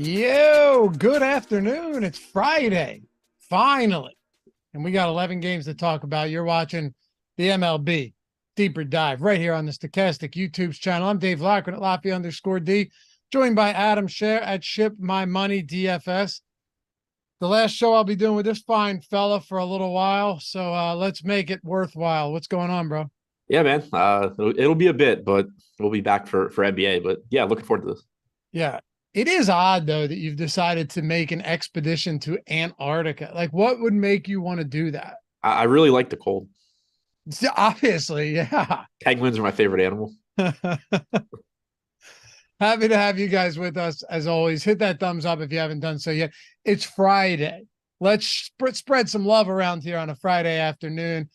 Yo, good afternoon. It's Friday, finally. And we got 11 games to talk about. You're watching the MLB Deeper Dive right here on the Stochastic YouTube's channel. I'm Dave Loughran at Lafayette_D, joined by Adam Scherer at Ship My Money DFS. The last show I'll be doing with this fine fella for a little while, so let's make it worthwhile. What's going on, bro? Yeah, man. It'll be a bit, but we'll be back for NBA. But yeah, looking forward to this. Yeah. It is odd, though, that you've decided to make an expedition to Antarctica. Like, what would make you want to do that? I really like the cold. Obviously, yeah. Penguins are my favorite animal. Happy to have you guys with us, as always. Hit that thumbs up if you haven't done so yet. It's Friday. Let's spread some love around here on a Friday afternoon.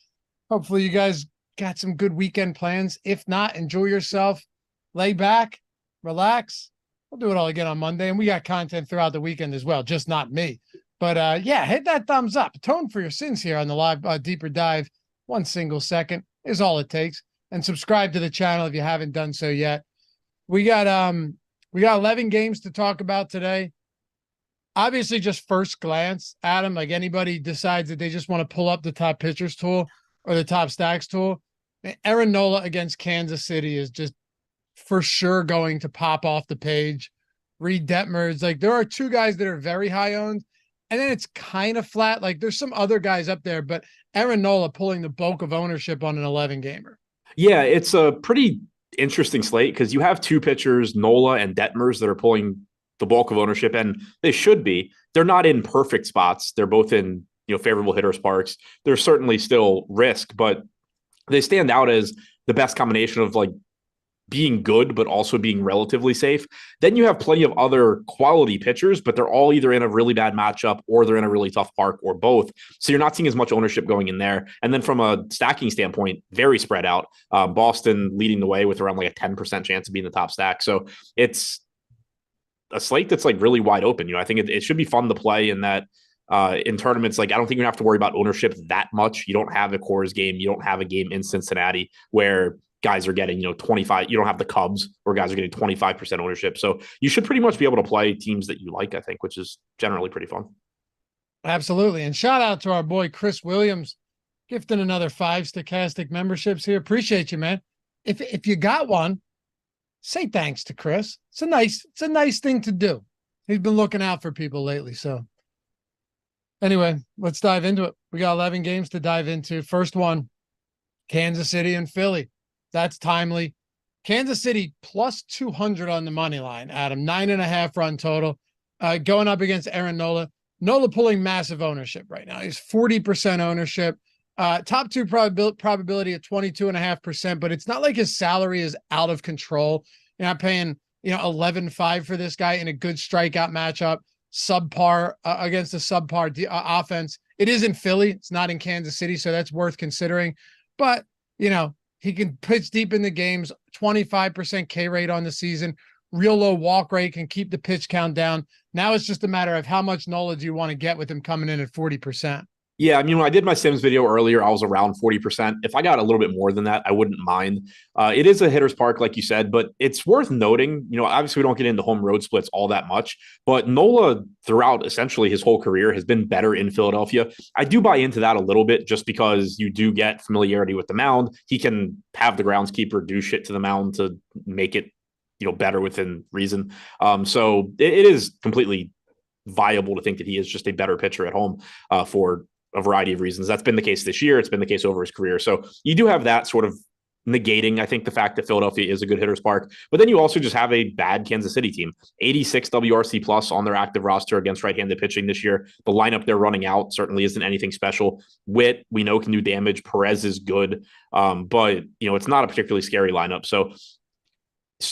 Hopefully you guys got some good weekend plans. If not, enjoy yourself. Lay back, relax. We'll do it all again on Monday, and we got content throughout the weekend as well, just not me. But yeah, hit that thumbs up. Atone for your sins here on the live Deeper Dive. 1 single second is all it takes. And subscribe to the channel if you haven't done so yet. We got 11 games to talk about today. Obviously, just first glance, Adam, like anybody decides that they just want to pull up the top pitchers tool or the top stacks tool, Aaron Nola against Kansas City is just for sure going to pop off the page. Reed Detmers, like there are two guys that are very high owned, and then it's kind of flat. Like there's some other guys up there, but Aaron Nola pulling the bulk of ownership on an 11 gamer. Yeah, it's a pretty interesting slate because you have two pitchers, Nola and Detmers, that are pulling the bulk of ownership, and they should be. They're not in perfect spots. They're both in favorable hitters parks. There's certainly still risk, but they stand out as the best combination of like being good, but also being relatively safe. Then you have plenty of other quality pitchers, but they're all either in a really bad matchup or they're in a really tough park or both. So you're not seeing as much ownership going in there. And then from a stacking standpoint, very spread out. Boston leading the way with around like a 10% chance of being the top stack. So it's a slate that's like really wide open. I think it should be fun to play in that in tournaments. Like, I don't think you have to worry about ownership that much. You don't have a Coors game. You don't have a game in Cincinnati where guys are getting, 25. You don't have the Cubs where guys are getting 25% ownership. So you should pretty much be able to play teams that you like, I think, which is generally pretty fun. Absolutely. And shout out to our boy, Chris Williams, gifting another 5 Stochastic memberships here. Appreciate you, man. If you got one, say thanks to Chris. It's a nice thing to do. He's been looking out for people lately. So anyway, let's dive into it. We got 11 games to dive into. First one, Kansas City and Philly. That's timely. Kansas City plus 200 on the money line, Adam. 9.5 run total. Going up against Aaron Nola. Nola pulling massive ownership right now. He's 40% ownership. Top two probability at 22.5%, but it's not like his salary is out of control. You're not paying 11.5 for this guy in a good strikeout matchup, subpar against a subpar offense. It is in Philly. It's not in Kansas City, so that's worth considering. But he can pitch deep in the games, 25% K rate on the season, real low walk rate, can keep the pitch count down. Now it's just a matter of how much knowledge you want to get with him coming in at 40%. Yeah, I mean, when I did my Sims video earlier, I was around 40%. If I got a little bit more than that, I wouldn't mind. It is a hitter's park, like you said, but it's worth noting, obviously we don't get into home road splits all that much, but Nola throughout essentially his whole career has been better in Philadelphia. I do buy into that a little bit just because you do get familiarity with the mound. He can have the groundskeeper do shit to the mound to make it, better within reason. So it is completely viable to think that he is just a better pitcher at home for a variety of reasons. That's been the case this year. It's been the case over his career. So you do have that sort of negating, I think, the fact that Philadelphia is a good hitter's park. But then you also just have a bad Kansas City team. 86 WRC plus on their active roster against right-handed pitching this year. The lineup they're running out certainly isn't anything special. Witt, we know, can do damage. Perez is good. But, it's not a particularly scary lineup. So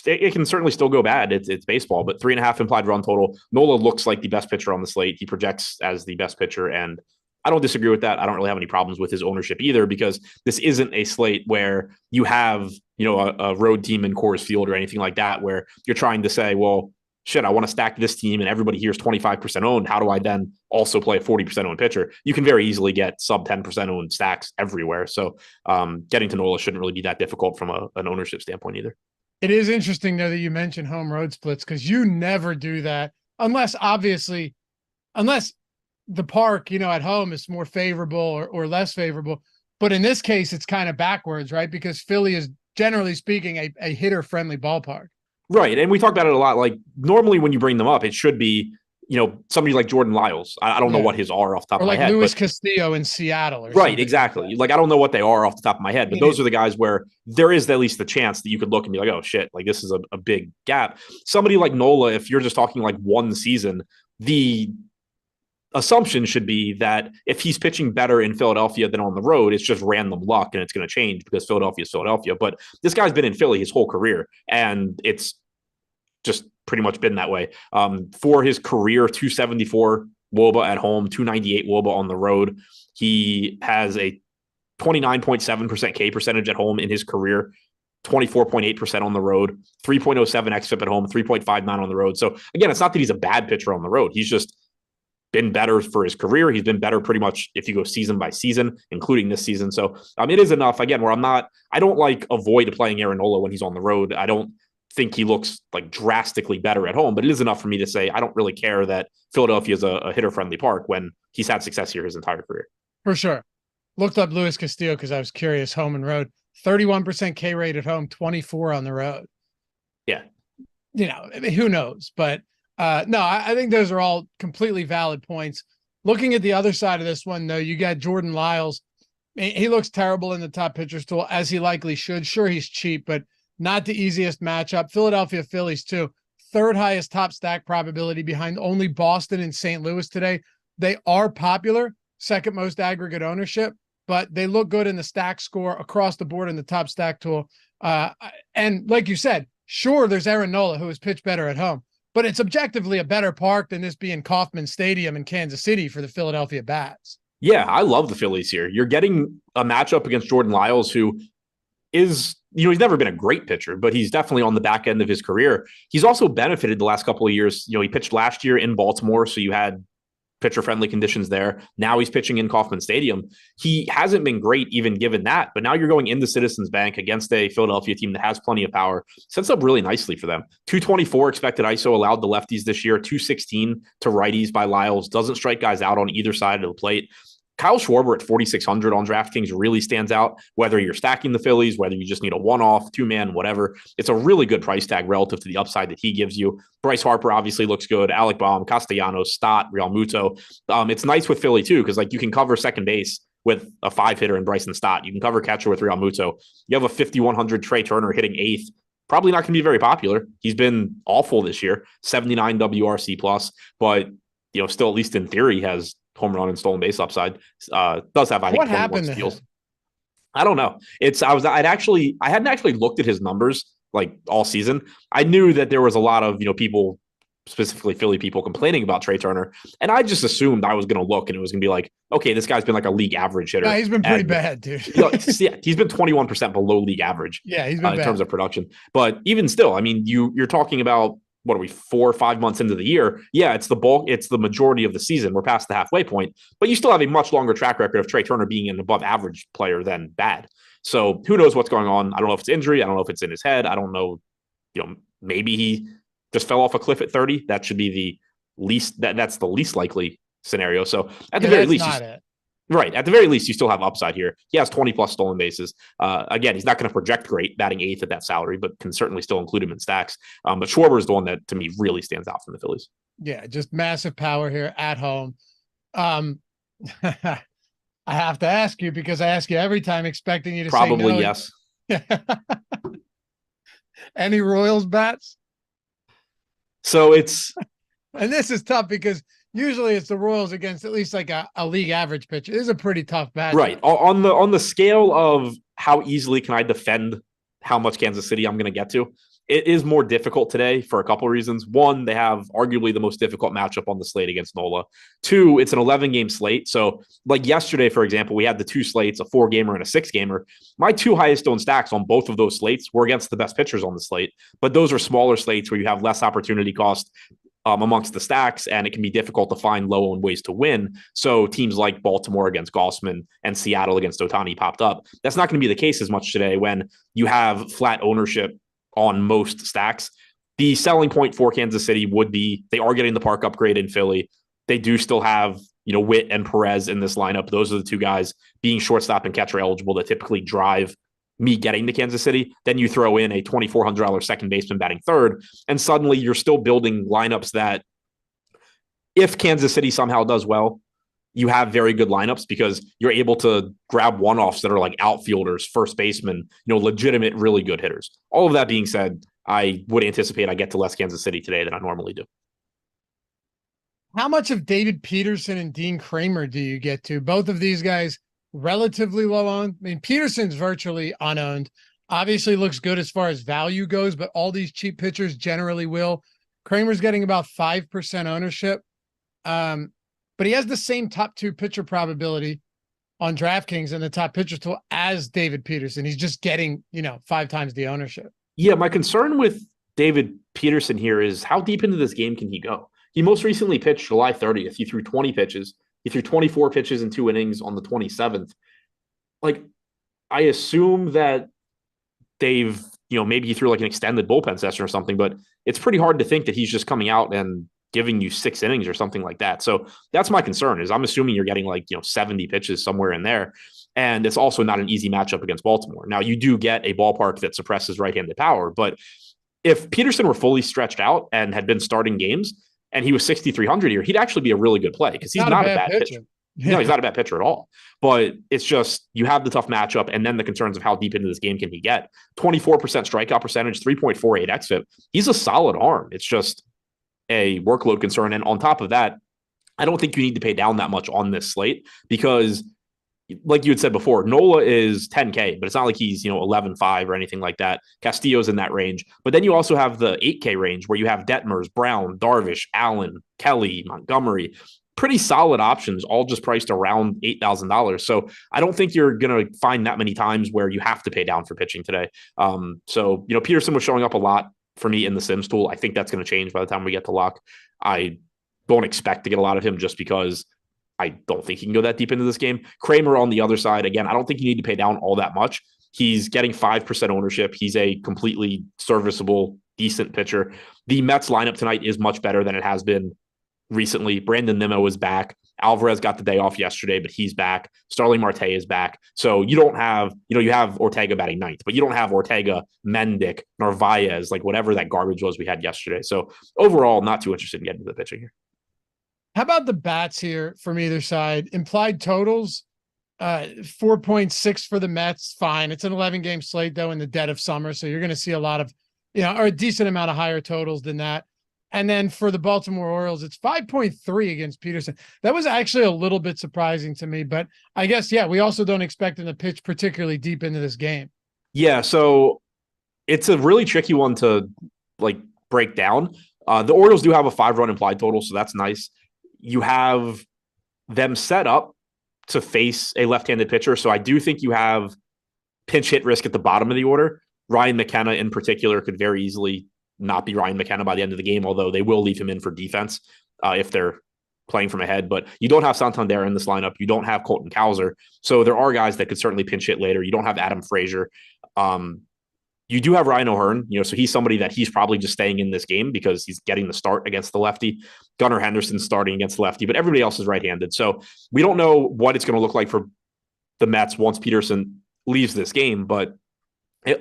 it can certainly still go bad. It's baseball, but 3.5 implied run total. Nola looks like the best pitcher on the slate. He projects as the best pitcher, and I don't disagree with that. I don't really have any problems with his ownership either, because this isn't a slate where you have, a road team in Coors Field or anything like that, where you're trying to say, well, shit, I want to stack this team and everybody here's 25% owned. How do I then also play a 40% owned pitcher? You can very easily get sub 10% owned stacks everywhere. So getting to Nola shouldn't really be that difficult from an ownership standpoint either. It is interesting, though, that you mentioned home road splits, because you never do that. unless obviously, unless the park, at home is more favorable or less favorable. But in this case, it's kind of backwards, right? Because Philly is, generally speaking, a hitter-friendly ballpark. Right. And we talk about it a lot. Like normally when you bring them up, it should be, somebody like Jordan Lyles. I don't know what his are off the top of my head. Or like Luis Castillo in Seattle. Right, exactly. Like I don't know what they are off the top of my head, but those are the guys where there is at least the chance that you could look and be like, oh shit, like this is a big gap. Somebody like Nola, if you're just talking like one season, the assumption should be that if he's pitching better in Philadelphia than on the road, it's just random luck and it's going to change because Philadelphia is Philadelphia. But this guy's been in Philly his whole career, and it's just pretty much been that way. For his career, 274 WOBA at home, 298 WOBA on the road. He has a 29.7% K percentage at home in his career, 24.8% on the road, 3.07 xFIP at home, 3.59 on the road. So again, it's not that he's a bad pitcher on the road. He's just been better for his career. He's been better pretty much if you go season by season, including this season. So it is enough, again, where I don't like avoid playing Aaron Nola when he's on the road. I don't think he looks like drastically better at home, but it is enough for me to say I don't really care that Philadelphia is a hitter-friendly park when he's had success here his entire career. For sure. Looked up Luis Castillo because I was curious, home and road. 31% K rate at home, 24 on the road. Yeah. Who knows? But no, I think those are all completely valid points. Looking at the other side of this one, though, you got Jordan Lyles. He looks terrible in the top pitchers tool, as he likely should. Sure, he's cheap, but not the easiest matchup. Philadelphia Phillies, too. Third highest top stack probability behind only Boston and St. Louis today. They are popular, second most aggregate ownership, but they look good in the stack score across the board in the top stack tool. And like you said, sure, there's Aaron Nola, who has pitched better at home, but it's objectively a better park than this being Kauffman Stadium in Kansas City for the Philadelphia Bats. Yeah, I love the Phillies here. You're getting a matchup against Jordan Lyles, who is, he's never been a great pitcher, but he's definitely on the back end of his career. He's also benefited the last couple of years. He pitched last year in Baltimore, so you had pitcher-friendly conditions there. Now he's pitching in Kauffman Stadium. He hasn't been great even given that, but now you're going into Citizens Bank against a Philadelphia team that has plenty of power. Sets up really nicely for them. 224 expected ISO allowed the lefties this year, 216 to righties by Lyles. Doesn't strike guys out on either side of the plate. Kyle Schwarber at 4,600 on DraftKings really stands out, whether you're stacking the Phillies, whether you just need a one-off, two-man, whatever. It's a really good price tag relative to the upside that he gives you. Bryce Harper obviously looks good. Alec Baum, Castellanos, Stott, Real Muto. It's nice with Philly, too, because you can cover second base with a five-hitter in Bryson Stott. You can cover catcher with Real Muto. You have a 5,100 Trey Turner hitting eighth. Probably not going to be very popular. He's been awful this year, 79 WRC+, but still, at least in theory, has home run and stolen base upside. Does have, I think, what happened steals. I don't know. I hadn't actually looked at his numbers like all season. I knew that there was a lot of people, specifically Philly people, complaining about Trey Turner, and I just assumed I was going to look and it was going to be like, okay, this guy's been like a league average hitter. Yeah, he's been pretty bad, dude. He's been 21% below league average. Yeah, he's been in terms of production. But even still, you're talking about, what are we, 4 or 5 months into the year? Yeah, it's the bulk. It's the majority of the season. We're past the halfway point, but you still have a much longer track record of Trey Turner being an above average player than bad. So who knows what's going on? I don't know if it's injury. I don't know if it's in his head. I don't know. Maybe he just fell off a cliff at 30. That should be the least. That's the least likely scenario. So at the very least, right. At the very least, you still have upside here. He has 20 plus stolen bases. Again, he's not going to project great batting eighth at that salary, but can certainly still include him in stacks. But Schwarber is the one that to me really stands out from the Phillies. Yeah, just massive power here at home. I have to ask you because I ask you every time expecting you to probably say no. Yes. Any Royals bats? So and this is tough because usually it's the Royals against at least like a league average pitcher. It is a pretty tough match. Right. On the scale of how easily can I defend how much Kansas City I'm going to get to, it is more difficult today for a couple of reasons. One, they have arguably the most difficult matchup on the slate against Nola. Two, it's an 11-game slate. So like yesterday, for example, we had the 2 slates, a 4-gamer and a 6-gamer. My 2 highest owned stacks on both of those slates were against the best pitchers on the slate, but those are smaller slates where you have less opportunity cost amongst the stacks, and it can be difficult to find low-owned ways to win. So teams like Baltimore against Gossman and Seattle against Ohtani popped up. That's not going to be the case as much today when you have flat ownership on most stacks. The selling point for Kansas City would be they are getting the park upgrade in Philly. They do still have, Witt and Perez in this lineup. Those are the two guys being shortstop and catcher eligible that typically drive me getting to Kansas City. Then you throw in a $2,400 second baseman batting third, and suddenly you're still building lineups that if Kansas City somehow does well, you have very good lineups because you're able to grab one-offs that are like outfielders, first basemen, legitimate, really good hitters. All of that being said, I would anticipate I get to less Kansas City today than I normally do. How much of David Peterson and Dean Kramer do you get to? Both of these guys relatively low owned. I mean, Peterson's virtually unowned. Obviously looks good as far as value goes, but all these cheap pitchers generally will. Kramer's getting about 5% ownership. But he has the same top 2 pitcher probability on DraftKings and the top pitcher tool as David Peterson. He's just getting, 5 times the ownership. Yeah, my concern with David Peterson here is how deep into this game can he go? He most recently pitched July 30th. He threw 20 pitches. He threw 24 pitches in 2 innings on the 27th. Like, I assume that they've, maybe he threw like an extended bullpen session or something, but it's pretty hard to think that he's just coming out and giving you 6 innings or something like that. So that's my concern is I'm assuming you're getting 70 pitches somewhere in there. And it's also not an easy matchup against Baltimore. Now you do get a ballpark that suppresses right-handed power, but if Peterson were fully stretched out and had been starting games and he was 6,300 here, he'd actually be a really good play because he's not a bad pitcher. Yeah. No, he's not a bad pitcher at all. But it's just you have the tough matchup and then the concerns of how deep into this game can he get. 24% strikeout percentage, 3.48 xFIP. He's a solid arm. It's just a workload concern. And on top of that, I don't think you need to pay down that much on this slate because, like you had said before, Nola is 10K, but it's not like he's 11.5 or anything like that. Castillo's in that range, but then you also have the 8K range where you have Detmers, Brown, Darvish, Allen, Kelly, Montgomery. Pretty solid options, all just priced around $8,000. So I don't think you're going to find that many times where you have to pay down for pitching today. So Peterson was showing up a lot for me in the Sims tool. I think that's going to change by the time we get to lock. I don't expect to get a lot of him just because I don't think he can go that deep into this game. Kramer on the other side, again, I don't think you need to pay down all that much. He's getting 5% ownership. He's a completely serviceable, decent pitcher. The Mets lineup tonight is much better than it has been recently. Brandon Nimmo is back. Alvarez got the day off yesterday, but he's back. Starling Marte is back. So you don't have, you have Ortega batting ninth, but you don't have Ortega, Mendick, Narvaez, like whatever that garbage was we had yesterday. So overall, not too interested in getting to the pitching here. How about the bats here from either side? Implied totals, 4.6 for the Mets. Fine. It's an 11-game slate, though, in the dead of summer. So you're going to see a lot of, or a decent amount of higher totals than that. And then for the Baltimore Orioles, it's 5.3 against Peterson. That was actually a little bit surprising to me, but I guess, we also don't expect him to pitch particularly deep into this game. Yeah. So it's a really tricky one to break down. The Orioles do have a 5-run implied total, so that's nice. You have them set up to face a left-handed pitcher. So I do think you have pinch hit risk at the bottom of the order. Ryan McKenna in particular could very easily not be Ryan McKenna by the end of the game, although they will leave him in for defense if they're playing from ahead. But you don't have Santander in this lineup. You don't have Colton Cowser. So there are guys that could certainly pinch hit later. You don't have Adam Frazier. You do have Ryan O'Hearn, so he's somebody that he's probably just staying in this game because he's getting the start against the lefty. Gunnar Henderson's starting against the lefty, but everybody else is right-handed. So we don't know what it's going to look like for the Mets once Peterson leaves this game, but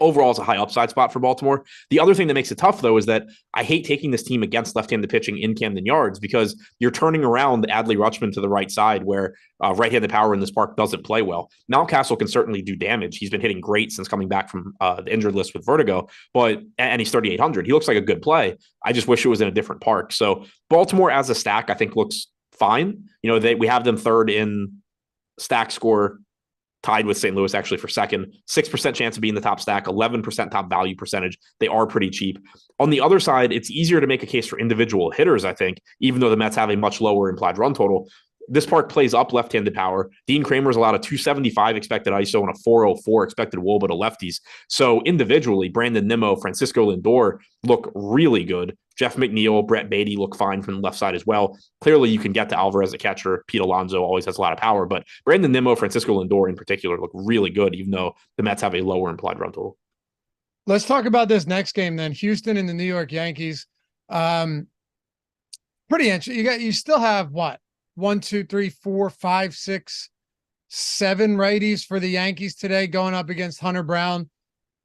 overall, it's a high upside spot for Baltimore. The other thing that makes it tough, though, is that I hate taking this team against left-handed pitching in Camden Yards because you're turning around Adley Rutschman to the right side where right-handed power in this park doesn't play well. Mountcastle can certainly do damage. He's been hitting great since coming back from the injured list with vertigo, and he's 3,800. He looks like a good play. I just wish it was in a different park. So Baltimore as a stack, I think, looks fine. We have them third in stack score, tied with St. Louis actually for second. 6% chance of being the top stack, 11% top value percentage. They are pretty cheap. On the other side, it's easier to make a case for individual hitters, I think, even though the Mets have a much lower implied run total. This park plays up left-handed power. Dean Kramer's allowed a 275 expected ISO and a 404 expected WOBA to lefties. So individually, Brandon Nimmo, Francisco Lindor look really good. Jeff McNeil, Brett Beatty look fine from the left side as well. Clearly, you can get to Alvarez at catcher. Pete Alonso always has a lot of power, but Brandon Nimmo, Francisco Lindor in particular look really good, even though the Mets have a lower implied run total. Let's talk about this next game then. Houston and the New York Yankees. Pretty interesting. You still have what? 1, 2, 3, 4, 5, 6, 7 righties for the Yankees today going up against Hunter Brown.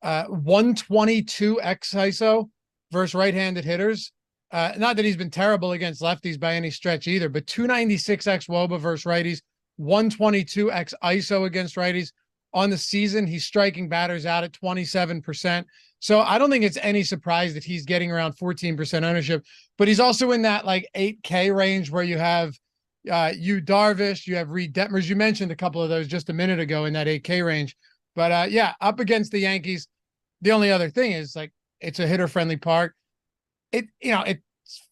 122 x ISO versus right-handed hitters. Not that he's been terrible against lefties by any stretch either, but 296 x WOBA versus righties, 122 x ISO against righties. On the season, he's striking batters out at 27%. So I don't think it's any surprise that he's getting around 14% ownership, but he's also in that like 8K range where you have Yu Darvish, you have Reed Detmers. You mentioned a couple of those just a minute ago in that 8K range. But yeah, up against the Yankees. The only other thing is like it's a hitter-friendly park. It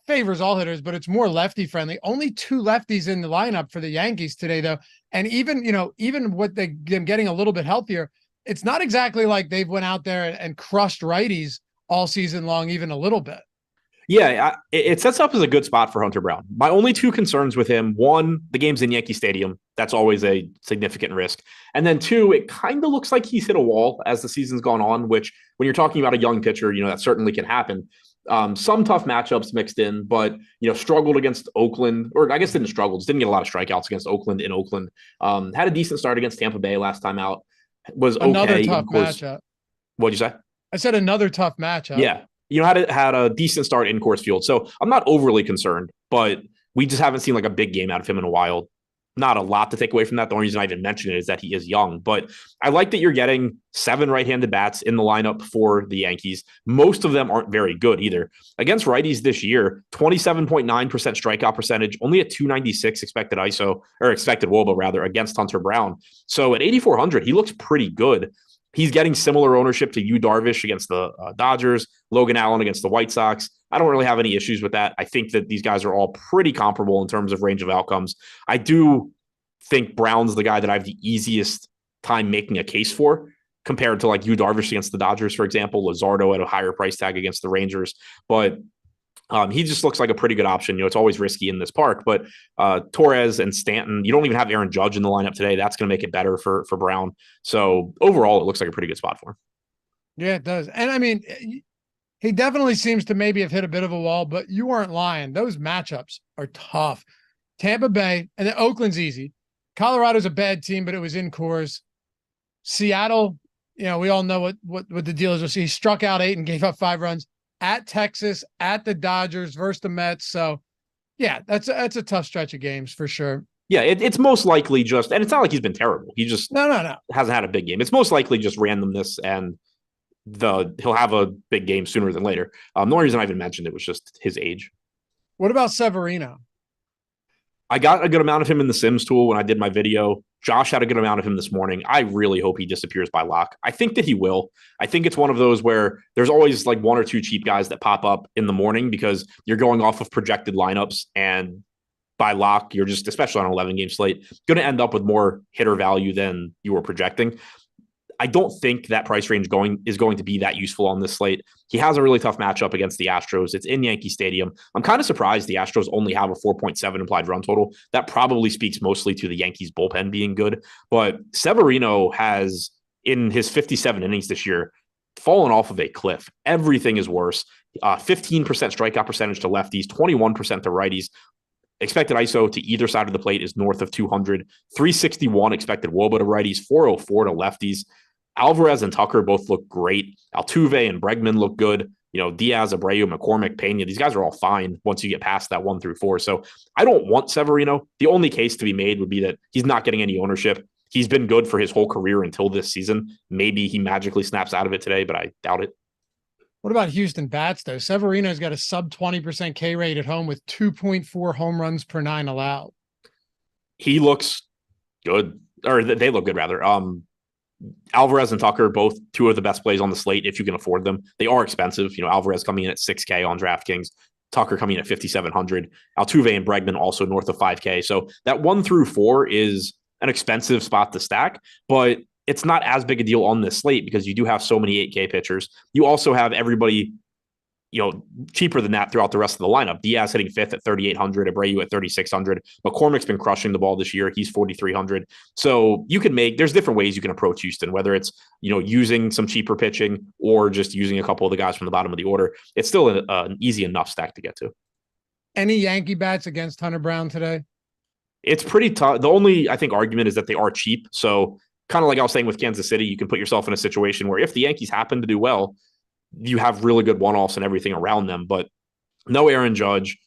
favors all hitters, but it's more lefty-friendly. Only 2 lefties in the lineup for the Yankees today, though. And even with them getting a little bit healthier, it's not exactly like they've went out there and crushed righties all season long, even a little bit. Yeah, it sets up as a good spot for Hunter Brown. My only 2 concerns with him, 1, the game's in Yankee Stadium. That's always a significant risk. And then 2, it kind of looks like he's hit a wall as the season's gone on, which when you're talking about a young pitcher, that certainly can happen. Some tough matchups mixed in, but, struggled against Oakland, or I guess didn't struggle, just didn't get a lot of strikeouts against Oakland in Oakland. Had a decent start against Tampa Bay last time out. Was another okay. tough matchup. What'd you say? I said another tough matchup. Yeah. Had a decent start in Coors Field. So I'm not overly concerned, but we just haven't seen like a big game out of him in a while. Not a lot to take away from that. The only reason I even mention it is that he is young, but I like that you're getting 7 right-handed bats in the lineup for the Yankees. Most of them aren't very good either. Against righties this year, 27.9% strikeout percentage, only a 296 expected ISO, or expected WOBA rather, against Hunter Brown. So at 8,400, he looks pretty good. He's getting similar ownership to Yu Darvish against the Dodgers, Logan Allen against the White Sox. I don't really have any issues with that. I think that these guys are all pretty comparable in terms of range of outcomes. I do think Brown's the guy that I have the easiest time making a case for compared to like Yu Darvish against the Dodgers, for example, Luzardo at a higher price tag against the Rangers. But he just looks like a pretty good option. It's always risky in this park, but Torres and Stanton, you don't even have Aaron Judge in the lineup today. That's going to make it better for Brown. So overall, it looks like a pretty good spot for him. Yeah, it does. And I mean, he definitely seems to maybe have hit a bit of a wall, but you weren't lying. Those matchups are tough. Tampa Bay, and then Oakland's easy. Colorado's a bad team, but it was in Coors. Seattle, we all know what the deal is. He struck out 8 and gave up 5 runs. At Texas, at the Dodgers versus the Mets. So, yeah, that's a tough stretch of games for sure. Yeah, it's most likely just, and it's not like he's been terrible. He just no hasn't had a big game. It's most likely just randomness, and he'll have a big game sooner than later. The only reason I even mentioned it was just his age. What about Severino? I got a good amount of him in the Sims tool when I did my video. Josh had a good amount of him this morning. I really hope he disappears by lock. I think that he will. I think it's one of those where there's always like 1 or 2 cheap guys that pop up in the morning because you're going off of projected lineups, and by lock, you're just, especially on an 11-game slate, going to end up with more hitter value than you were projecting. I don't think that price range is going to be that useful on this slate. He has a really tough matchup against the Astros. It's in Yankee Stadium. I'm kind of surprised the Astros only have a 4.7 implied run total. That probably speaks mostly to the Yankees bullpen being good. But Severino has, in his 57 innings this year, fallen off of a cliff. Everything is worse. 15% strikeout percentage to lefties, 21% to righties. Expected ISO to either side of the plate is north of 200. 361 expected WOBA to righties, 404 to lefties. Alvarez and Tucker both look great. Altuve and Bregman look good. Diaz, Abreu, McCormick, Pena, these guys are all fine once you get past that 1 through 4. So I don't want Severino. The only case to be made would be that he's not getting any ownership. He's been good for his whole career until this season. Maybe he magically snaps out of it today, but I doubt it. What about Houston bats, though? Severino's got a sub 20% K rate at home with 2.4 home runs per 9 allowed. He looks good, or they look good, rather. Alvarez and Tucker, both 2 of the best plays on the slate if you can afford them. They are expensive. Alvarez coming in at 6K on DraftKings, Tucker coming in at 5,700. Altuve and Bregman also north of 5K. So that 1 through 4 is an expensive spot to stack, but it's not as big a deal on this slate because you do have so many 8K pitchers. You also have everybody cheaper than that throughout the rest of the lineup. Diaz hitting fifth at 3,800, Abreu at 3,600. McCormick's been crushing the ball this year. He's 4,300. So there's different ways you can approach Houston, whether it's, using some cheaper pitching or just using a couple of the guys from the bottom of the order. It's still an easy enough stack to get to. Any Yankee bats against Hunter Brown today? It's pretty tough. The only, I think, argument is that they are cheap. So kind of like I was saying with Kansas City, you can put yourself in a situation where if the Yankees happen to do well, you have really good one-offs and everything around them, but no Aaron Judge.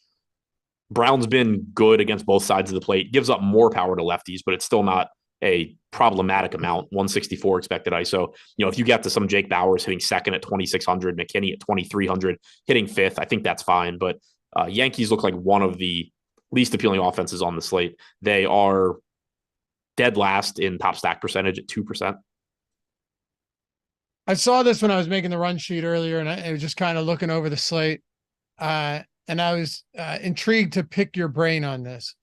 Brown's been good against both sides of the plate, gives up more power to lefties, but it's still not a problematic amount. 164 expected ISO. If you get to some Jake Bauers hitting second at 2,600, McKinney at 2,300, hitting fifth, I think that's fine. But Yankees look like one of the least appealing offenses on the slate. They are dead last in top stack percentage at 2%. I saw this when I was making the run sheet earlier, and I was just kind of looking over the slate. And I was intrigued to pick your brain on this.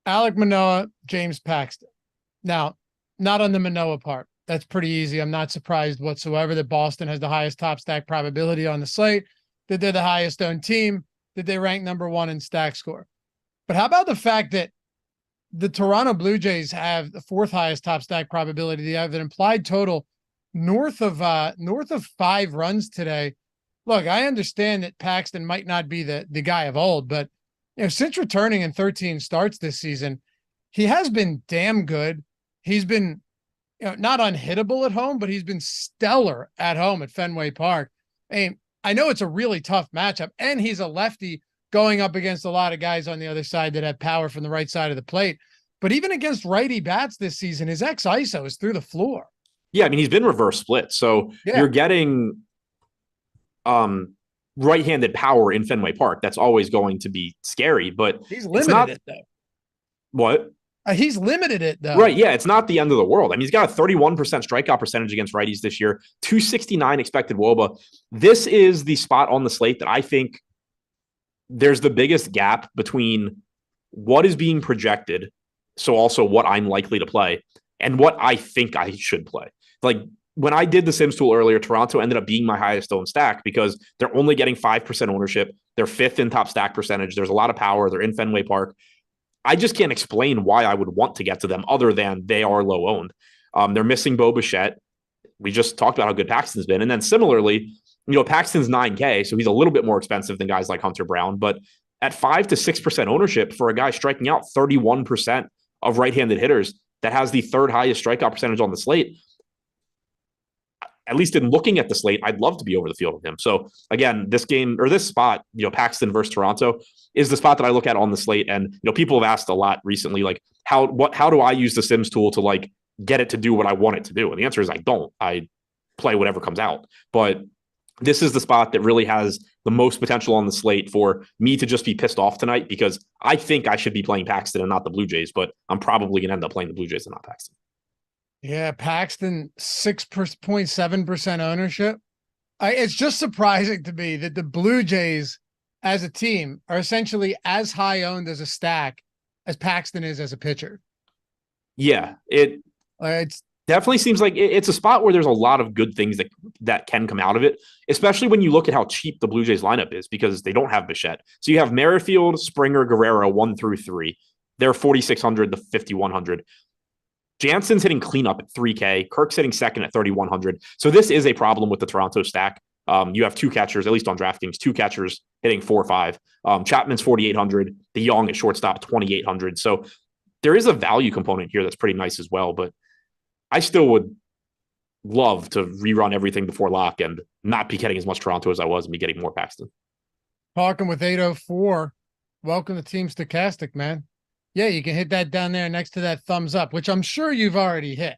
Alek Manoa, James Paxton. Now, not on the Manoa part. That's pretty easy. I'm not surprised whatsoever that Boston has the highest top stack probability on the slate, that they're the highest owned team, that they rank number one in stack score. But how about the fact that the Toronto Blue Jays have the fourth highest top stack probability? They have an implied total north of 5 runs today. Look, I understand that Paxton might not be the guy of old, but since returning in 13 starts this season, he has been damn good. He's been not unhittable at home, but he's been stellar at home at Fenway Park. I know it's a really tough matchup, and he's a lefty going up against a lot of guys on the other side that have power from the right side of the plate. But even against righty bats this season, his xISO is through the floor. Yeah, I mean, he's been reverse split. So you're getting right-handed power in Fenway Park. That's always going to be scary, but he's limited it, though. What? He's limited it, though. Right, yeah, it's not the end of the world. I mean, he's got a 31% strikeout percentage against righties this year, 269 expected WOBA. This is the spot on the slate that I think there's the biggest gap between what is being projected, so also what I'm likely to play, and what I think I should play. Like, when I did the Sims tool earlier, Toronto ended up being my highest owned stack because they're only getting 5% ownership. They're fifth in top stack percentage. There's a lot of power. They're in Fenway Park. I just can't explain why I would want to get to them other than they are low owned. They're missing Bo Bichette. We just talked about how good Paxton's been. And then similarly, Paxton's 9K, so he's a little bit more expensive than guys like Hunter Brown. But at 5 to 6% ownership for a guy striking out 31% of right-handed hitters that has the third highest strikeout percentage on the slate, at least in looking at the slate, I'd love to be over the field with him. So again, this game or this spot, Paxton versus Toronto is the spot that I look at on the slate. And, people have asked a lot recently, like how do I use the Sims tool to like get it to do what I want it to do? And the answer is I don't. I play whatever comes out. But this is the spot that really has the most potential on the slate for me to just be pissed off tonight, because I think I should be playing Paxton and not the Blue Jays, but I'm probably going to end up playing the Blue Jays and not Paxton. Yeah, Paxton, 6.7% ownership. It's just surprising to me that the Blue Jays as a team are essentially as high owned as a stack as Paxton is as a pitcher. Yeah, it's definitely seems like it's a spot where there's a lot of good things that can come out of it, especially when you look at how cheap the Blue Jays lineup is, because they don't have Bichette. So you have Merrifield, Springer, Guerrero, 1 through 3. They're 4,600 to 5,100. Jansen's hitting cleanup at 3K. Kirk's hitting second at 3,100. So this is a problem with the Toronto stack. You have two catchers, at least on DraftKings, two catchers hitting 4-5. Chapman's 4,800. DeYoung at shortstop, 2,800. So there is a value component here that's pretty nice as well. But I still would love to rerun everything before lock and not be getting as much Toronto as I was and be getting more Paxton. Talking with 804. Welcome to Team Stochastic, man. Yeah, you can hit that down there next to that thumbs up, which I'm sure you've already hit.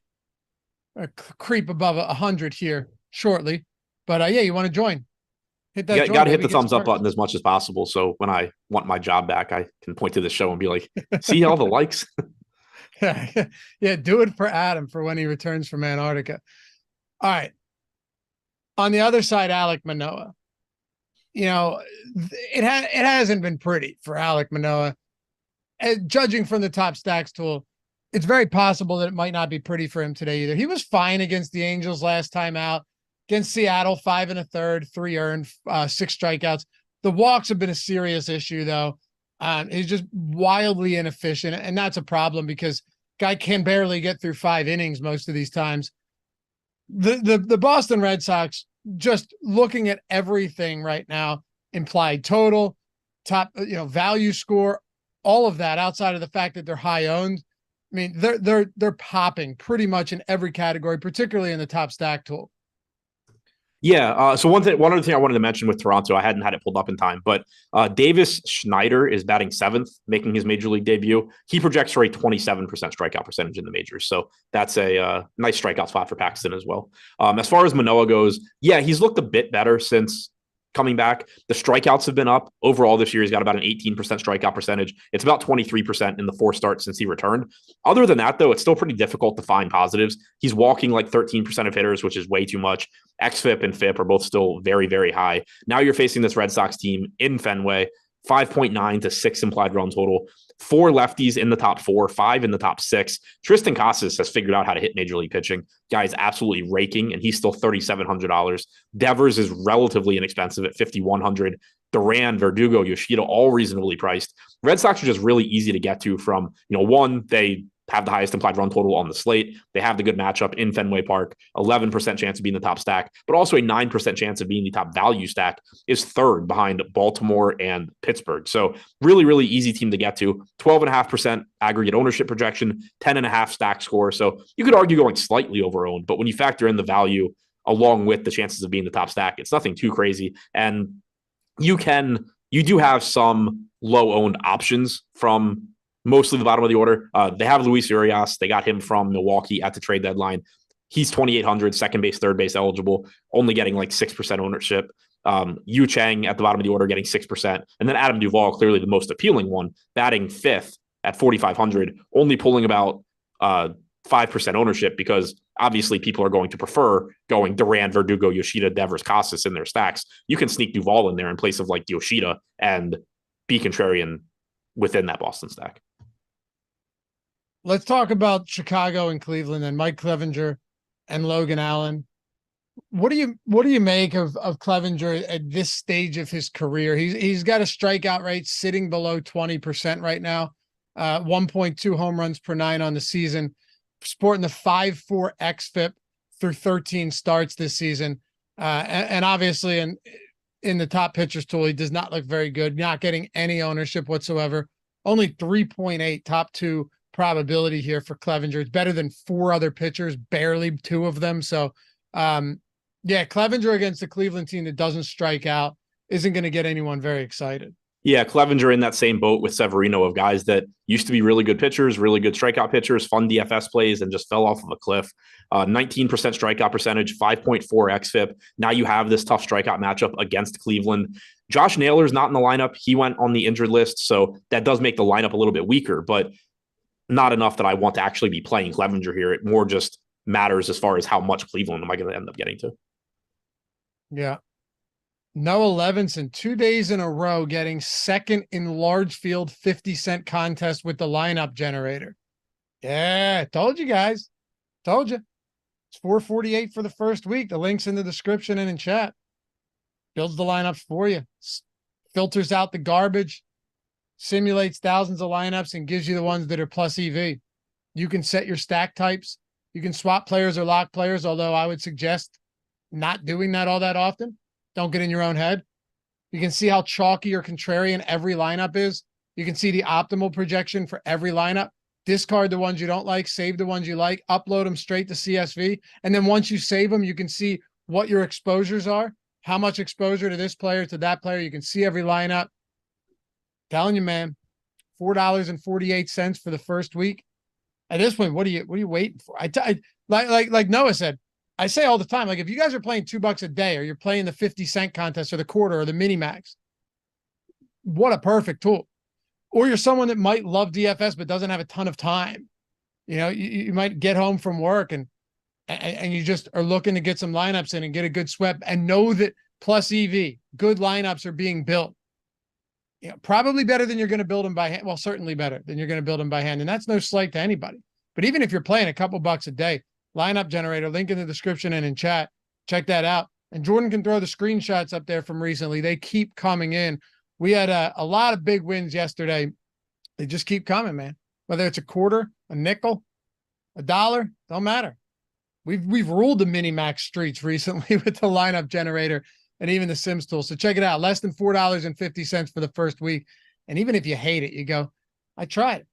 Creep above 100 here shortly. But yeah, you want to join. Hit that. Yeah, got to hit the thumbs up button as much as possible. So when I want my job back, I can point to the show and be like, see all the likes? Yeah, do it for Adam for when he returns from Antarctica. All right. On the other side, Alek Manoa. It hasn't been pretty for Alek Manoa. Judging from the top stacks tool, it's very possible that it might not be pretty for him today either. He was fine against the Angels last time out. Against Seattle, 5 1/3, 3 earned, 6 strikeouts. The walks have been a serious issue, though. He's just wildly inefficient, and that's a problem because guy can barely get through 5 innings most of these times. The Boston Red Sox, just looking at everything right now, implied total, top, value score, all of that outside of the fact that they're high owned. I mean, they're popping pretty much in every category, particularly in the top stack tool. Yeah. So one other thing I wanted to mention with Toronto, I hadn't had it pulled up in time, but Davis Schneider is batting 7th, making his major league debut. He projects for a 27% strikeout percentage in the majors. So that's a nice strikeout spot for Paxton as well. As far as Manoa goes, yeah, he's looked a bit better since coming back. The strikeouts have been up. Overall this year, he's got about an 18% strikeout percentage. It's about 23% in the 4 starts since he returned. Other than that, though, it's still pretty difficult to find positives. He's walking like 13% of hitters, which is way too much. XFIP and FIP are both still very, very high. Now you're facing this Red Sox team in Fenway, 5.9 to 6 implied run total. 4 lefties in the top 4, 5 in the top 6. Tristan Casas has figured out how to hit major league pitching. Guy is absolutely raking, and he's still $3,700. Devers is relatively inexpensive at $5,100. Duran, Verdugo, Yoshida, all reasonably priced. Red Sox are just really easy to get to from, one, they have the highest implied run total on the slate. They have the good matchup in Fenway Park, 11% chance of being the top stack, but also a 9% chance of being the top value stack is 3rd behind Baltimore and Pittsburgh. So really, really easy team to get to. 12.5% aggregate ownership projection, 10.5 stack score. So you could argue going slightly over owned, but when you factor in the value along with the chances of being the top stack, it's nothing too crazy. And you do have some low owned options from mostly the bottom of the order. They have Luis Urias. They got him from Milwaukee at the trade deadline. He's 2,800, second base, third base eligible, only getting like 6% ownership. Yu Chang at the bottom of the order getting 6%. And then Adam Duvall, clearly the most appealing one, batting 5th at 4,500, only pulling about 5% ownership because obviously people are going to prefer going Duran, Verdugo, Yoshida, Devers, Casas in their stacks. You can sneak Duvall in there in place of like Yoshida and be contrarian within that Boston stack. Let's talk about Chicago and Cleveland and Mike Clevinger and Logan Allen. What do you make of Clevinger at this stage of his career? He's got a strikeout rate sitting below 20% right now. 1.2 home runs per 9 on the season, sporting the 5.4 xFIP through 13 starts this season. And obviously in the top pitchers tool, he does not look very good, not getting any ownership whatsoever. Only 3.8 top 2 probability here for Clevinger. It's better than 4 other pitchers, barely 2 of them. So, Clevinger against the Cleveland team that doesn't strike out isn't going to get anyone very excited. Yeah, Clevinger in that same boat with Severino of guys that used to be really good pitchers, really good strikeout pitchers, fun DFS plays, and just fell off of a cliff. 19% strikeout percentage, 5.4 xFIP. Now you have this tough strikeout matchup against Cleveland. Josh Naylor's not in the lineup. He went on the injured list, so that does make the lineup a little bit weaker, but not enough that I want to actually be playing Clevinger here. It more just matters as far as how much Cleveland am I going to end up getting to. Yeah. Noah Levinson, 2 days in a row, getting 2nd in large field 50-cent contest with the lineup generator. Yeah, told you guys. Told you. It's 448 for the first week. The link's in the description and in chat. Builds the lineups for you. Filters out the garbage. Simulates thousands of lineups and gives you the ones that are plus EV. You can set your stack types. You can swap players or lock players, although I would suggest not doing that all that often. Don't get in your own head. You can see how chalky or contrarian every lineup is. You can see the optimal projection for every lineup. Discard the ones you don't like, save the ones you like, upload them straight to CSV. And then once you save them, you can see what your exposures are, how much exposure to this player, to that player. You can see every lineup. Telling you, man, $4.48 for the first week. At this point, what are you waiting for? Like Noah said, I say all the time, like if you guys are playing $2 a day or you're playing the 50-cent contest or the quarter or the mini max, what a perfect tool. Or you're someone that might love DFS but doesn't have a ton of time. You might get home from work and you just are looking to get some lineups in and get a good sweat and know that plus EV, good lineups are being built. Probably better than you're going to build them by hand. Well, certainly better than you're going to build them by hand. And that's no slight to anybody. But even if you're playing a couple bucks a day, lineup generator, link in the description and in chat, check that out. And Jordan can throw the screenshots up there from recently. They keep coming in. We had a lot of big wins yesterday. They just keep coming, man. Whether it's a quarter, a nickel, a dollar, don't matter. We've ruled the mini max streets recently with the lineup generator and even the Sims tool. So check it out. Less than $4.50 for the first week. And even if you hate it, you go, I tried it.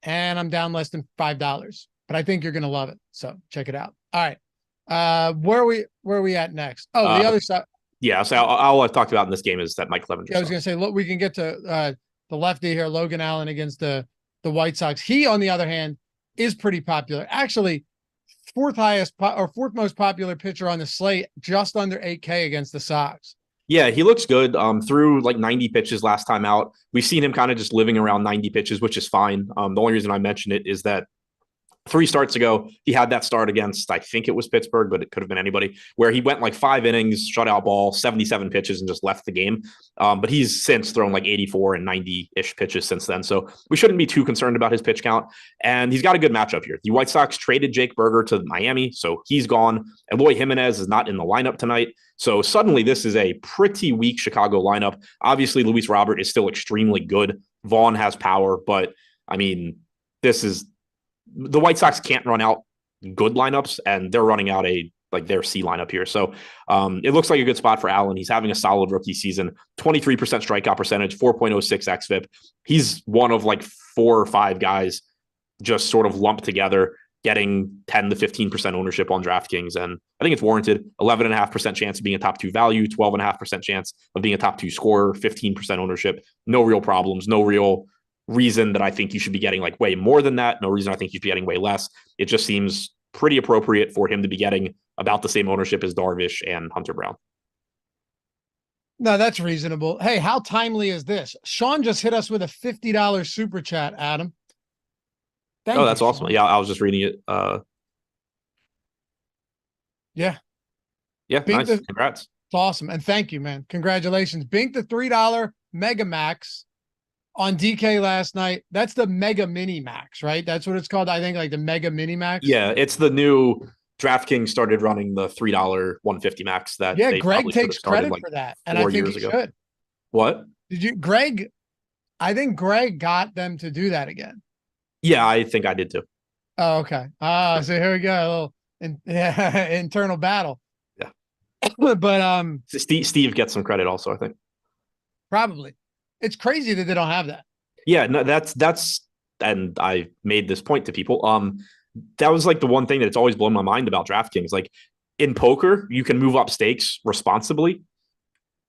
And I'm down less than $5. But I think you're gonna love it. So check it out. All right. Where are we at next? Oh, the other side. Yeah, so all I've talked about in this game is that Mike Clevenger. Yeah, I was gonna say, look, we can get to the lefty here, Logan Allen against the White Sox. He, on the other hand, is pretty popular. Actually, fourth most popular pitcher on the slate, just under 8K against the Sox. Yeah, he looks good. Through like 90 pitches last time out. We've seen him kind of just living around 90 pitches, which is fine. The only reason I mention it is that 3 starts ago, he had that start against, I think it was Pittsburgh, but it could have been anybody, where he went like 5 innings, shutout ball, 77 pitches, and just left the game. But he's since thrown like 84 and 90-ish pitches since then. So we shouldn't be too concerned about his pitch count. And he's got a good matchup here. The White Sox traded Jake Berger to Miami, so he's gone. Eloy Jimenez is not in the lineup tonight. So suddenly this is a pretty weak Chicago lineup. Obviously, Luis Robert is still extremely good. Vaughn has power, but I mean, the White Sox can't run out good lineups, and they're running out their C lineup here. So it looks like a good spot for Allen. He's having a solid rookie season, 23% strikeout percentage, 4.06 xFIP. He's one of like 4 or 5 guys just sort of lumped together, getting 10 to 15% ownership on DraftKings. And I think it's warranted. 11.5% chance of being a top 2 value, 12.5% chance of being a top 2 scorer, 15% ownership. No real problems, no real reason that I think you should be getting like way more than that. No reason I think you should be getting way less. It just seems pretty appropriate for him to be getting about the same ownership as Darvish and Hunter Brown. No, that's reasonable. Hey, how timely is this? Sean just hit us with a $50 super chat, Adam. Thank you, that's awesome. Sean. Yeah, I was just reading it. Yeah. Yeah, nice. Congrats. It's awesome. And thank you, man. Congratulations. Bink the $3 Mega Max on DK last night. That's the Mega Mini Max, right? That's what it's called. I think like the Mega Mini Max. Yeah, it's the new DraftKings started running the $3 150 max that. Yeah, Greg takes credit for that. And I think he should. What? Greg? I think Greg got them to do that again. Yeah, I think I did too. Oh, okay. So here we go. A little internal battle. Yeah. But Steve gets some credit also, I think. Probably. It's crazy that they don't have that. Yeah, no, that's and I made this point to people. That was like the one thing that's always blown my mind about DraftKings. Like in poker, you can move up stakes responsibly,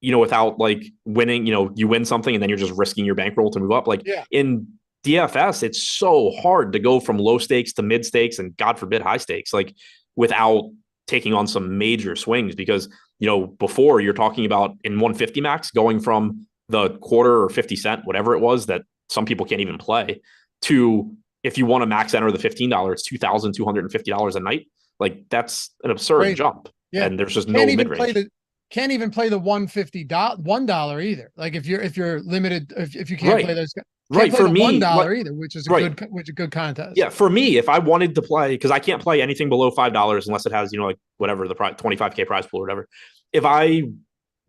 without like winning, you win something and then you're just risking your bankroll to move up. Like in DFS, it's so hard to go from low stakes to mid stakes and God forbid high stakes, like without taking on some major swings, because, before you're talking about in 150 max going from the quarter or 50 cent, whatever it was that some people can't even play, to if you want to max enter the $15, it's $2,250 a night. Like that's an absurd jump. Yeah. And there's just no mid-range. Can't even play the $1 either. Like if you're limited, if you can't play those, right. For me, $1 either, which is a good contest. Yeah. For me, if I wanted to play, because I can't play anything below $5 unless it has, like whatever the 25K prize pool or whatever. If I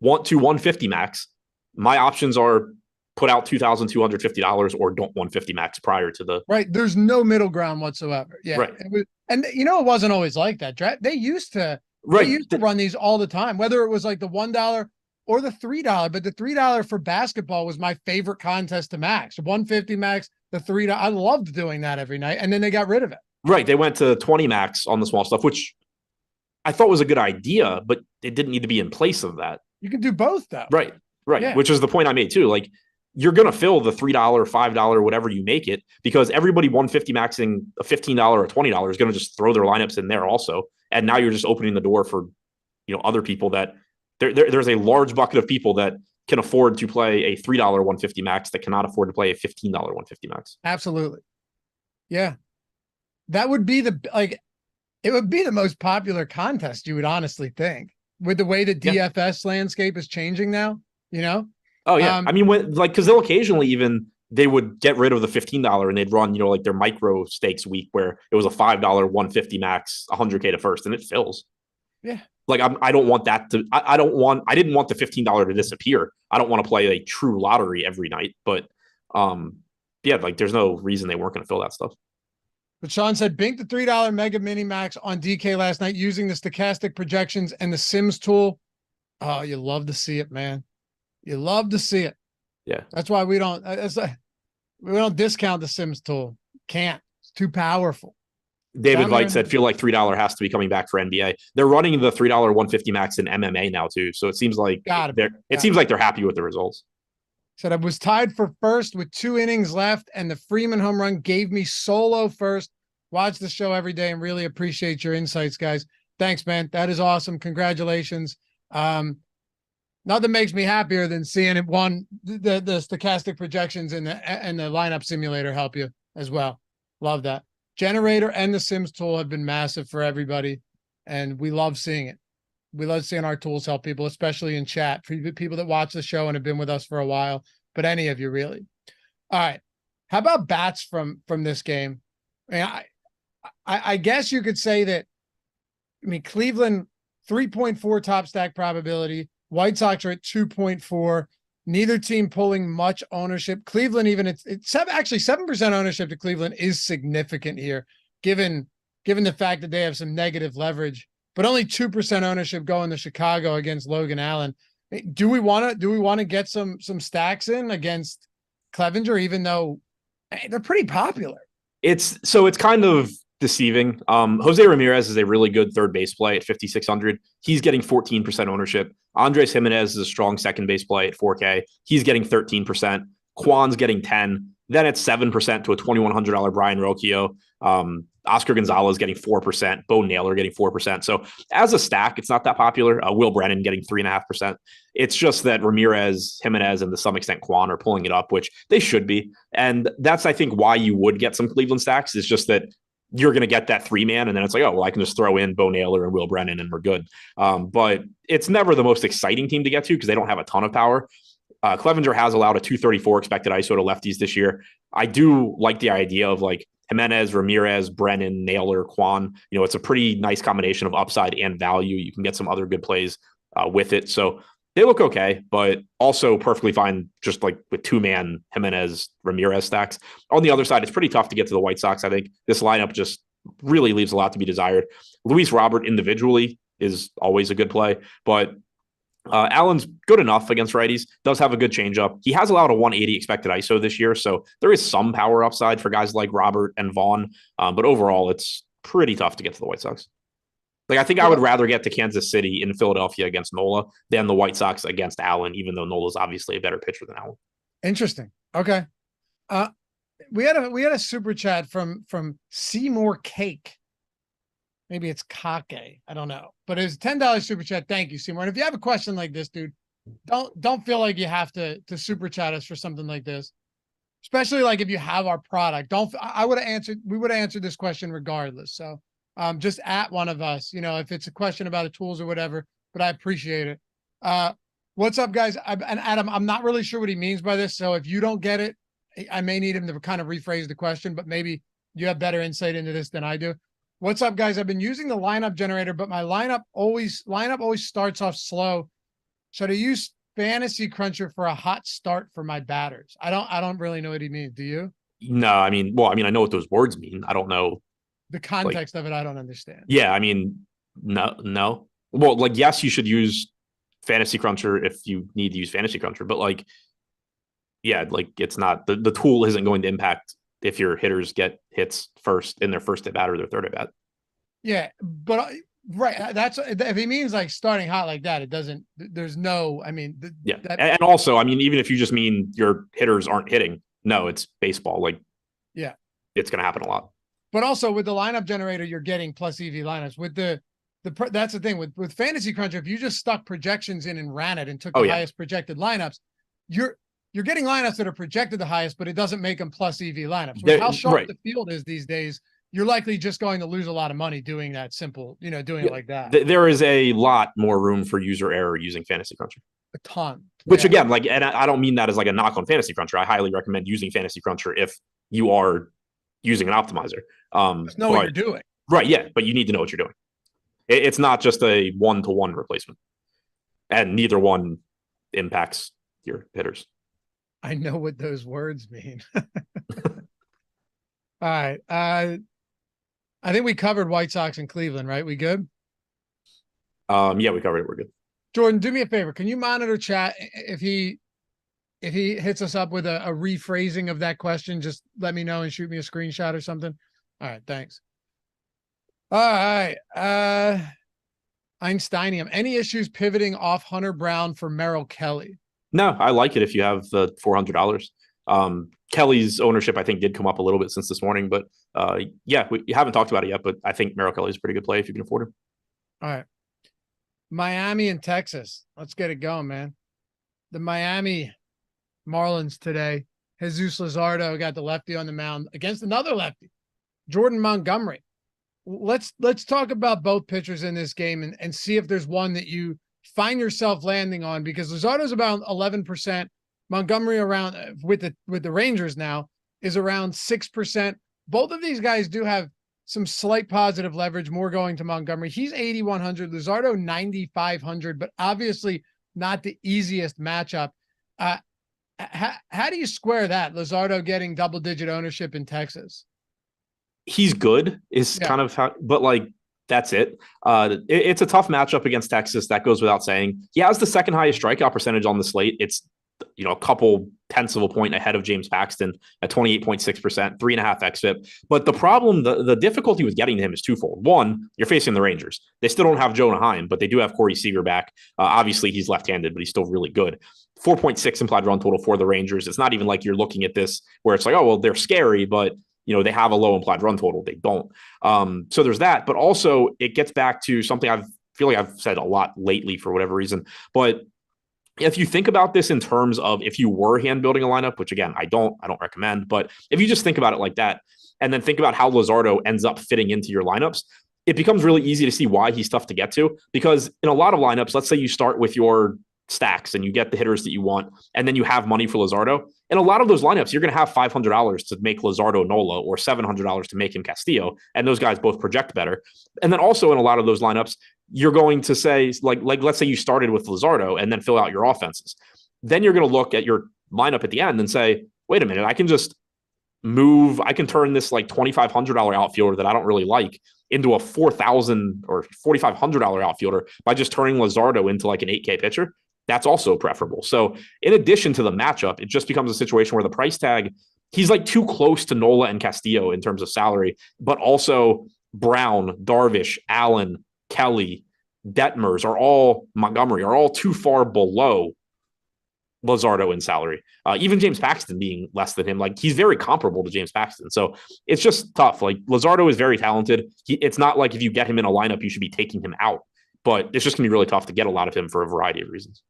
want to 150 max, my options are put out $2,250 or don't 150 max prior to the. Right. There's no middle ground whatsoever. Yeah. Right. And it wasn't always like that. They used to run these all the time, whether it was like the $1 or the $3, but the $3 for basketball was my favorite contest to max. 150 max, the $3. I loved doing that every night. And then they got rid of it. Right. They went to 20 max on the small stuff, which I thought was a good idea, but it didn't need to be in place of that. You can do both though. Right. Yeah. Which is the point I made too. Like you're going to fill the $3, $5, whatever you make it, because everybody 150 maxing a $15 or $20 is going to just throw their lineups in there also. And now you're just opening the door for, other people that there's a large bucket of people that can afford to play a $3 150 max that cannot afford to play a $15 150 max. Absolutely. Yeah. That would be it would be the most popular contest, you would honestly think, with the way the DFS landscape is changing now, Oh yeah. I mean, because they'll occasionally they would get rid of the $15 and they'd run, like their micro stakes week where it was a $5 150 max, 100K to first, and it fills. Yeah. Like I don't want that to. I didn't want the $15 to disappear. I don't want to play a true lottery every night. But yeah, like there's no reason they weren't going to fill that stuff. But Sean said, Bink the $3 Mega Mini Max on DK last night using the stochastic projections and the Sims tool. Oh, you love to see it, man. You love to see it. Yeah. That's why we don't discount the Sims tool. Can't. It's too powerful. David Veit said, feel like $3 has to be coming back for NBA. They're running the $3 150 max in MMA now too. So it seems like they're happy with the results. Said I was tied for first with 2 innings left, and the Freeman home run gave me solo first. Watch the show every day and really appreciate your insights, guys. Thanks, man. That is awesome. Congratulations. Nothing makes me happier than seeing it the stochastic projections and the lineup simulator help you as well. Love that. Generator and the Sims tool have been massive for everybody, and we love seeing it. We love seeing our tools help people, especially in chat, for people that watch the show and have been with us for a while, but any of you really. All right. How about bats from this game? I mean, I guess you could say that, Cleveland, 3.4 top stack probability. White Sox are at 2.4. Neither team pulling much ownership. Cleveland, even it's actually 7% ownership to Cleveland is significant here, given the fact that they have some negative leverage, but only 2% ownership going to Chicago against Logan Allen. Do we want to get some stacks in against Clevenger, even though they're pretty popular? It's kind of deceiving. Jose Ramirez is a really good third base play at 5,600. He's getting 14% ownership. Andres Jimenez is a strong second base play at 4K. He's getting 13%. Kwan's getting 10. Then it's 7% to a $2,100 Brian Rocchio. Oscar Gonzalez getting 4%. Bo Naylor getting 4%. So as a stack, it's not that popular. Will Brennan getting 3.5%. It's just that Ramirez, Jimenez, and to some extent Kwan are pulling it up, which they should be. And that's, I think, why you would get some Cleveland stacks, is just that you're going to get that 3-man, and then it's like, oh, well, I can just throw in Bo Naylor and Will Brennan and we're good. But it's never the most exciting team to get to because they don't have a ton of power. Clevenger has allowed a 234 expected ISO to lefties this year. I do like the idea of like Jimenez, Ramirez, Brennan, Naylor, Kwan. It's a pretty nice combination of upside and value. You can get some other good plays with it. So they look okay, but also perfectly fine just like with 2-man Jimenez, Ramirez stacks. On the other side, it's pretty tough to get to the White Sox. I think this lineup just really leaves a lot to be desired. Luis Robert individually is always a good play, but Allen's good enough against righties, does have a good changeup. He has allowed a 180 expected ISO this year, so there is some power upside for guys like Robert and Vaughn, but overall, it's pretty tough to get to the White Sox. Like, I think I would rather get to Kansas City in Philadelphia against Nola than the White Sox against Allen, even though Nola's obviously a better pitcher than Allen. Interesting. Okay. We had a super chat from Seymour Cake. Maybe it's Kake. I don't know. But it's $10 super chat. Thank you, Seymour. And if you have a question like this, dude, don't feel like you have to super chat us for something like this. Especially like if you have our product. We would have answered this question regardless. So just at one of us, if it's a question about the tools or whatever, but I appreciate it. What's up, guys? And Adam, I'm not really sure what he means by this. So if you don't get it, I may need him to kind of rephrase the question, but maybe you have better insight into this than I do. What's up, guys? I've been using the lineup generator, but my lineup always starts off slow. Should I use Fantasy Cruncher for a hot start for my batters? I don't really know what he means. Do you? No, I know what those words mean. I don't know the context of it. I don't understand. Yeah, no. Well, yes, you should use Fantasy Cruncher if you need to use Fantasy Cruncher, but it's not the tool isn't going to impact if your hitters get hits first in their first at bat or their third at bat. Yeah, but right. That's if he means like starting hot like that, it doesn't, there's no, and also, even if you just mean your hitters aren't hitting, no, it's baseball. It's going to happen a lot. But also with the lineup generator, you're getting plus EV lineups with that's the thing with Fantasy Cruncher. If you just stuck projections in and ran it and took the highest projected lineups, you're getting lineups that are projected the highest, but it doesn't make them plus EV lineups. With how sharp the field is these days, you're likely just going to lose a lot of money doing that simple, doing it like that. There is a lot more room for user error using Fantasy Cruncher. A ton. Which again, and I don't mean that as like a knock on Fantasy Cruncher. I highly recommend using Fantasy Cruncher if you are using an optimizer. Just know what you're doing. Right, yeah, but you need to know what you're doing. It's not just a 1-to-1 replacement, and neither one impacts your hitters. I know what those words mean. All right. I think we covered White Sox and Cleveland, right? We good? Yeah, we covered it. We're good. Jordan, do me a favor. Can you monitor chat? If he hits us up with a rephrasing of that question, just let me know and shoot me a screenshot or something. All right. Thanks. All right. Einsteinium. Any issues pivoting off Hunter Brown for Merrill Kelly? No, I like it if you have the $400. Kelly's ownership, I think, did come up a little bit since this morning, but yeah, we haven't talked about it yet, but I think Merrill Kelly is a pretty good play if you can afford him. All right. Miami and Texas. Let's get it going, man. The Miami Marlins today. Jesus Luzardo got the lefty on the mound against another lefty, Jordan Montgomery. Let's talk about both pitchers in this game and see if there's one that you find yourself landing on, because Luzardo's about 11%. Montgomery around with the Rangers now is around 6%. Both of these guys do have some slight positive leverage, more going to Montgomery. He's 8,100, Luzardo 9,500, but obviously not the easiest matchup. How do you square that? Luzardo getting double-digit ownership in Texas. He's good is kind of how, but like, that's it. It's a tough matchup against Texas. That goes without saying. He has the second highest strikeout percentage on the slate. It's, a couple tenths of a point ahead of James Paxton at 28.6%, 3.5 xFIP. But the problem, the difficulty with getting to him is twofold. One, you're facing the Rangers. They still don't have Jonah Heim, but they do have Corey Seager back. Obviously, he's left-handed, but he's still really good. 4.6 implied run total for the Rangers. It's not even like you're looking at this where it's like, oh, well, they're scary, but they have a low implied run total. They don't. So there's that. But also, it gets back to something I feel like I've said a lot lately for whatever reason. But if you think about this in terms of if you were hand building a lineup, which again, I don't recommend, but if you just think about it like that, and then think about how Luzardo ends up fitting into your lineups, it becomes really easy to see why he's tough to get to. Because in a lot of lineups, let's say you start with your stacks and you get the hitters that you want, and then you have money for Luzardo. In a lot of those lineups, you're going to have $500 to make Luzardo Nola or $700 to make him Castillo, and those guys both project better. And then also in a lot of those lineups, you're going to say, like let's say you started with Luzardo and then fill out your offenses. Then you're going to look at your lineup at the end and say, wait a minute, I can turn this like $2,500 outfielder that I don't really like into a $4,000 or $4,500 outfielder by just turning Luzardo into like an 8K pitcher. That's also preferable. So in addition to the matchup, it just becomes a situation where the price tag, he's like too close to Nola and Castillo in terms of salary, but also Brown, Darvish, Allen, Kelly, Detmers Montgomery are all too far below Luzardo in salary. Even James Paxton being less than him, like he's very comparable to James Paxton. So it's just tough. Like Luzardo is very talented. It's not like if you get him in a lineup, you should be taking him out, but it's just gonna be really tough to get a lot of him for a variety of reasons.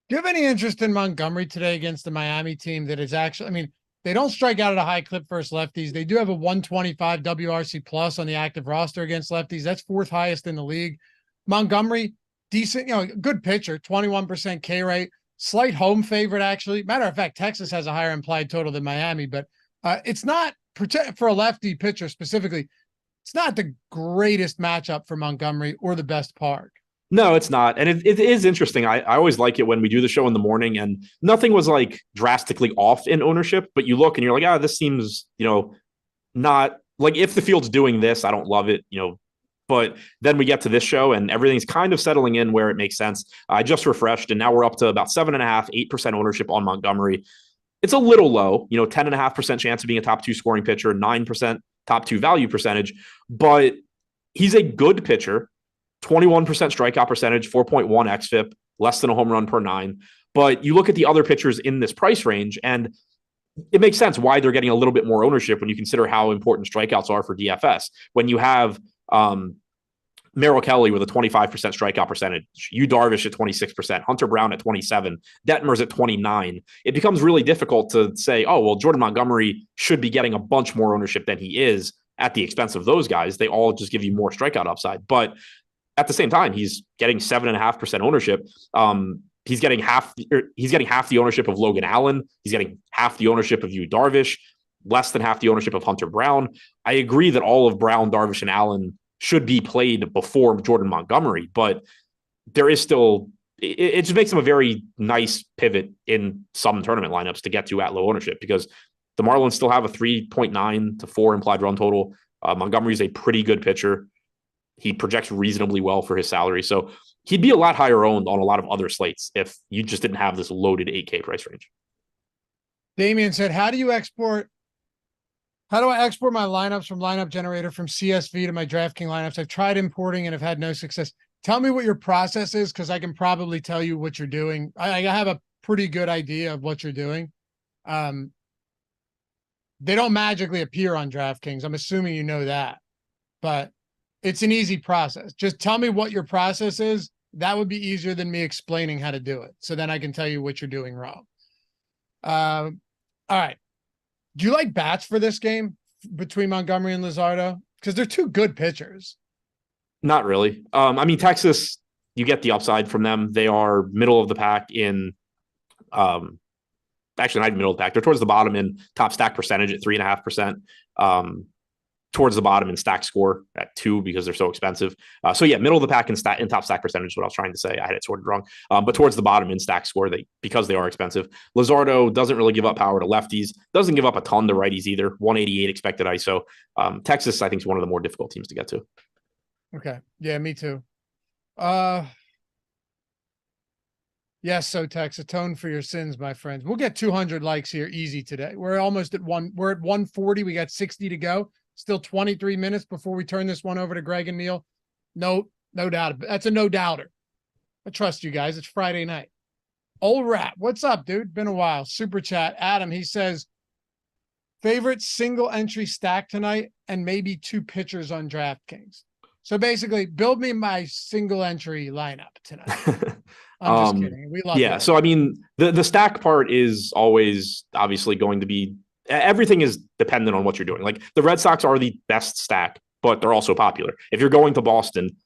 Do you have any interest in Montgomery today against the Miami team that is actually, they don't strike out at a high clip versus lefties. They do have a 125 WRC plus on the active roster against lefties. That's fourth highest in the league. Montgomery, decent, good pitcher, 21% K rate, slight home favorite, actually. Matter of fact, Texas has a higher implied total than Miami, but it's not, for a lefty pitcher specifically, it's not the greatest matchup for Montgomery or the best park. No, it's not. And it is interesting. I always like it when we do the show in the morning and nothing was like drastically off in ownership, but you look and you're like, this seems, not like if the field's doing this, I don't love it, but then we get to this show and everything's kind of settling in where it makes sense. I just refreshed and now we're up to about 7.5%, 8% ownership on Montgomery. It's a little low, 10.5% chance of being a top 2 scoring pitcher, 9% top 2 value percentage, but he's a good pitcher. 21% strikeout percentage, 4.1 xFIP, less than a home run per 9. But you look at the other pitchers in this price range, and it makes sense why they're getting a little bit more ownership when you consider how important strikeouts are for DFS. When you have Merrill Kelly with a 25% strikeout percentage, Yu Darvish at 26%, Hunter Brown at 27%, Detmers at 29%, it becomes really difficult to say, oh, well, Jordan Montgomery should be getting a bunch more ownership than he is at the expense of those guys. They all just give you more strikeout upside. But at the same time, he's getting 7.5% ownership. He's getting half the ownership of Logan Allen. He's getting half the ownership of Yu Darvish, less than half the ownership of Hunter Brown. I agree that all of Brown, Darvish, and Allen should be played before Jordan Montgomery, but there is still, it just makes him a very nice pivot in some tournament lineups to get to at low ownership, because the Marlins still have a 3.9 to 4 implied run total. Montgomery is a pretty good pitcher. He projects reasonably well for his salary. So he'd be a lot higher owned on a lot of other slates if you just didn't have this loaded 8K price range. Damian said, how do I export my lineups from lineup generator from CSV to my DraftKings lineups? I've tried importing and have had no success. Tell me what your process is, because I can probably tell you what you're doing. I have a pretty good idea of what you're doing. They don't magically appear on DraftKings. I'm assuming you know that, but it's an easy process. Just tell me what your process is. That would be easier than me explaining how to do it. So then I can tell you what you're doing wrong. All right. Do you like bats for this game between Montgomery and Luzardo? Because they're two good pitchers. Not really. I mean, Texas, you get the upside from them. They are middle of the pack in, actually not even middle of the pack. They're towards the bottom in top stack percentage at 3.5%. Towards the bottom in stack score at 2 because they're so expensive. So yeah, middle of the pack in top stack percentage is what I was trying to say. I had it sorted wrong. But towards the bottom in stack score, because they are expensive. Luzardo doesn't really give up power to lefties, doesn't give up a ton to righties either. 188 expected ISO. Texas, I think, is one of the more difficult teams to get to. Okay. Yeah, me too. Yes, so Tex, atone for your sins, my friends. We'll get 200 likes here easy today. We're almost at we're at 140. We got 60 to go. Still 23 minutes before we turn this one over to Greg and Neil. No doubt. That's a no doubter. I trust you guys. It's Friday night. Old Rat, what's up, dude? Been a while. Super chat. Adam, he says, favorite single entry stack tonight and maybe 2 pitchers on DraftKings. So basically, build me my single entry lineup tonight. I'm just kidding. We love it. So I mean, the stack part is always obviously going to be, everything is dependent on what you're doing. Like the Red Sox are the best stack, but they're also popular. If you're going to Boston,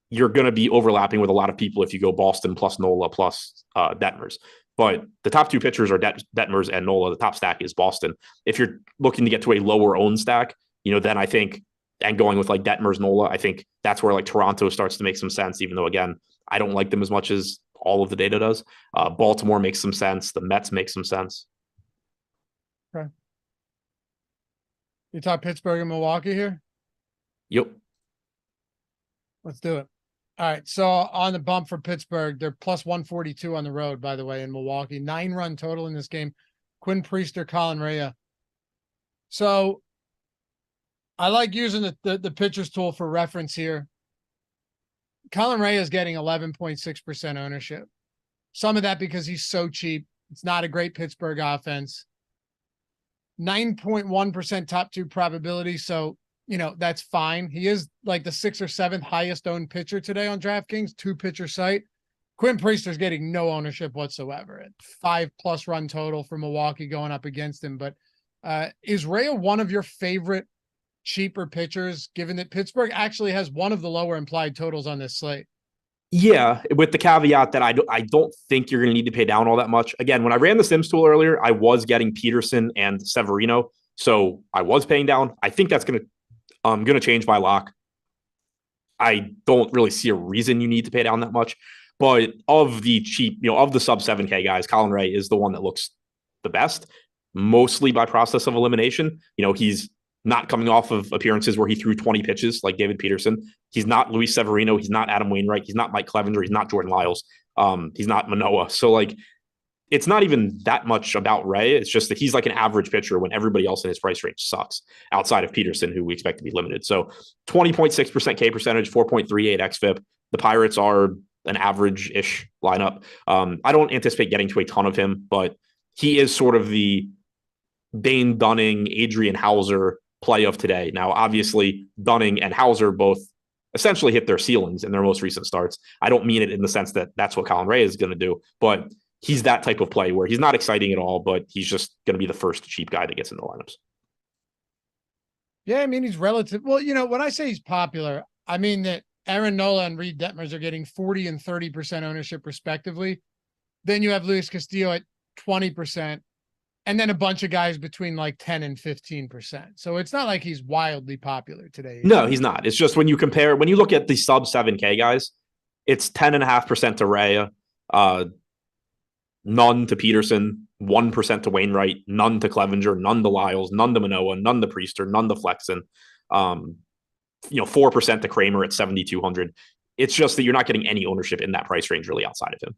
you're going to be overlapping with a lot of people if you go Boston plus Nola plus Detmers. But the top 2 pitchers are Detmers and Nola. The top stack is Boston. If you're looking to get to a lower owned stack, then I think, and going with like Detmers, Nola, I think that's where like Toronto starts to make some sense, even though, again, I don't like them as much as all of the data does. Baltimore makes some sense. The Mets make some sense. Okay. You talk Pittsburgh and Milwaukee here? Yep. Let's do it. All right. So on the bump for Pittsburgh, they're plus 142 on the road, by the way, in Milwaukee. 9-run total in this game. Quinn Priester, Colin Rea. So I like using the pitchers tool for reference here. Colin Rea is getting 11.6% ownership. Some of that because he's so cheap. It's not a great Pittsburgh offense. 9.1% top 2 probability. So, that's fine. He is like the 6th or 7th highest owned pitcher today on DraftKings, 2-pitcher site. Quinn Priester's getting no ownership whatsoever at 5+ run total for Milwaukee going up against him. But is Rea one of your favorite cheaper pitchers, given that Pittsburgh actually has one of the lower implied totals on this slate? Yeah, with the caveat that I don't think you're going to need to pay down all that much. Again, when I ran the Sims tool earlier, I was getting Peterson and Severino, so I was paying down. I think that's going to change by lock. I don't really see a reason you need to pay down that much. But of the cheap, of the sub 7K guys, Colin Rea is the one that looks the best, mostly by process of elimination. He's not coming off of appearances where he threw 20 pitches like David Peterson. He's not Luis Severino. He's not Adam Wainwright. He's not Mike Clevenger. He's not Jordan Lyles. He's not Manoa. So like, it's not even that much about Rea. It's just that he's like an average pitcher when everybody else in his price range sucks outside of Peterson, who we expect to be limited. So 20.6% K percentage, 4.38 XFIP. The Pirates are an average-ish lineup. I don't anticipate getting to a ton of him, but he is sort of the Dane Dunning, Adrian Hauser play of today. Now, obviously, Dunning and Hauser both essentially hit their ceilings in their most recent starts. I don't mean it in the sense that that's what Colin Rea is going to do, but he's that type of play where he's not exciting at all, but he's just going to be the first cheap guy that gets in the lineups. Yeah, I mean, he's relative. Well, when I say he's popular, I mean that Aaron Nola and Reed Detmers are getting 40 and 30% ownership respectively. Then you have Luis Castillo at 20%. And then a bunch of guys between like 10 and 15%. So it's not like he's wildly popular today. No, he's not. It's just when you look at the sub 7K guys, it's 10.5% to Rea, none to Peterson, 1% to Wainwright, none to Clevenger, none to Lyles, none to Manoa, none to Priester, none to Flexen, 4% to Kramer at 7,200. It's just that you're not getting any ownership in that price range really outside of him.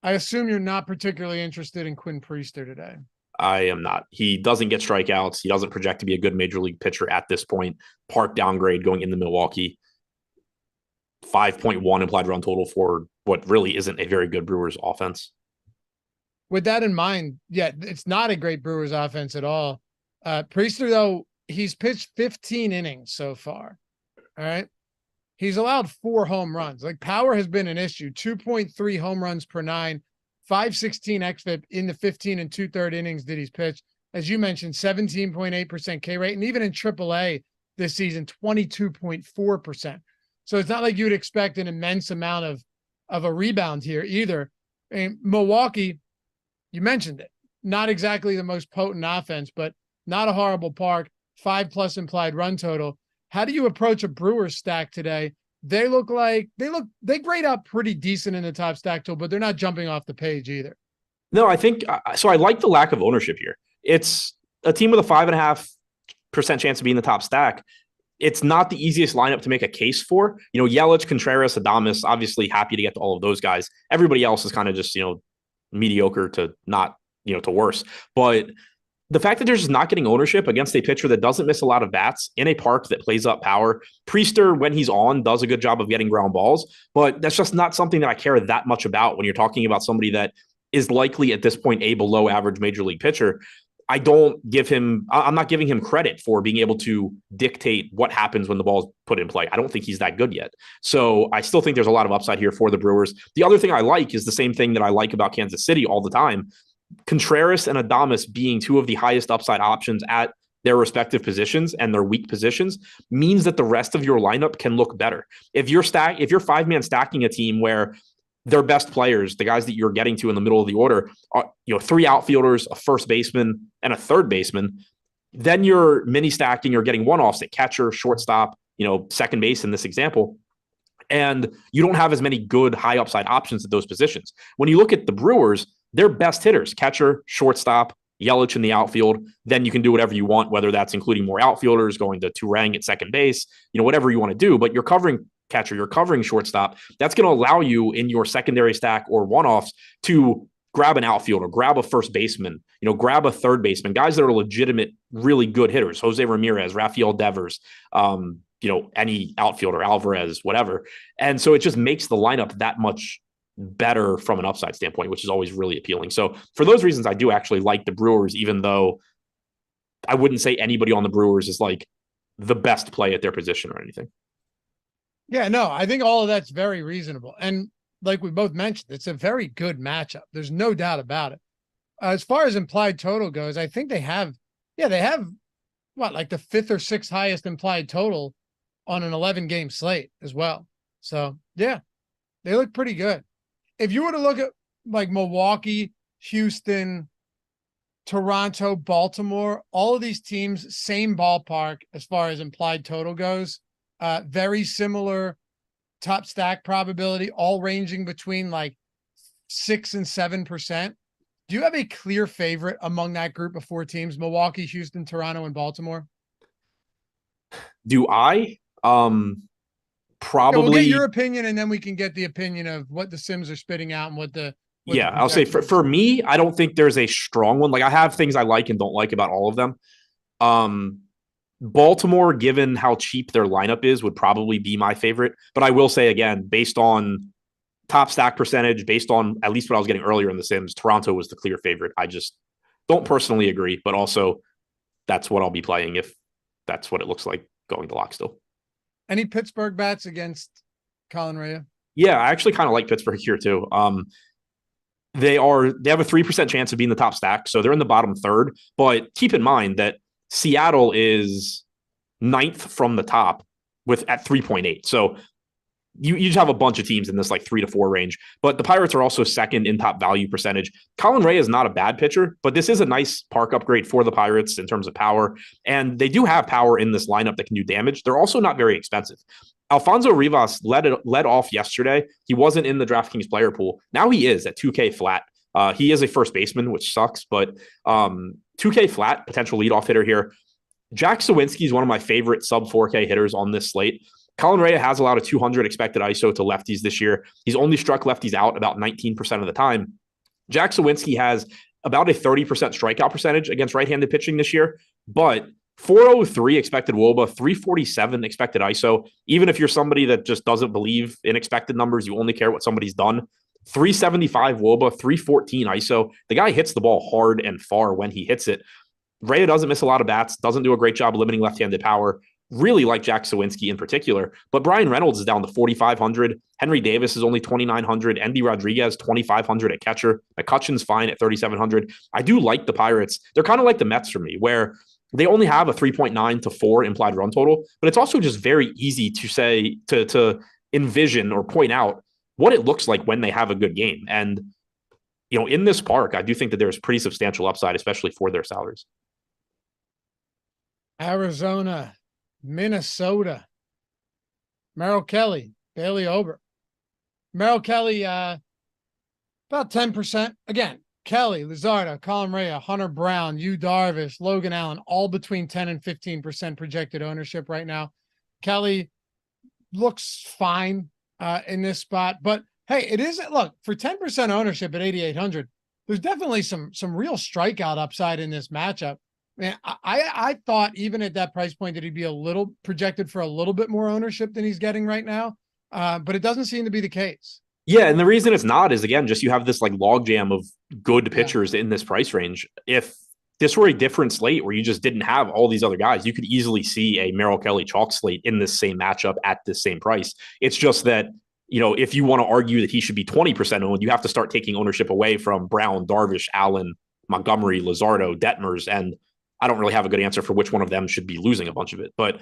I assume you're not particularly interested in Quinn Priester today. I am not. He doesn't get strikeouts. He doesn't project to be a good major league pitcher at this point. Park downgrade going into Milwaukee. 5.1 implied run total for what really isn't a very good Brewers offense. With that in mind, yeah, it's not a great Brewers offense at all. Priester, though, he's pitched 15 innings so far. All right. He's allowed 4 home runs. Like, power has been an issue. 2.3 home runs per 9, 516 xFIP in the 15 and 2/3 innings that he's pitched. As you mentioned, 17.8% K rate. And even in AAA this season, 22.4%. So it's not like you would expect an immense amount of a rebound here either. And Milwaukee, you mentioned it, not exactly the most potent offense, but not a horrible park, 5+ implied run total. How do you approach a Brewers stack today? They grade up pretty decent in the top stack tool, but they're not jumping off the page either. No, I think so. I like the lack of ownership here. It's a team with a 5.5% chance of being the top stack. It's not the easiest lineup to make a case for. Yelich, Contreras, Adames, obviously happy to get to all of those guys. Everybody else is kind of just, mediocre to not, to worse. But the fact that they're just not getting ownership against a pitcher that doesn't miss a lot of bats in a park that plays up power. Priester, when he's on, does a good job of getting ground balls, but that's just not something that I care that much about when you're talking about somebody that is likely at this point a below average major league pitcher. I'm not giving him credit for being able to dictate what happens when the ball is put in play. I don't think he's that good yet. So I still think there's a lot of upside here for the Brewers. The other thing I like is the same thing that I like about Kansas City all the time. Contreras and Adames being two of the highest upside options at their respective positions and their weak positions means that the rest of your lineup can look better. If you're 5-man stacking a team where their best players, the guys that you're getting to in the middle of the order, are 3 outfielders, a first baseman, and a third baseman, then you're mini stacking or getting one-offs at catcher, shortstop, second base in this example. And you don't have as many good high upside options at those positions. When you look at the Brewers, their best hitters, catcher, shortstop, Yelich in the outfield, then you can do whatever you want, whether that's including more outfielders, going to Turang at second base, whatever you want to do, but you're covering catcher, you're covering shortstop. That's going to allow you in your secondary stack or one-offs to grab an outfielder, grab a first baseman, grab a third baseman, guys that are legitimate, really good hitters, Jose Ramirez, Rafael Devers, any outfielder, Alvarez, whatever. And so it just makes the lineup that much better from an upside standpoint, which is always really appealing. So for those reasons, I do actually like the Brewers, even though I wouldn't say anybody on the Brewers is like the best play at their position or anything. Yeah, no, I think all of that's very reasonable. And like we both mentioned, it's a very good matchup. There's no doubt about it. As far as implied total goes, I think they have what, like the 5th or 6th highest implied total on an 11-game slate as well. So yeah, they look pretty good. If you were to look at like Milwaukee, Houston, Toronto, Baltimore, all of these teams, same ballpark as far as implied total goes, very similar top stack probability, all ranging between like 6 and 7%. Do you have a clear favorite among that group of 4 teams, Milwaukee, Houston, Toronto, and Baltimore? Do I? Probably. We'll get your opinion, and then we can get the opinion of what the Sims are spitting out and what the. I'll say for me, I don't think there's a strong one. Like, I have things I like and don't like about all of them. Baltimore, given how cheap their lineup is, would probably be my favorite. But I will say again, based on top stack percentage, based on at least what I was getting earlier in the Sims, Toronto was the clear favorite. I just don't personally agree, but also that's what I'll be playing if that's what it looks like going to lock still. Any Pittsburgh bats against Colin Rea? Yeah, I actually kind of like Pittsburgh here too. They have a 3% chance of being the top stack, so they're in the bottom third. But keep in mind that Seattle is 9th from the top at 3.8. So you just have a bunch of teams in this like 3 to 4 range. But the Pirates are also second in top value percentage. Colin Rea is not a bad pitcher, but this is a nice park upgrade for the Pirates in terms of power. And they do have power in this lineup that can do damage. They're also not very expensive. Alfonso Rivas led off yesterday. He wasn't in the DraftKings player pool. Now he is at 2K flat. He is a first baseman, which sucks, but 2K flat, potential leadoff hitter here. Jack Sawinski is one of my favorite sub 4K hitters on this slate. Colin Rea has allowed a 200 expected ISO to lefties this year. He's only struck lefties out about 19% of the time. Jack Sawinski has about a 30% strikeout percentage against right-handed pitching this year, but 403 expected WOBA, 347 expected ISO. Even if you're somebody that just doesn't believe in expected numbers, you only care what somebody's done. 375 WOBA, 314 ISO. The guy hits the ball hard and far when he hits it. Rea doesn't miss a lot of bats, doesn't do a great job limiting left-handed power. Really like Jack Sawinski in particular, but Brian Reynolds is down to 4,500. Henry Davis is only 2,900. Endy Rodriguez, 2,500 at catcher. McCutcheon's fine at 3,700. I do like the Pirates. They're kind of like the Mets for me, where they only have a 3.9 to 4 implied run total, but it's also just very easy to say, to envision or point out what it looks like when they have a good game. And, you know, in this park, I do think that there's pretty substantial upside, especially for their salaries. Arizona, Minnesota, Merrill Kelly, Bailey Ober. Merrill Kelly, about 10%. Again, Kelly, Luzardo, Colin Rea, Hunter Brown, Yu Darvish, Logan Allen, all between 10 and 15% projected ownership right now. Kelly looks fine in this spot, but hey, it isn't. Look, for 10% ownership at 8,800, there's definitely some real strikeout upside in this matchup. Man, I thought even at that price point that he'd be a little projected for a little bit more ownership than he's getting right now, but it doesn't seem to be the case. Yeah, and the reason it's not is, again, just you have this like logjam of good pitchers in this price range. If this were a different slate where you just didn't have all these other guys, you could easily see a Merrill Kelly chalk slate in this same matchup at this same price. It's just that, you know, if you want to argue that he should be 20% owned, you have to start taking ownership away from Brown, Darvish, Allen, Montgomery, Luzardo, Detmers, and I don't really have a good answer for which one of them should be losing a bunch of it. But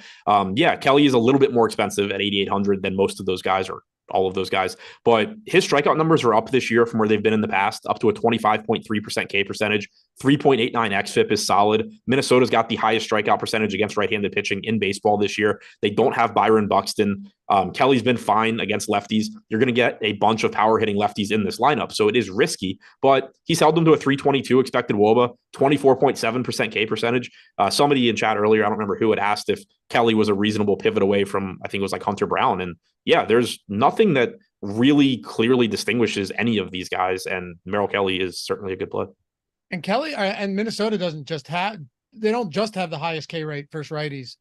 yeah, Kelly is a little bit more expensive at 8,800 than most of those guys, or all of those guys. But his strikeout numbers are up this year from where they've been in the past, up to a 25.3% K percentage. 3.89 xFIP is solid. Minnesota's got the highest strikeout percentage against right-handed pitching in baseball this year. They don't have Byron Buxton. Kelly's been fine against lefties. You're going to get a bunch of power hitting lefties in this lineup, so it is risky, but he's held them to a 322 expected WOBA, 24.7% K percentage. Somebody in chat earlier, I don't remember who, had asked if Kelly was a reasonable pivot away from, I think it was like Hunter Brown. And yeah, there's nothing that really clearly distinguishes any of these guys, and Merrill Kelly is certainly a good play. And Kelly and Minnesota they don't just have the highest K rate versus righties.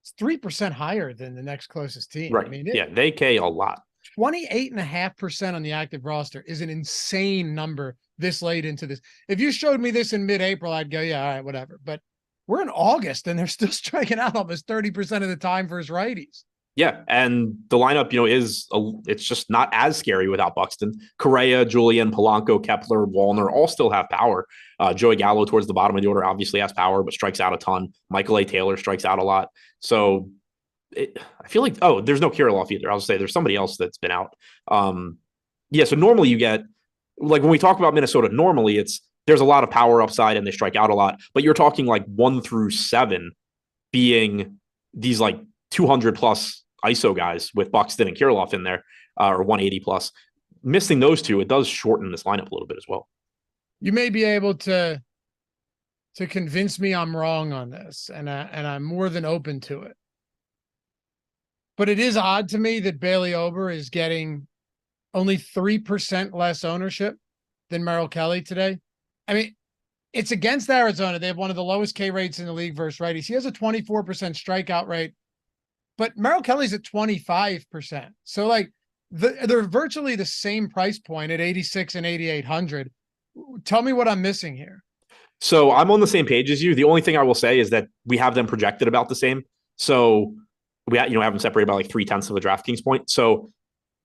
It's 3% higher than the next closest team. Right. I mean, they K a lot. 28.5% on the active roster is an insane number this late into this. If you showed me this in mid-April, I'd go, yeah, all right, whatever. But we're in August and they're still striking out almost 30% of the time versus righties. Yeah, and the lineup, you know, it's just not as scary without Buxton. Correa, Julian, Polanco, Kepler, Wallner all still have power. Joey Gallo towards the bottom of the order obviously has power, but strikes out a ton. Michael A. Taylor strikes out a lot. So I feel like, there's no Kirilloff either. I'll say there's somebody else that's been out. Yeah, so normally you get, like when we talk about Minnesota, normally there's a lot of power upside and they strike out a lot, but you're talking like 1 through 7 being these like 200 plus ISO guys with Buxton and Kirilloff in there, or 180 plus. Missing those two, it does shorten this lineup a little bit as well. You may be able to convince me I'm wrong on this, and I'm more than open to it. But it is odd to me that Bailey Ober is getting only 3% less ownership than Merrill Kelly today. I mean, it's against Arizona. They have one of the lowest K rates in the league versus righties. He has a 24% strikeout rate, but Merrill Kelly's at 25%. So like they're virtually the same price point at 86 and 8,800. Tell me what I'm missing here. So I'm on the same page as you. The only thing I will say is that we have them projected about the same. So we have them separated by like 0.3 of a DraftKings point. So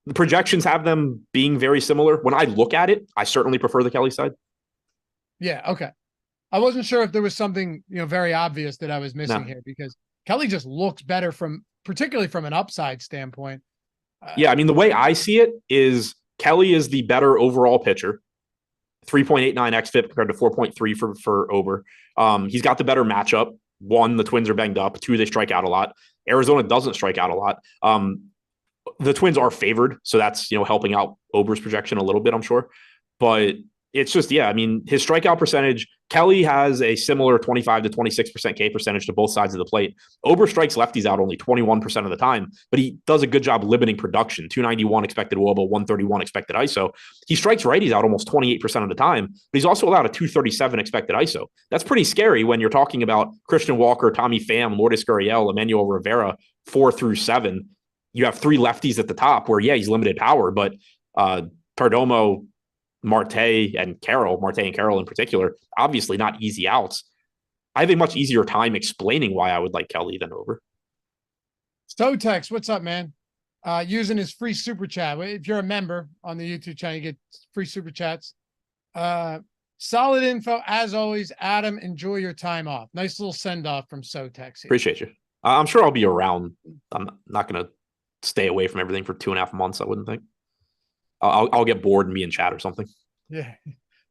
the projections have them being very similar. When I look at it, I certainly prefer the Kelly side. Yeah. Okay. I wasn't sure if there was something, very obvious that I was missing here, because Kelly just looks better particularly from an upside standpoint. Yeah, I mean, the way I see it is Kelly is the better overall pitcher. 3.89 xFIP compared to 4.3 for Ober. He's got the better matchup. One, the Twins are banged up. Two, they strike out a lot. Arizona doesn't strike out a lot. The Twins are favored, so that's helping out Ober's projection a little bit, I'm sure. But it's just, I mean, his strikeout percentage, Kelly has a similar 25 to 26% K percentage to both sides of the plate. Ober strikes lefties out only 21% of the time, but he does a good job limiting production. 291 expected WOBA, 131 expected ISO. He strikes righties out almost 28% of the time, but he's also allowed a 237 expected ISO. That's pretty scary when you're talking about Christian Walker, Tommy Pham, Lourdes Gurriel, Emmanuel Rivera, 4 through 7. You have 3 lefties at the top where, he's limited power, but Perdomo, Marte and Carroll in particular, obviously not easy outs. I have a much easier time explaining why I would like Kelly than Ober. Stotex, what's up, man? Using his free super chat. If you're a member on the YouTube channel, you get free super chats. Solid info as always. Adam, enjoy your time off. Nice little send off from Stotex. Appreciate you. I'm sure I'll be around. I'm not going to stay away from everything for 2.5 months, I wouldn't think. I'll get bored and be in chat or something. Yeah.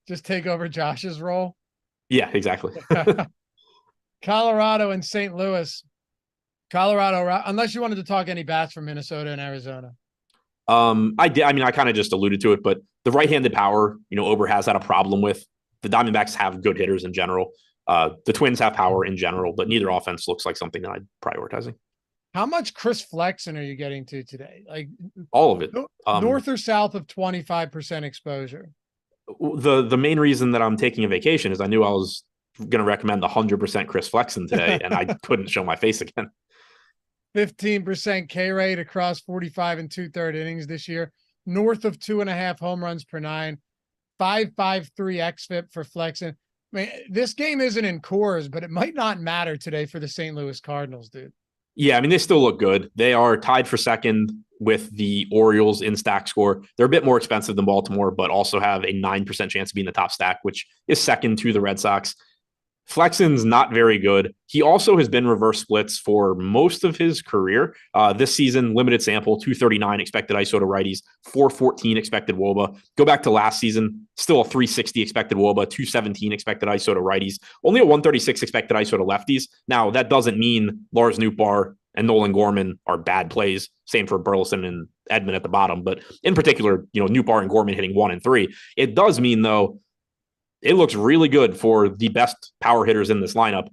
Just take over Josh's role. Yeah, exactly. Colorado and St. Louis. Colorado, unless you wanted to talk any bats from Minnesota and Arizona. I did. I mean, I kind of just alluded to it, but the right-handed power, Ober has had a problem with. The Diamondbacks have good hitters in general. The Twins have power in general, but neither offense looks like something that I'm prioritizing. How much Chris Flexen are you getting to today? Like all of it. North or south of 25% exposure? The main reason that I'm taking a vacation is I knew I was going to recommend 100% Chris Flexen today, and I couldn't show my face again. 15% K rate across 45 and 2/3 innings this year. North of 2.5 home runs per 9. 5.53 xFIP for Flexen. I mean, this game isn't in cores, but it might not matter today for the St. Louis Cardinals, dude. Yeah, I mean, they still look good. They are tied for second with the Orioles in stack score. They're a bit more expensive than Baltimore, but also have a 9% chance of being the top stack, which is second to the Red Sox. Flexen's not very good. He also has been reverse splits for most of his career. This season, limited sample, 239 expected ISO to righties, 414 expected WOBA. Go back to last season, still a 360 expected WOBA, 217 expected ISO to righties, only a 136 expected ISO to lefties. Now, that doesn't mean Lars Nootbaar and Nolan Gorman are bad plays. Same for Burleson and Edman at the bottom. But in particular, Nootbaar and Gorman hitting 1 and 3. It does mean, though, it looks really good for the best power hitters in this lineup.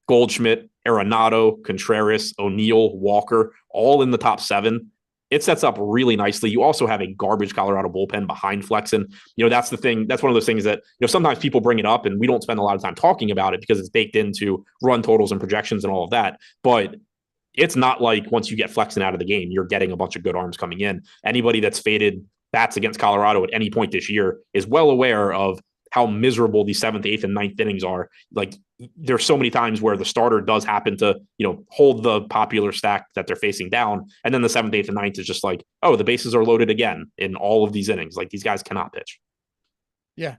Goldschmidt, Arenado, Contreras, O'Neill, Walker, all in the top 7. It sets up really nicely. You also have a garbage Colorado bullpen behind Flexen. That's the thing. That's one of those things that, sometimes people bring it up and we don't spend a lot of time talking about it because it's baked into run totals and projections and all of that. But it's not like once you get Flexen out of the game, you're getting a bunch of good arms coming in. Anybody that's faded bats against Colorado at any point this year is well aware of how miserable the 7th, 8th, and 9th innings are. Like, there's so many times where the starter does happen to, hold the popular stack that they're facing down. And then the 7th, 8th, and 9th is just like, oh, the bases are loaded again in all of these innings. Like, these guys cannot pitch. Yeah.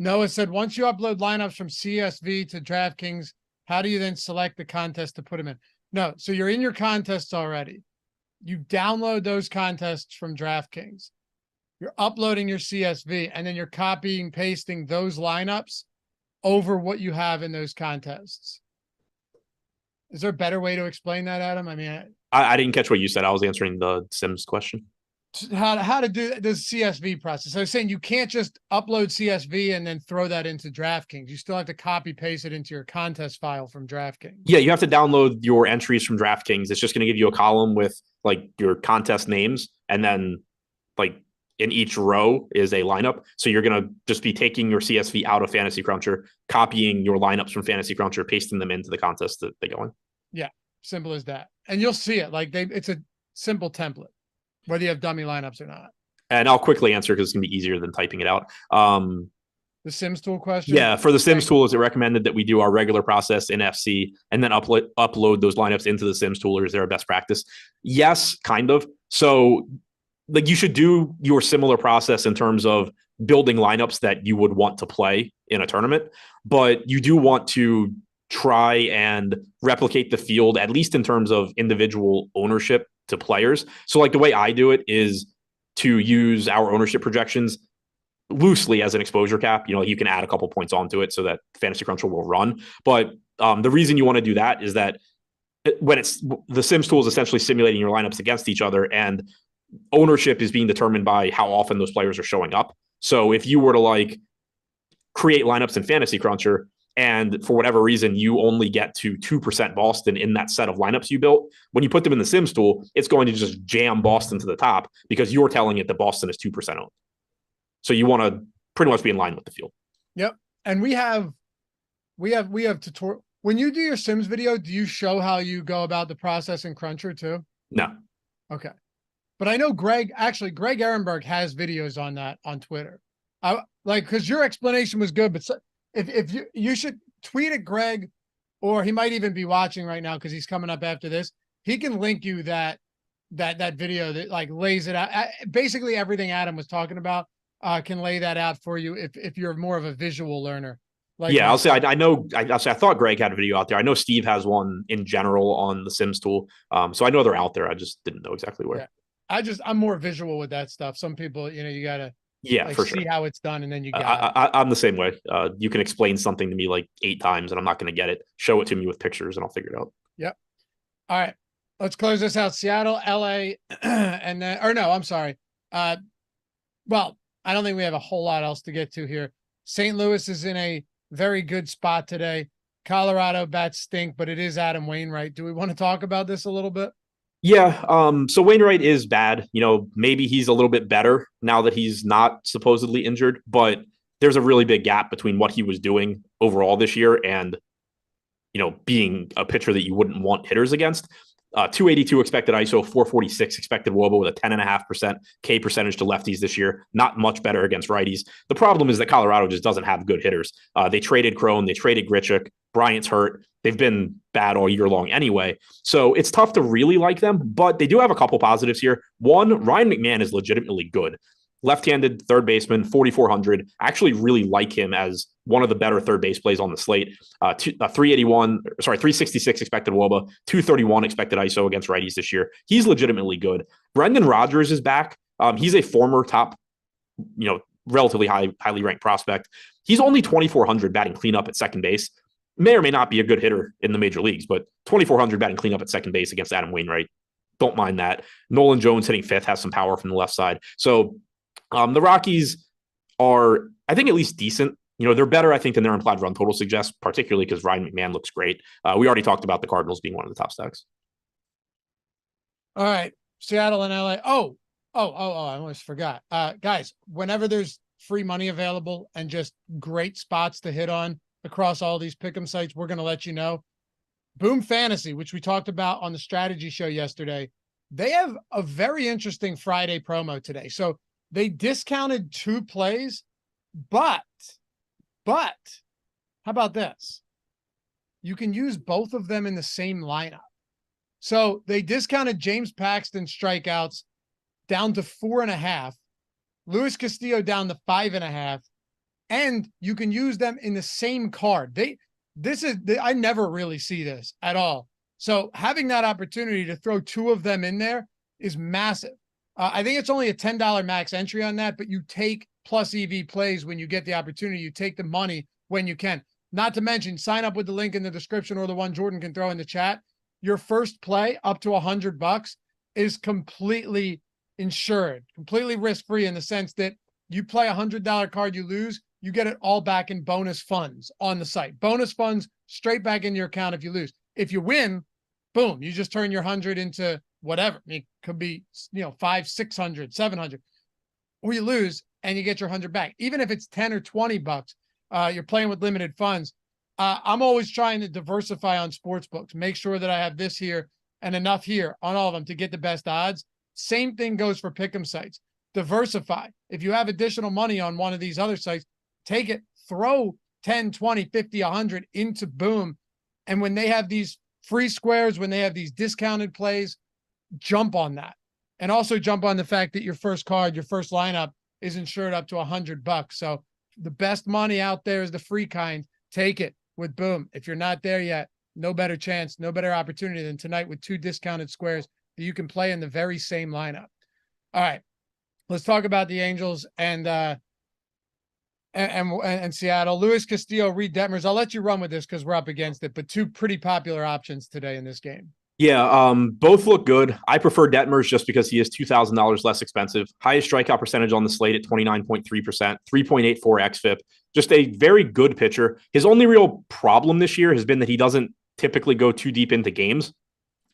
Noah said, once you upload lineups from CSV to DraftKings, how do you then select the contest to put them in? No. So you're in your contests already. You download those contests from DraftKings. You're uploading your CSV, and then you're copying, pasting those lineups over what you have in those contests. Is there a better way to explain that, Adam? I mean, I didn't catch what you said. I was answering the Sims question. How to do the CSV process. I was saying you can't just upload CSV and then throw that into DraftKings. You still have to copy paste it into your contest file from DraftKings. Yeah, you have to download your entries from DraftKings. It's just going to give you a column with like your contest names, and then like in each row is a lineup. So you're going to just be taking your CSV out of Fantasy Cruncher, copying your lineups from Fantasy Cruncher, pasting them into the contest that they go in. Yeah, simple as that. And you'll see it. Like it's a simple template, whether you have dummy lineups or not. And I'll quickly answer because it's going to be easier than typing it out. The Sims tool question? Yeah, for the Sims tool, is it recommended that we do our regular process in FC and then upload those lineups into the Sims tool, or is there a best practice? Yes, kind of. So like you should do your similar process in terms of building lineups that you would want to play in a tournament, but you do want to try and replicate the field, at least in terms of individual ownership to players. So like the way I do it is to use our ownership projections loosely as an exposure cap. You know, you can add a couple points onto it so that Fantasy Cruncher will run. But the reason you want to do that is that when it's the Sims tool is essentially simulating your lineups against each other, and ownership is being determined by how often those players are showing up. So if you were to like create lineups in Fantasy Cruncher and for whatever reason you only get to 2% Boston in that set of lineups you built, when you put them in the Sims tool, it's going to just jam Boston to the top because you're telling it that Boston is 2% owned. So you want to pretty much be in line with the field. Yep. And we have tutorial. When you do your Sims video, do you show how you go about the process in Cruncher too? No. Okay. But I know Greg Ehrenberg has videos on that on Twitter. Because your explanation was good, but if you should tweet at Greg, or he might even be watching right now because he's coming up after this. He can link you that video that like lays it out. Basically everything Adam was talking about can lay that out for you if you're more of a visual learner. I'll say I thought Greg had a video out there. I know Steve has one in general on the Sims tool. So I know they're out there. I just didn't know exactly where. Yeah. I'm more visual with that stuff. Some people, you gotta for see sure how it's done, and then you got I'm the same way. You can explain something to me like 8 times and I'm not going to get it. Show it to me with pictures and I'll figure it out. Yep. All right. Let's close this out. Seattle, LA, and then, or no, I'm sorry. Well, I don't think we have a whole lot else to get to here. St. Louis is in a very good spot today. Colorado bats stink, but it is Adam Wainwright. Do we want to talk about this a little bit? Yeah. So Wainwright is bad. Maybe he's a little bit better now that he's not supposedly injured, but there's a really big gap between what he was doing overall this year and, being a pitcher that you wouldn't want hitters against. 282 expected ISO, 446 expected WOBA with a 10.5% K percentage to lefties this year. Not much better against righties. The problem is that Colorado just doesn't have good hitters. They traded Crone, they traded Grichuk, Bryant's hurt. They've been bad all year long anyway. So it's tough to really like them, but they do have a couple positives here. One, Ryan McMahon is legitimately good. Left-handed third baseman, 4,400. I actually really like him as one of the better third base plays on the slate. 366 expected WOBA, 231 expected ISO against righties this year. He's legitimately good. Brendan Rodgers is back. He's a former top, relatively highly ranked prospect. He's only 2,400 batting cleanup at second base. May or may not be a good hitter in the major leagues, but 2,400 batting cleanup at second base against Adam Wainwright. Don't mind that. Nolan Jones hitting fifth has some power from the left side. So the Rockies are, I think, at least decent. They're better, I think, than their implied run total suggests, particularly because Ryan McMahon looks great. We already talked about the Cardinals being one of the top stacks. All right. Seattle and LA. Oh, I almost forgot. Guys, whenever there's free money available and just great spots to hit on across all these pick'em sites, we're going to let you know. Boom Fantasy, which we talked about on the strategy show yesterday, they have a very interesting Friday promo today. So they discounted 2 plays, but how about this? You can use both of them in the same lineup. So they discounted James Paxton strikeouts down to 4.5, Luis Castillo down to 5.5, and you can use them in the same card. I never really see this at all. So having that opportunity to throw 2 of them in there is massive. I think it's only a $10 max entry on that, but you take plus EV plays when you get the opportunity. You take the money when you can. Not to mention, sign up with the link in the description or the one Jordan can throw in the chat. Your first play up to $100 is completely insured, completely risk-free in the sense that you play $100 card, you lose, you get it all back in bonus funds on the site. Bonus funds straight back in your account if you lose. If you win, boom, you just turn your 100 into whatever. It could be, 500, 600, 700, or you lose and you get your 100 back. Even if it's 10 or $20, you're playing with limited funds. I'm always trying to diversify on sports books, make sure that I have this here and enough here on all of them to get the best odds. Same thing goes for pick'em sites. Diversify. If you have additional money on one of these other sites, take it, throw 10, 20, 50, 100 into Boom. And when they have these free squares, when they have these discounted plays, jump on that. And also jump on the fact that your first card, your first lineup is insured up to $100. So the best money out there is the free kind. Take it with Boom. If you're not there yet, no better chance, no better opportunity than tonight with 2 discounted squares that you can play in the very same lineup. All right, let's talk about the Angels and Seattle. Luis Castillo, Reed Detmers. I'll let you run with this because we're up against it, but two pretty popular options today in this game. Yeah, both look good. I prefer Detmers just because he is $2,000 less expensive. Highest strikeout percentage on the slate at 29.3%, 3.84 xFIP. Just a very good pitcher. His only real problem this year has been that he doesn't typically go too deep into games.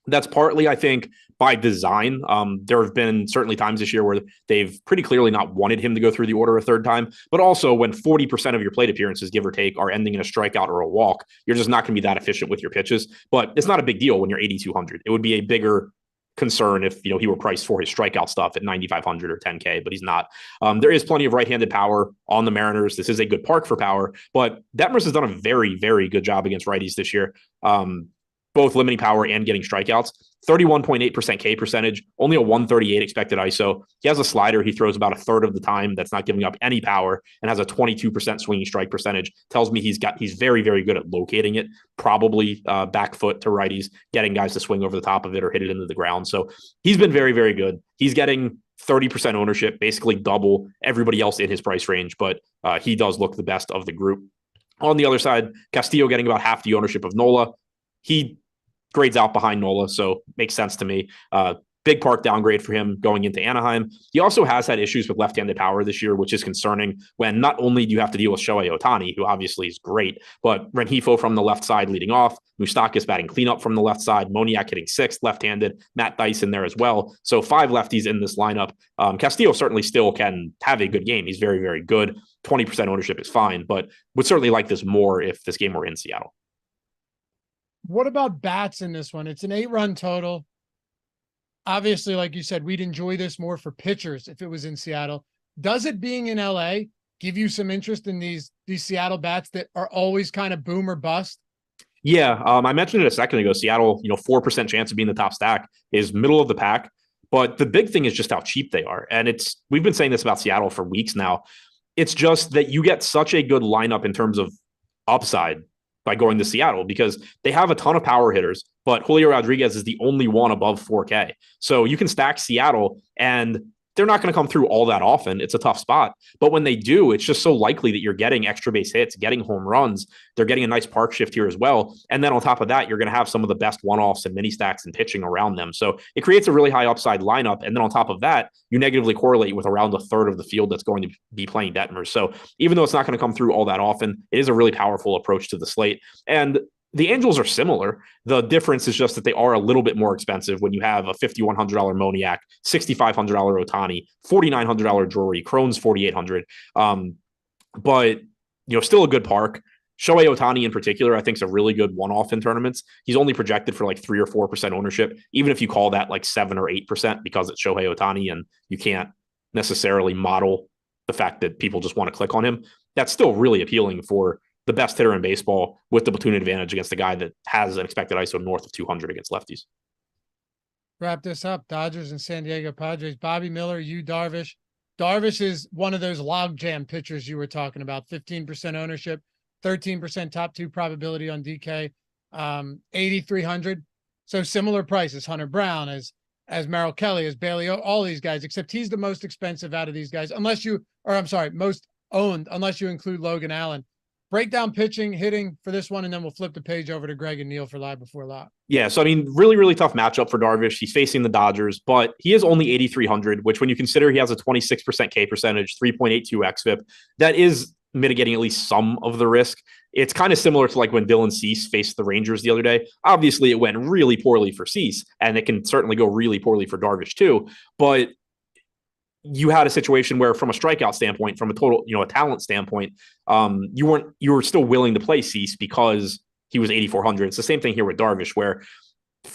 That's partly, I think, by design. There have been certainly times this year where they've pretty clearly not wanted him to go through the order a third time. But also when 40% of your plate appearances, give or take, are ending in a strikeout or a walk, you're just not going to be that efficient with your pitches. But it's not a big deal when you're 8,200. It would be a bigger concern if he were priced for his strikeout stuff at 9,500 or 10K, but he's not. There is plenty of right-handed power on the Mariners. This is a good park for power, but Detmers has done a very, very good job against righties this year. Both limiting power and getting strikeouts. 31.8% K percentage, only a 138 expected ISO. He has a slider he throws about a third of the time that's not giving up any power and has a 22% swinging strike percentage. Tells me he's very, very good at locating it, probably back foot to righties, getting guys to swing over the top of it or hit it into the ground. So he's been very, very good. He's getting 30% ownership, basically double everybody else in his price range, but he does look the best of the group. On the other side, Castillo getting about half the ownership of Nola. He grades out behind Nola, so makes sense to me. Big park downgrade for him going into Anaheim. He also has had issues with left-handed power this year, which is concerning when not only do you have to deal with Shohei Ohtani, who obviously is great, but Rengifo from the left side leading off, Moustakas batting cleanup from the left side, Moniak hitting sixth left-handed, Matt Dyson there as well. So 5 lefties in this lineup. Castillo certainly still can have a good game. He's very, very good. 20% ownership is fine, but would certainly like this more if this game were in Seattle. What about bats in this one? It's an 8-run total. Obviously, like you said, we'd enjoy this more for pitchers if it was in Seattle. Does it being in LA give you some interest in these Seattle bats that are always kind of boom or bust? Yeah, I mentioned it a second ago. Seattle, 4% chance of being the top stack is middle of the pack. But the big thing is just how cheap they are. And we've been saying this about Seattle for weeks now. It's just that you get such a good lineup in terms of upside by going to Seattle because they have a ton of power hitters, but Julio Rodriguez is the only one above 4K. So you can stack Seattle and they're not going to come through all that often. It's a tough spot. But when they do, it's just so likely that you're getting extra base hits, getting home runs. They're getting a nice park shift here as well. And then on top of that, you're going to have some of the best one-offs and mini stacks and pitching around them. So it creates a really high upside lineup. And then on top of that, you negatively correlate with around a third of the field that's going to be playing Detmers. So even though it's not going to come through all that often, it is a really powerful approach to the slate. And the Angels are similar. The difference is just that they are a little bit more expensive when you have a $5,100 Moniak, $6,500 Ohtani, $4,900 Drury, Crohn's $4,800. But, still a good park. Shohei Ohtani in particular, I think is a really good one-off in tournaments. He's only projected for like 3 or 4% ownership, even if you call that like 7 or 8% because it's Shohei Ohtani and you can't necessarily model the fact that people just want to click on him. That's still really appealing for the best hitter in baseball with the platoon advantage against a guy that has an expected ISO north of 200 against lefties. Wrap this up. Dodgers and San Diego Padres. Bobby Miller, Yu Darvish. Darvish is one of those logjam pitchers you were talking about. 15% ownership, 13% top 2 probability on DK, 8,300. So similar prices. Hunter Brown as Merrill Kelly, as Bailey, all these guys, except he's the most expensive out of these guys, most owned, unless you include Logan Allen. Breakdown pitching, hitting for this one, and then we'll flip the page over to Greg and Neil for Live Before Lock. Yeah, so really, really tough matchup for Darvish. He's facing the Dodgers, but he is only 8,300, which when you consider he has a 26% K percentage, 3.82 xFIP, that is mitigating at least some of the risk. It's kind of similar to like when Dylan Cease faced the Rangers the other day. Obviously, it went really poorly for Cease, and it can certainly go really poorly for Darvish too, but you had a situation where from a strikeout standpoint, from a total, a talent standpoint, you were still willing to play Cease because he was 8,400. It's the same thing here with Darvish, where,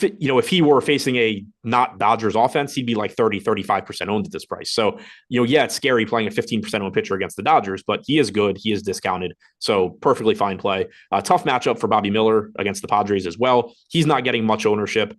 if he were facing a not Dodgers offense, he'd be like 30, 35% owned at this price. So, it's scary playing a 15% owned pitcher against the Dodgers, but he is good. He is discounted. So perfectly fine play. Tough matchup for Bobby Miller against the Padres as well. He's not getting much ownership.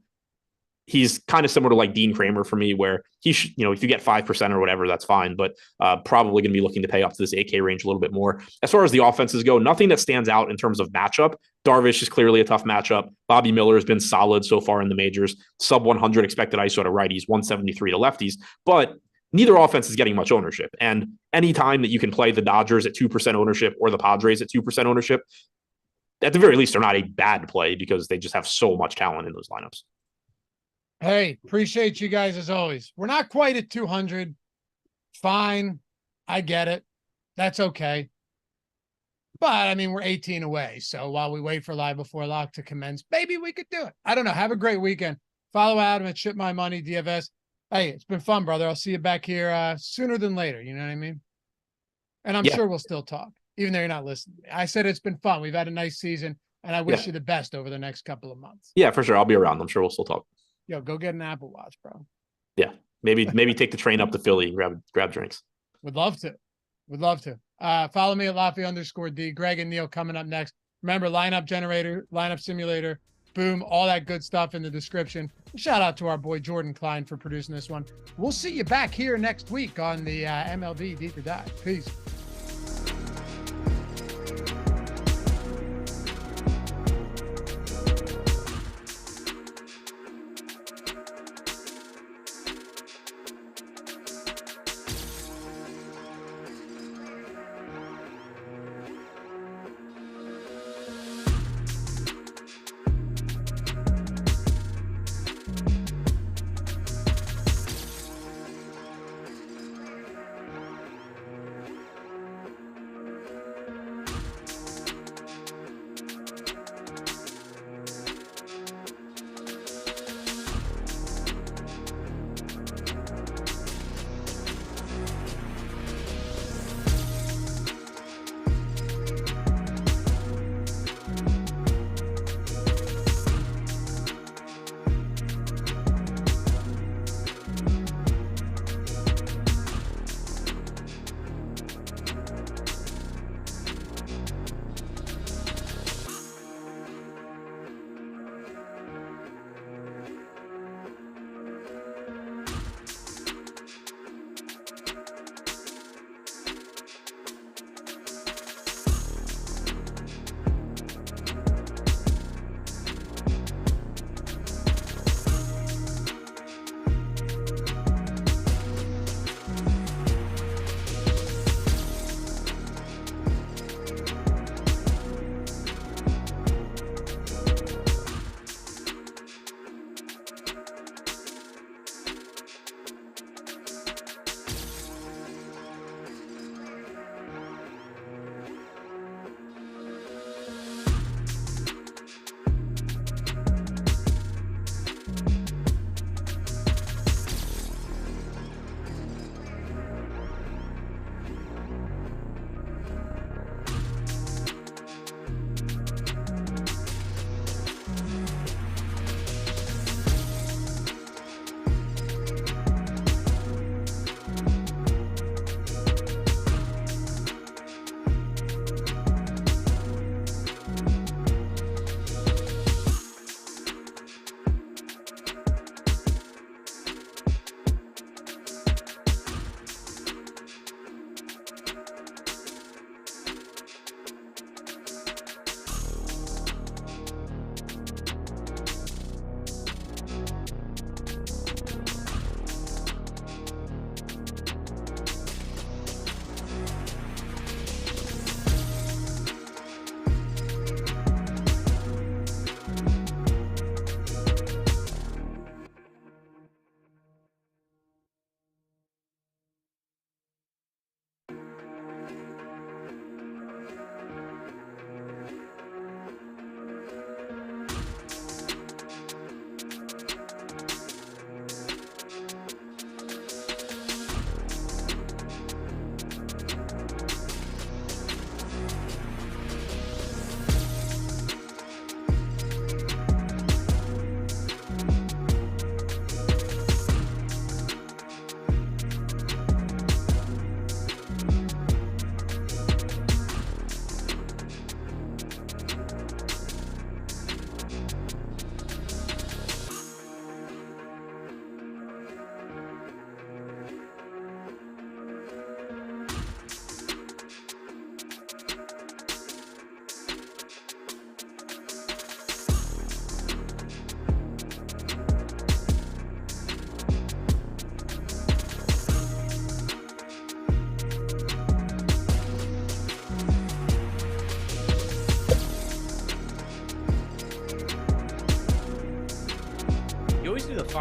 he's kind of similar to like Dean Kramer for me, where he should, if you get 5% or whatever, that's fine, but probably going to be looking to pay up to this 8K range a little bit more. As far as the offenses go, nothing that stands out in terms of matchup. Darvish is clearly a tough matchup. Bobby Miller has been solid so far in the majors, sub 100 expected ISO to righties, 173 to lefties, but neither offense is getting much ownership. And anytime that you can play the Dodgers at 2% ownership or the Padres at 2% ownership, at the very least, they're not a bad play because they just have so much talent in those lineups. Hey, appreciate you guys as always. We're not quite at 200. Fine. I get it. That's okay. But I mean, we're 18 away. So while we wait for Live Before Lock to commence, maybe we could do it. I don't know. Have a great weekend. Follow Adam at Ship My Money DFS. Hey, it's been fun, brother. I'll see you back here sooner than later. You know what I mean? And I'm sure we'll still talk, even though you're not listening. I said it's been fun. We've had a nice season, and I wish you the best over the next couple of months. Yeah, for sure. I'll be around. I'm sure we'll still talk. Yo, go get an Apple Watch, bro. Yeah, maybe take the train up to Philly and grab drinks. Would love to. Follow me at Laffy_D. Greg and Neil coming up next. Remember, lineup generator, lineup simulator, boom, all that good stuff in the description. Shout out to our boy Jordan Klein for producing this one. We'll see you back here next week on the MLB Deeper Dive. Peace.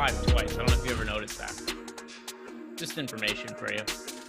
live twice. I don't know if you ever noticed that. Just information for you.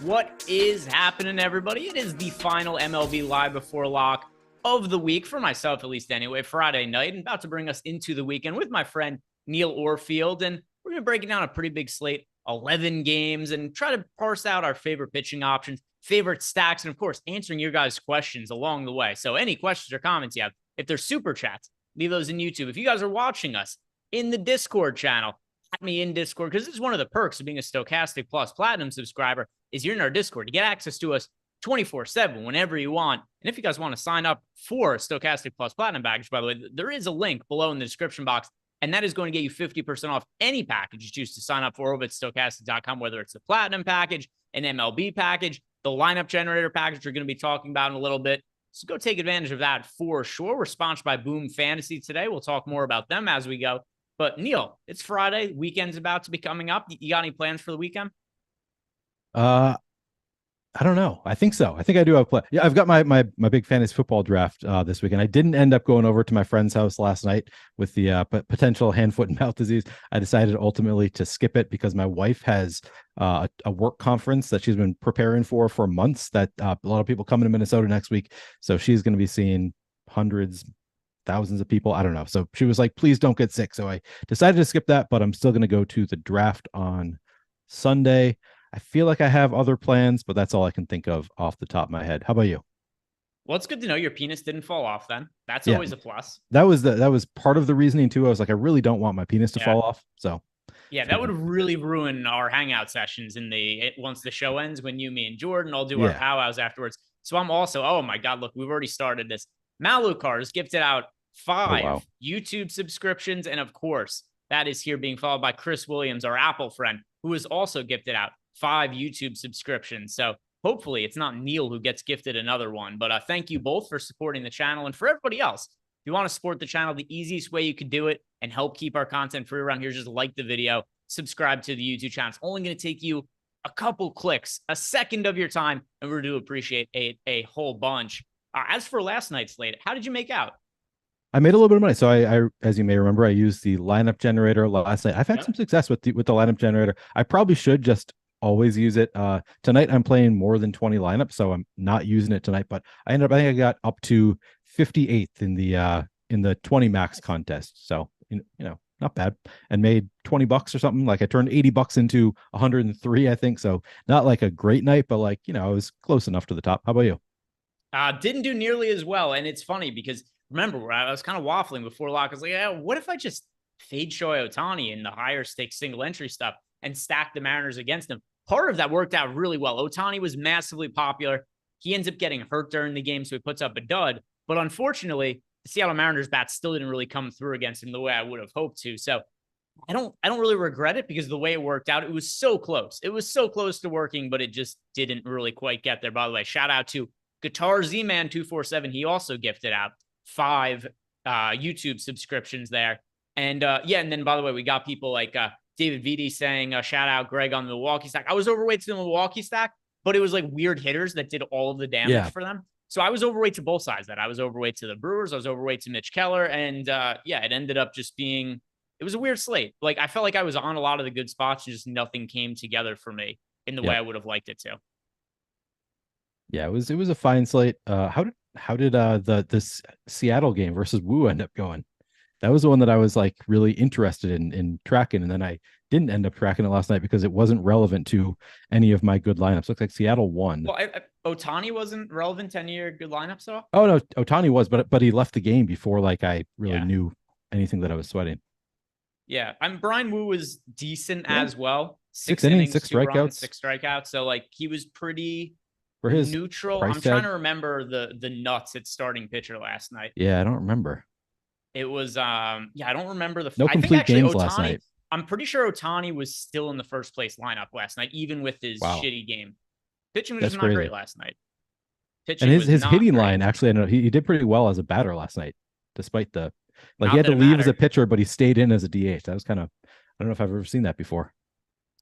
What is happening, everybody? It is the final MLB Live Before Lock of the week, for myself at least anyway, Friday night, and about to bring us into the weekend with my friend Neil Orfield, and we're going to break down a pretty big slate, 11 games, and try to parse out our favorite pitching options, favorite stacks, and of course, answering your guys' questions along the way. So any questions or comments you have, if they're super chats, leave those in YouTube. If you guys are watching us in the Discord channel, at me in Discord, because this is one of the perks of being a Stochastic Plus Platinum subscriber, is you're in our Discord. You get access to us 24/7 whenever you want. And if you guys want to sign up for a Stochastic Plus Platinum package, by the way, there is a link below in the description box, and that is going to get you 50% off any package you choose to sign up for over at Stochastic.com, whether it's the Platinum package, an MLB package, the lineup generator package we're going to be talking about in a little bit. So go take advantage of that for sure. We're sponsored by Boom Fantasy today. We'll talk more about them as we go. But Neil, it's Friday. Weekend's about to be coming up. You got any plans for the weekend? I don't know. I think so. I think I do have a plan. Yeah, I've got my big fantasy football draft this weekend. I didn't end up going over to my friend's house last night with the potential hand, foot, and mouth disease. I decided ultimately to skip it because my wife has a work conference that she's been preparing for months. That a lot of people coming to Minnesota next week, so she's going to be seeing hundreds, thousands of people. I don't know. So she was like, please don't get sick. So I decided to skip that, but I'm still going to go to the draft on Sunday. I feel like I have other plans, but that's all I can think of off the top of my head. How about you? Well, it's good to know your penis didn't fall off then. That's always a plus. That was part of the reasoning too. I was like, I really don't want my penis to fall off. So yeah, that would really ruin our hangout sessions once the show ends, when you, me, and Jordan all do our powwows afterwards. So I'm also, oh my God, look, we've already started this. Malukars gifted out 5 YouTube subscriptions. And of course, that is here being followed by Chris Williams, our Apple friend, who is also gifted out 5 YouTube subscriptions. So hopefully it's not Neil who gets gifted another one. But thank you both for supporting the channel. And for everybody else, if you want to support the channel, the easiest way you could do it and help keep our content free around here is just like the video, subscribe to the YouTube channel. It's only going to take you a couple clicks, a second of your time, and we do appreciate a whole bunch. As for last night's slate, how did you make out? I made a little bit of money. So I as you may remember, I used the lineup generator last night. I've had some success with the lineup generator. I probably should just always use it. Tonight I'm playing more than 20 lineups, so I'm not using it tonight. But I think I got up to 58th in the 20 max contest. So you know, not bad, and made $20 or something. Like I turned $80 into 103, I think. So not like a great night, but like, you know, I was close enough to the top. How about you? Didn't do nearly as well. And it's funny because remember, I was kind of waffling before lock. I was like, yeah, what if I just fade Shohei Ohtani in the higher stakes single entry stuff and stack the Mariners against him? Part of that worked out really well. Ohtani was massively popular. He ends up getting hurt during the game, so he puts up a dud. But unfortunately, the Seattle Mariners bats still didn't really come through against him the way I would have hoped to. So I don't really regret it, because of the way it worked out. It was so close. It was so close to working, but it just didn't really quite get there. By the way, shout out to Guitar Z-Man 247. He also gifted out 5 YouTube subscriptions there. And and then by the way, we got people like David Vitti saying, shout out Greg on the Milwaukee stack. I was overweight to the Milwaukee stack, but it was like weird hitters that did all of the damage for them. So I was overweight to both sides. That I was overweight to the Brewers. I was overweight to Mitch Keller. And it ended up just being, it was a weird slate. Like I felt like I was on a lot of the good spots and just nothing came together for me in the way I would have liked it to. Yeah, it was a fine slate. How did the Seattle game versus Woo end up going? That was the one that I was like really interested in tracking, and then I didn't end up tracking it last night because it wasn't relevant to any of my good lineups. Looks like Seattle won. Well, Ohtani wasn't relevant to any of your good lineups at all? Oh no, Ohtani was, but he left the game before like I really knew anything that I was sweating. Yeah, Brian Wu was decent as well. 6 innings, 6 strikeouts. Runs, 6 strikeouts. So like he was pretty for his neutral. I'm trying to remember the nuts at starting pitcher last night. Yeah, I don't remember. It was I don't remember no complete games last night. I'm pretty sure Ohtani was still in the first place lineup last night, even with his shitty game. Pitching was just not great last night. Pitching and his hitting line, actually, I know he did pretty well as a batter last night, despite the he had to leave as a pitcher, but he stayed in as a DH. That was kind of, I don't know if I've ever seen that before.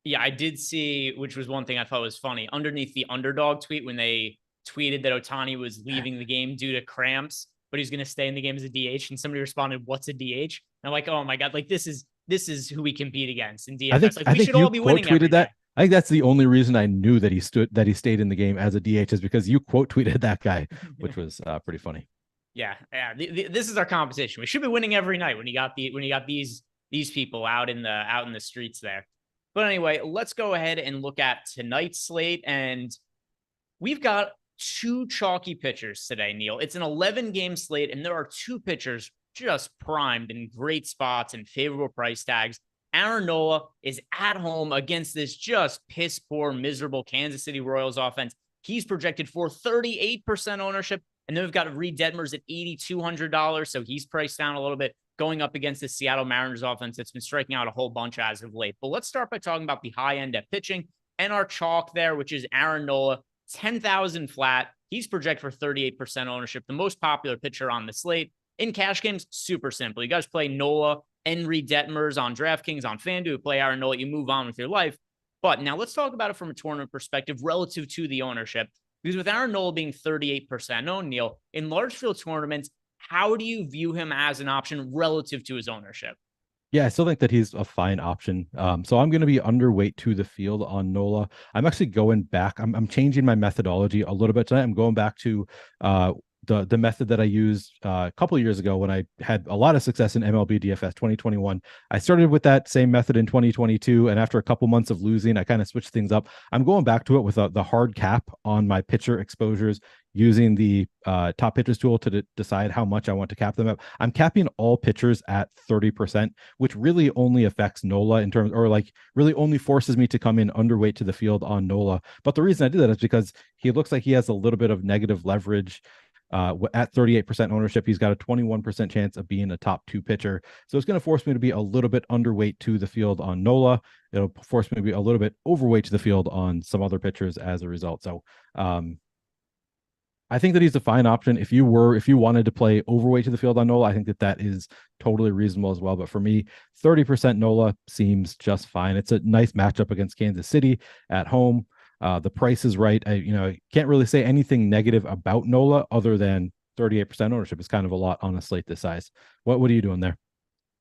Yeah, I did see, which was one thing I thought was funny. Underneath the underdog tweet, when they tweeted that Ohtani was leaving the game due to cramps, but he's going to stay in the game as a DH, and somebody responded, "What's a DH?" And I'm like, oh my God, like this is this is who we compete against in DFS. I think, like we should all be winning every day. I think that's the only reason I knew that he stayed in the game as a DH is because you quote tweeted that guy, which was pretty funny. Yeah. This is our competition. We should be winning every night when you got these people out in the streets there. But anyway, let's go ahead and look at tonight's slate. And we've got 2 chalky pitchers today, Neil. It's an 11-game slate, and there are 2 pitchers just primed in great spots and favorable price tags. Aaron Nola is at home against this just piss poor, miserable Kansas City Royals offense. He's projected for 38% ownership. And then we've got Reed Detmers at $8,200. So he's priced down a little bit, going up against the Seattle Mariners offense that's been striking out a whole bunch as of late. But let's start by talking about the high end at pitching and our chalk there, which is Aaron Nola, 10,000 flat. He's projected for 38% ownership, the most popular pitcher on the slate. In cash games, super simple. You guys play Nola and Reed Detmers on DraftKings, on FanDuel, play Aaron Nola, you move on with your life. But now let's talk about it from a tournament perspective relative to the ownership. Because with Aaron Nola being 38% owned, Neil, in large field tournaments, how do you view him as an option relative to his ownership? Yeah, I still think that he's a fine option. So I'm going to be underweight to the field on Nola. I'm actually going back. I'm changing my methodology a little bit tonight. I'm going back to the method that I used a couple of years ago when I had a lot of success in MLB DFS 2021. I started with that same method in 2022, and after a couple months of losing, I kind of switched things up. I'm going back to it with the hard cap on my pitcher exposures, using the top pitchers tool to decide how much I want to cap them at. I'm capping all pitchers at 30%, which really only affects Nola in terms, or like really only forces me to come in underweight to the field on Nola. But the reason I did that is because he looks like he has a little bit of negative leverage. At 38% ownership, he's got a 21% chance of being a top 2 pitcher. So it's going to force me to be a little bit underweight to the field on Nola. It'll force me to be a little bit overweight to the field on some other pitchers as a result. So I think that he's a fine option. If you wanted to play overweight to the field on Nola, I think that is totally reasonable as well. But for me, 30% Nola seems just fine. It's a nice matchup against Kansas City at home. The price is right. I can't really say anything negative about Nola other than 38% ownership is kind of a lot on a slate this size. What are you doing there?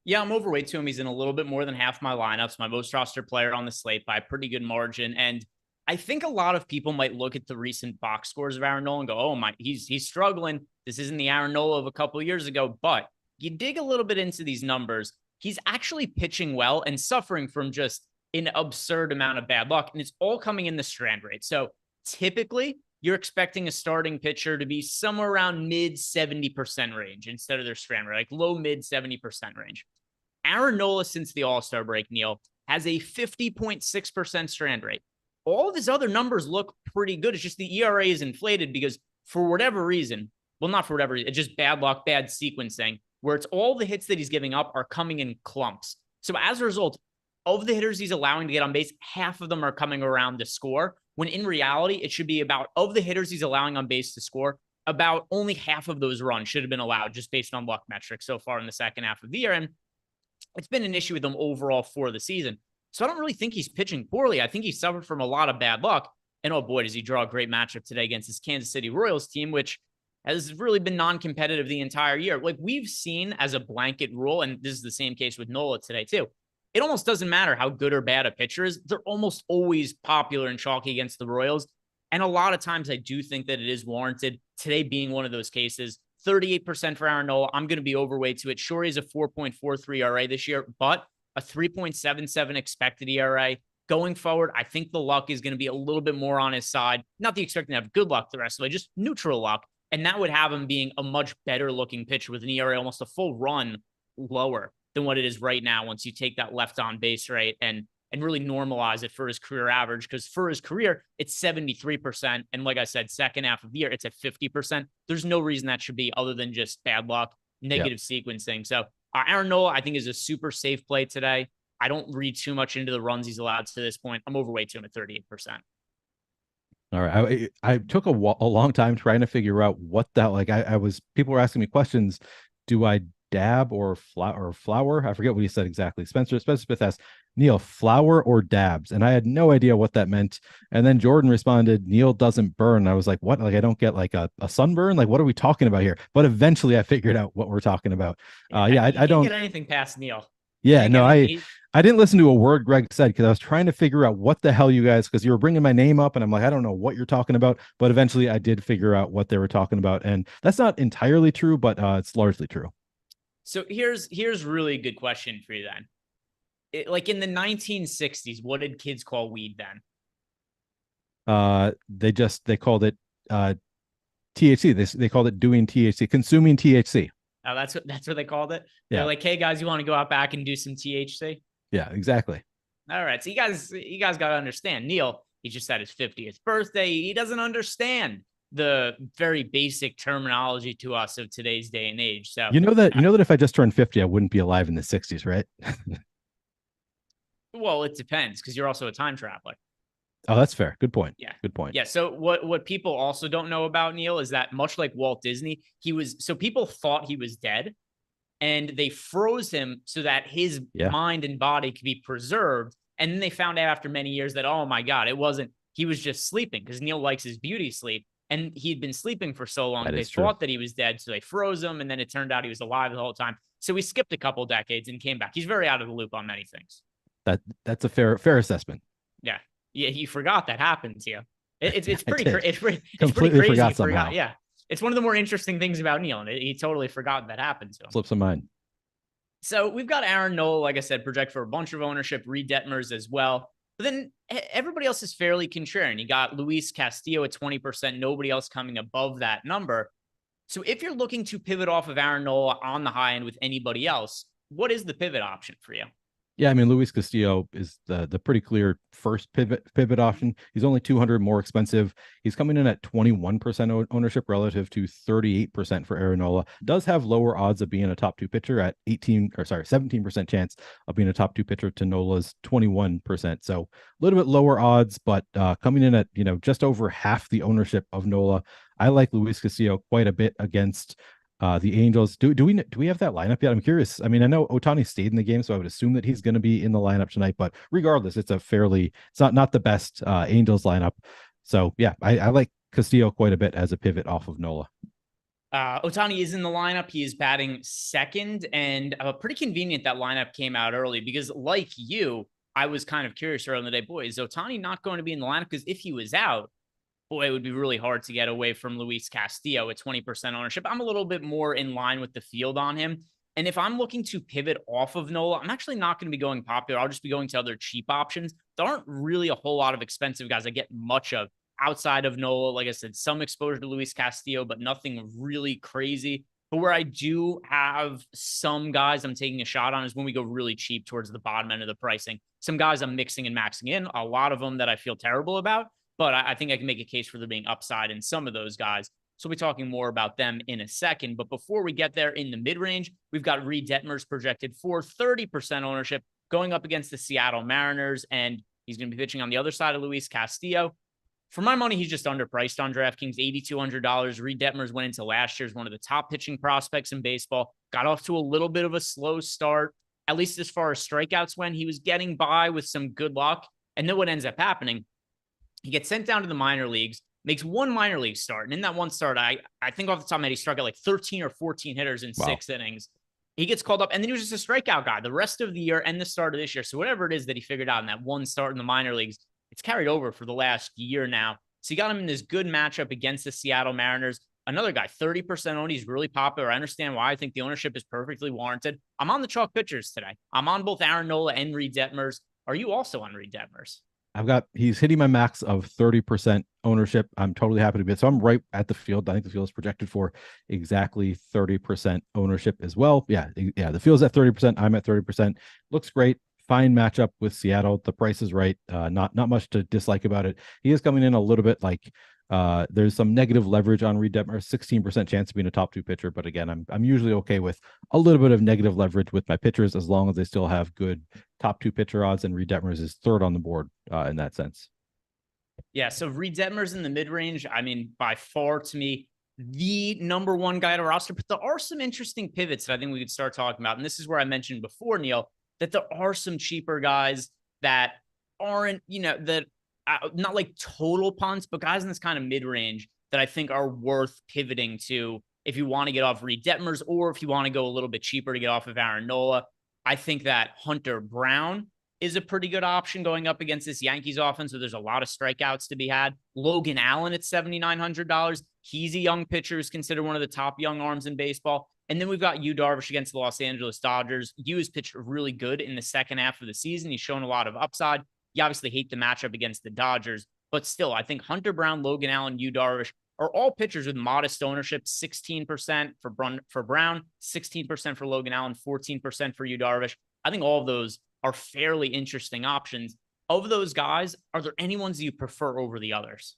Yeah, I'm overweight to him. He's in a little bit more than half my lineups, my most rostered player on the slate by a pretty good margin. And I think a lot of people might look at the recent box scores of Aaron Nola and go, oh my, he's struggling. This isn't the Aaron Nola of a couple of years ago. But you dig a little bit into these numbers, he's actually pitching well and suffering from just an absurd amount of bad luck, and it's all coming in the strand rate. So typically you're expecting a starting pitcher to be somewhere around mid 70% range instead of their strand rate, like low mid 70% range. Aaron Nola, since the All-Star break, Neil, has a 50.6% strand rate. All of his other numbers look pretty good. It's just the ERA is inflated because for whatever reason, well, not for whatever reason, it's just bad luck, bad sequencing, where it's all the hits that he's giving up are coming in clumps. So as a result, of the hitters he's allowing to get on base, half of them are coming around to score, when in reality, it should be about, of the hitters he's allowing on base to score, about only half of those runs should have been allowed just based on luck metrics so far in the second half of the year. And it's been an issue with him overall for the season. So I don't really think he's pitching poorly. I think he suffered from a lot of bad luck. And oh boy, does he draw a great matchup today against this Kansas City Royals team, which has really been non-competitive the entire year. Like we've seen as a blanket rule, and this is the same case with Nola today too, it almost doesn't matter how good or bad a pitcher is. They're almost always popular and chalky against the Royals. And a lot of times I do think that it is warranted, today being one of those cases. 38% for Aaron Nola. I'm going to be overweight to it. Sure, he's a 4.43 ERA this year, but a 3.77 expected ERA. Going forward, I think the luck is going to be a little bit more on his side. Not the expecting to have good luck the rest of the way, just neutral luck. And that would have him being a much better looking pitcher with an ERA almost a full run lower than what it is right now once you take that left on base rate and really normalize it for his career average. Because for his career, it's 73%. And like I said, second half of the year, it's at 50%. There's no reason that should be other than just bad luck, negative sequencing. So Aaron Nola, I think, is a super safe play today. I don't read too much into the runs he's allowed to this point. I'm overweight to him at 38%. All right. I took a long time trying to figure out what that, like, people were asking me questions. Do I dab or flower? I forget what he said exactly. Spencer Smith asked, Neil, flower or dabs? And I had no idea what that meant. And then Jordan responded, Neil doesn't burn. I was like, what? Like, I don't get like a sunburn? Like, what are we talking about here? But eventually I figured out what we're talking about. I don't get anything past Neil. Yeah, no, I didn't listen to a word Greg said because I was trying to figure out what the hell you guys, because you were bringing my name up and I'm like, I don't know what you're talking about. But eventually I did figure out what they were talking about. And that's not entirely true, but it's largely true. So here's really a good question for you then. Like in the 1960s, what did kids call weed then? They called it THC. They called it doing THC, consuming THC. Oh, that's what they called it. Yeah. They're like, hey guys, you want to go out back and do some THC? Yeah, exactly. All right. So you guys got to understand, Neil, he just had his 50th birthday. He doesn't understand the very basic terminology to us of today's day and age. So you know that if I just turned 50, I wouldn't be alive in the 60s, right? Well, it depends because you're also a time traveler. Oh, that's fair. Good point. Yeah. Good point. Yeah. So what people also don't know about Neil is that much like Walt Disney, so people thought he was dead and they froze him so that his mind and body could be preserved. And then they found out after many years that, oh my God, he was just sleeping because Neil likes his beauty sleep. And he'd been sleeping for so long, they thought that he was dead. So they froze him. And then it turned out he was alive the whole time. So he skipped a couple decades and came back. He's very out of the loop on many things. That's a fair assessment. Yeah. Yeah, you forgot that happened to you. It's pretty completely crazy. Forgot somehow. Yeah, it's one of the more interesting things about Neil, and he totally forgot that happened to him. Slips of mind. So we've got Aaron Nola, like I said, project for a bunch of ownership, Reed Detmers as well. But then everybody else is fairly contrarian. You got Luis Castillo at 20%. Nobody else coming above that number. So if you're looking to pivot off of Aaron Nola on the high end with anybody else, what is the pivot option for you? Yeah, I mean, Luis Castillo is the pretty clear first pivot option. He's only $200 more expensive. He's coming in at 21% ownership relative to 38% for Aaron Nola. Does have lower odds of being a top two pitcher at 17% chance of being a top two pitcher to Nola's 21%. So a little bit lower odds, but coming in at just over half the ownership of Nola. I like Luis Castillo quite a bit against the Angels. Do we have that lineup yet? I'm curious. I mean, I know Ohtani stayed in the game, so I would assume that he's going to be in the lineup tonight. But regardless, it's not the best Angels lineup. So yeah, I like Castillo quite a bit as a pivot off of Nola. Ohtani is in the lineup. He is batting second, and pretty convenient that lineup came out early because, like you, I was kind of curious early in the day. Boy, is Ohtani not going to be in the lineup? Because if he was out, boy, it would be really hard to get away from Luis Castillo at 20% ownership. I'm a little bit more in line with the field on him. And if I'm looking to pivot off of Nola, I'm actually not going to be going popular. I'll just be going to other cheap options. There aren't really a whole lot of expensive guys I get much of outside of Nola. Like I said, some exposure to Luis Castillo, but nothing really crazy. But where I do have some guys I'm taking a shot on is when we go really cheap towards the bottom end of the pricing. Some guys I'm mixing and maxing in, a lot of them that I feel terrible about. But I think I can make a case for there being upside in some of those guys. So we'll be talking more about them in a second. But before we get there in the mid-range, we've got Reed Detmers projected for 30% ownership going up against the Seattle Mariners. And he's going to be pitching on the other side of Luis Castillo. For my money, he's just underpriced on DraftKings, $8,200. Reed Detmers went into last year as one of the top pitching prospects in baseball. Got off to a little bit of a slow start, at least as far as strikeouts went. He was getting by with some good luck. And then what ends up happening, he gets sent down to the minor leagues, makes one minor league start. And in that one start, I think off the top of my head, he struck out like 13 or 14 hitters in 6 innings. He gets called up, and then he was just a strikeout guy the rest of the year and the start of this year. So whatever it is that he figured out in that one start in the minor leagues, it's carried over for the last year now. So you got him in this good matchup against the Seattle Mariners. Another guy, 30% owned. He's really popular. I understand why. I think the ownership is perfectly warranted. I'm on the chalk pitchers today. I'm on both Aaron Nola and Reed Detmers. Are you also on Reed Detmers? He's hitting my max of 30% ownership. I'm totally happy to be. So I'm right at the field. I think the field is projected for exactly 30% ownership as well. Yeah. The field's at 30%. I'm at 30%. Looks great. Fine matchup with Seattle. The price is right. Not much to dislike about it. He is coming in a little bit like there's some negative leverage on Reed Detmer, 16% chance of being a top two pitcher. But again, I'm usually okay with a little bit of negative leverage with my pitchers as long as they still have good top two pitcher odds. And Reed Detmers is third on the board in that sense. Yeah. So Reed Detmers in the mid range. I mean, by far to me, the number one guy to roster. But there are some interesting pivots that I think we could start talking about. And this is where I mentioned before, Neil, that there are some cheaper guys that aren't, that not like total punts, but guys in this kind of mid-range that I think are worth pivoting to if you want to get off Reed Detmers or if you want to go a little bit cheaper to get off of Aaron Nola. I think that Hunter Brown is a pretty good option going up against this Yankees offense, so there's a lot of strikeouts to be had. Logan Allen at $7,900. He's a young pitcher who's considered one of the top young arms in baseball. And then we've got Yu Darvish against the Los Angeles Dodgers. Yu has pitched really good in the second half of the season. He's shown a lot of upside. You obviously hate the matchup against the Dodgers, but still, I think Hunter Brown, Logan Allen, Yu Darvish are all pitchers with modest ownership, 16% for Brown, 16% for Logan Allen, 14% for Yu Darvish. I think all of those are fairly interesting options. Of those guys, are there any ones you prefer over the others?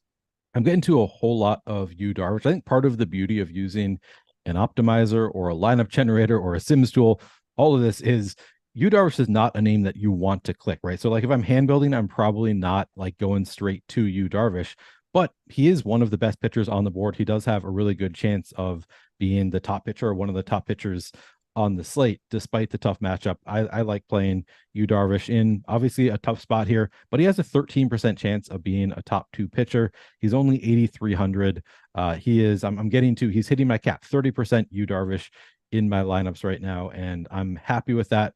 I'm getting to a whole lot of Yu Darvish. I think part of the beauty of using an optimizer or a lineup generator or a Sims tool, all of this is Yu Darvish is not a name that you want to click, right? So like if I'm hand building, I'm probably not like going straight to Yu Darvish, but he is one of the best pitchers on the board. He does have a really good chance of being the top pitcher or one of the top pitchers on the slate, despite the tough matchup. I like playing Yu Darvish in obviously a tough spot here, but he has a 13% chance of being a top 2 pitcher. He's only 8,300. He's hitting my cap, 30% Yu Darvish in my lineups right now, and I'm happy with that.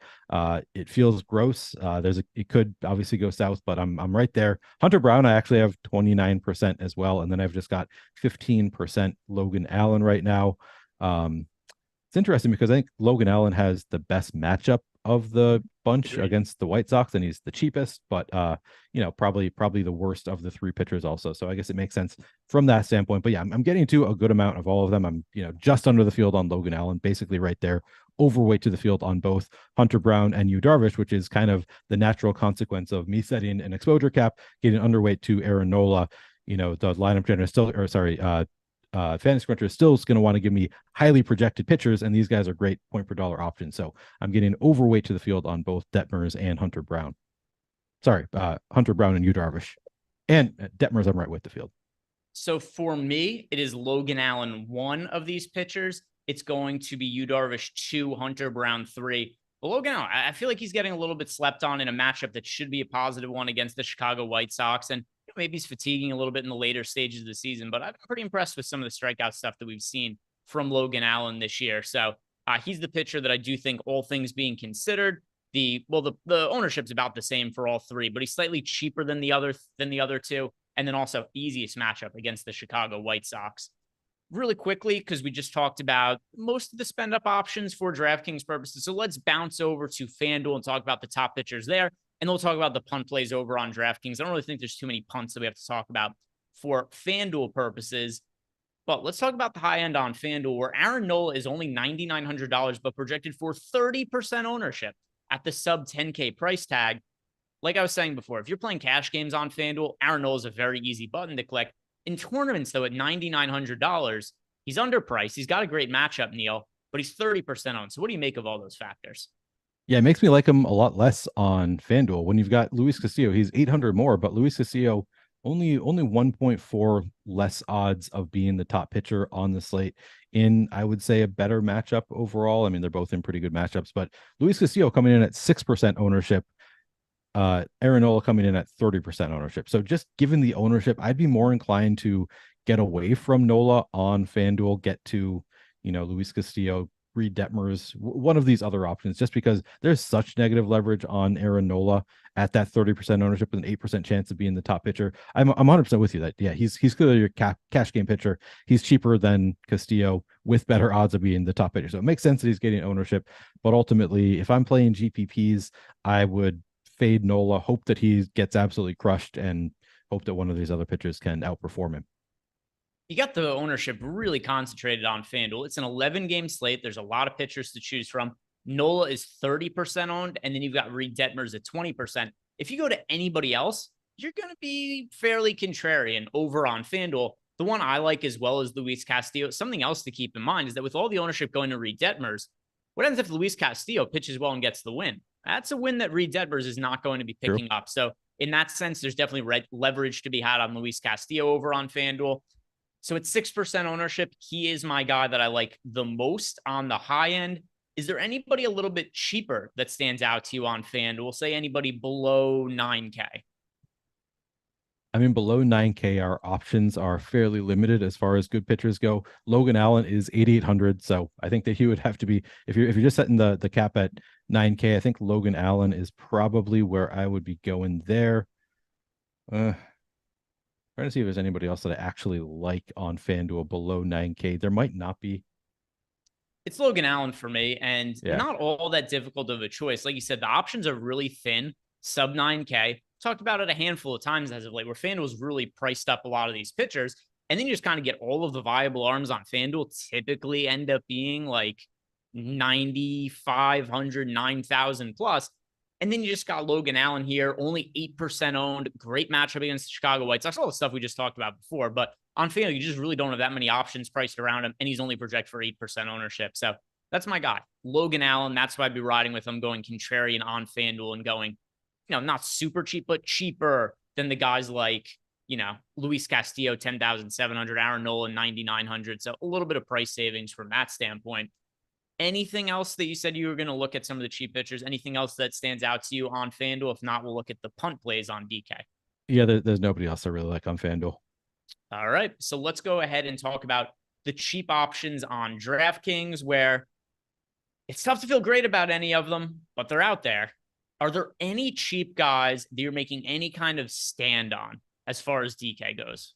It feels gross. It could obviously go south, but I'm right there. Hunter Brown, I actually have 29% as well, and then I've just got 15% Logan Allen right now. It's interesting because I think Logan Allen has the best matchup of the bunch against the White Sox, and he's the cheapest, but probably the worst of the 3 pitchers also. So I guess it makes sense from that standpoint. But yeah, I'm getting to a good amount of all of them. I'm just under the field on Logan Allen, basically right there, overweight to the field on both Hunter Brown and Yu Darvish, which is kind of the natural consequence of me setting an exposure cap, getting underweight to Aaron Nola. The lineup generator Fantasy Cruncher is still going to want to give me highly projected pitchers, and these guys are great point per dollar options. So I'm getting overweight to the field on both Detmers and Hunter Brown. Hunter Brown and Yu Darvish. And Detmers, I'm right with the field. So for me, it is Logan Allen, 1 of these pitchers. It's going to be Yu Darvish, 2, Hunter Brown, 3. But Logan Allen, I feel like he's getting a little bit slept on in a matchup that should be a positive one against the Chicago White Sox. And maybe he's fatiguing a little bit in the later stages of the season, but I've been pretty impressed with some of the strikeout stuff that we've seen from Logan Allen this year. So he's the pitcher that I do think, all things being considered, the ownership's about the same for all 3, but he's slightly cheaper than the other 2. And then also easiest matchup against the Chicago White Sox. Really quickly, because we just talked about most of the spend up options for DraftKings purposes. So let's bounce over to FanDuel and talk about the top pitchers there. And we'll talk about the punt plays over on DraftKings. I don't really think there's too many punts that we have to talk about for FanDuel purposes. But let's talk about the high end on FanDuel, where Aaron Nola is only $9,900, but projected for 30% ownership at the sub 10K price tag. Like I was saying before, if you're playing cash games on FanDuel, Aaron Nola is a very easy button to click. In tournaments, though, at $9,900, he's underpriced. He's got a great matchup, Neil, but he's 30% owned. So what do you make of all those factors? Yeah, it makes me like him a lot less on FanDuel. When you've got Luis Castillo, he's 800 more, but Luis Castillo only 1.4 less odds of being the top pitcher on the slate in, I would say, a better matchup overall. I mean, they're both in pretty good matchups, but Luis Castillo coming in at 6% ownership, Aaron Nola coming in at 30% ownership. So just given the ownership, I'd be more inclined to get away from Nola on FanDuel, get to, Luis Castillo, Reed Detmers, one of these other options, just because there's such negative leverage on Aaron Nola at that 30% ownership with an 8% chance of being the top pitcher. I'm 100% with you that, yeah, he's clearly your cash game pitcher. He's cheaper than Castillo with better odds of being the top pitcher. So it makes sense that he's getting ownership. But ultimately, if I'm playing GPPs, I would fade Nola, hope that he gets absolutely crushed, and hope that one of these other pitchers can outperform him. You got the ownership really concentrated on FanDuel. It's an 11-game slate. There's a lot of pitchers to choose from. Nola is 30% owned, and then you've got Reed Detmers at 20%. If you go to anybody else, you're going to be fairly contrarian over on FanDuel. The one I like as well is Luis Castillo. Something else to keep in mind is that with all the ownership going to Reed Detmers, what happens if Luis Castillo pitches well and gets the win? That's a win that Reed Detmers is not going to be picking up. So in that sense, there's definitely leverage to be had on Luis Castillo over on FanDuel. So at 6% ownership, he is my guy that I like the most on the high end. Is there anybody a little bit cheaper that stands out to you on FanDuel? Say anybody below 9K. I mean, below 9K, our options are fairly limited as far as good pitchers go. Logan Allen is 8,800, so I think that he would have to be, if you're just setting the cap at 9K, I think Logan Allen is probably where I would be going there. Trying to see if there's anybody else that I actually like on FanDuel below 9K. There might not be. It's Logan Allen for me, and Yeah. not all that difficult of a choice. Like you said, the options are really thin, sub 9K. Talked about it a handful of times as of late, where FanDuel's really priced up a lot of these pitchers. And then you just kind of get all of the viable arms on FanDuel typically end up being like 9,500, 9,000 plus. And then you just got Logan Allen here, only 8% owned, great matchup against the Chicago White Sox, all the stuff we just talked about before. But on FanDuel, you just really don't have that many options priced around him, and he's only projected for 8% ownership. So that's my guy, Logan Allen. That's why I'd be riding with him, going contrarian on FanDuel and going, not super cheap, but cheaper than the guys like, Luis Castillo, 10,700, Aaron Nola, 9,900. So a little bit of price savings from that standpoint. Anything else that you said you were going to look at some of the cheap pitchers? Anything else that stands out to you on FanDuel? If not, we'll look at the punt plays on DK. Yeah, there's nobody else I really like on FanDuel. All right. So let's go ahead and talk about the cheap options on DraftKings, where it's tough to feel great about any of them, but they're out there. Are there any cheap guys that you're making any kind of stand on as far as DK goes?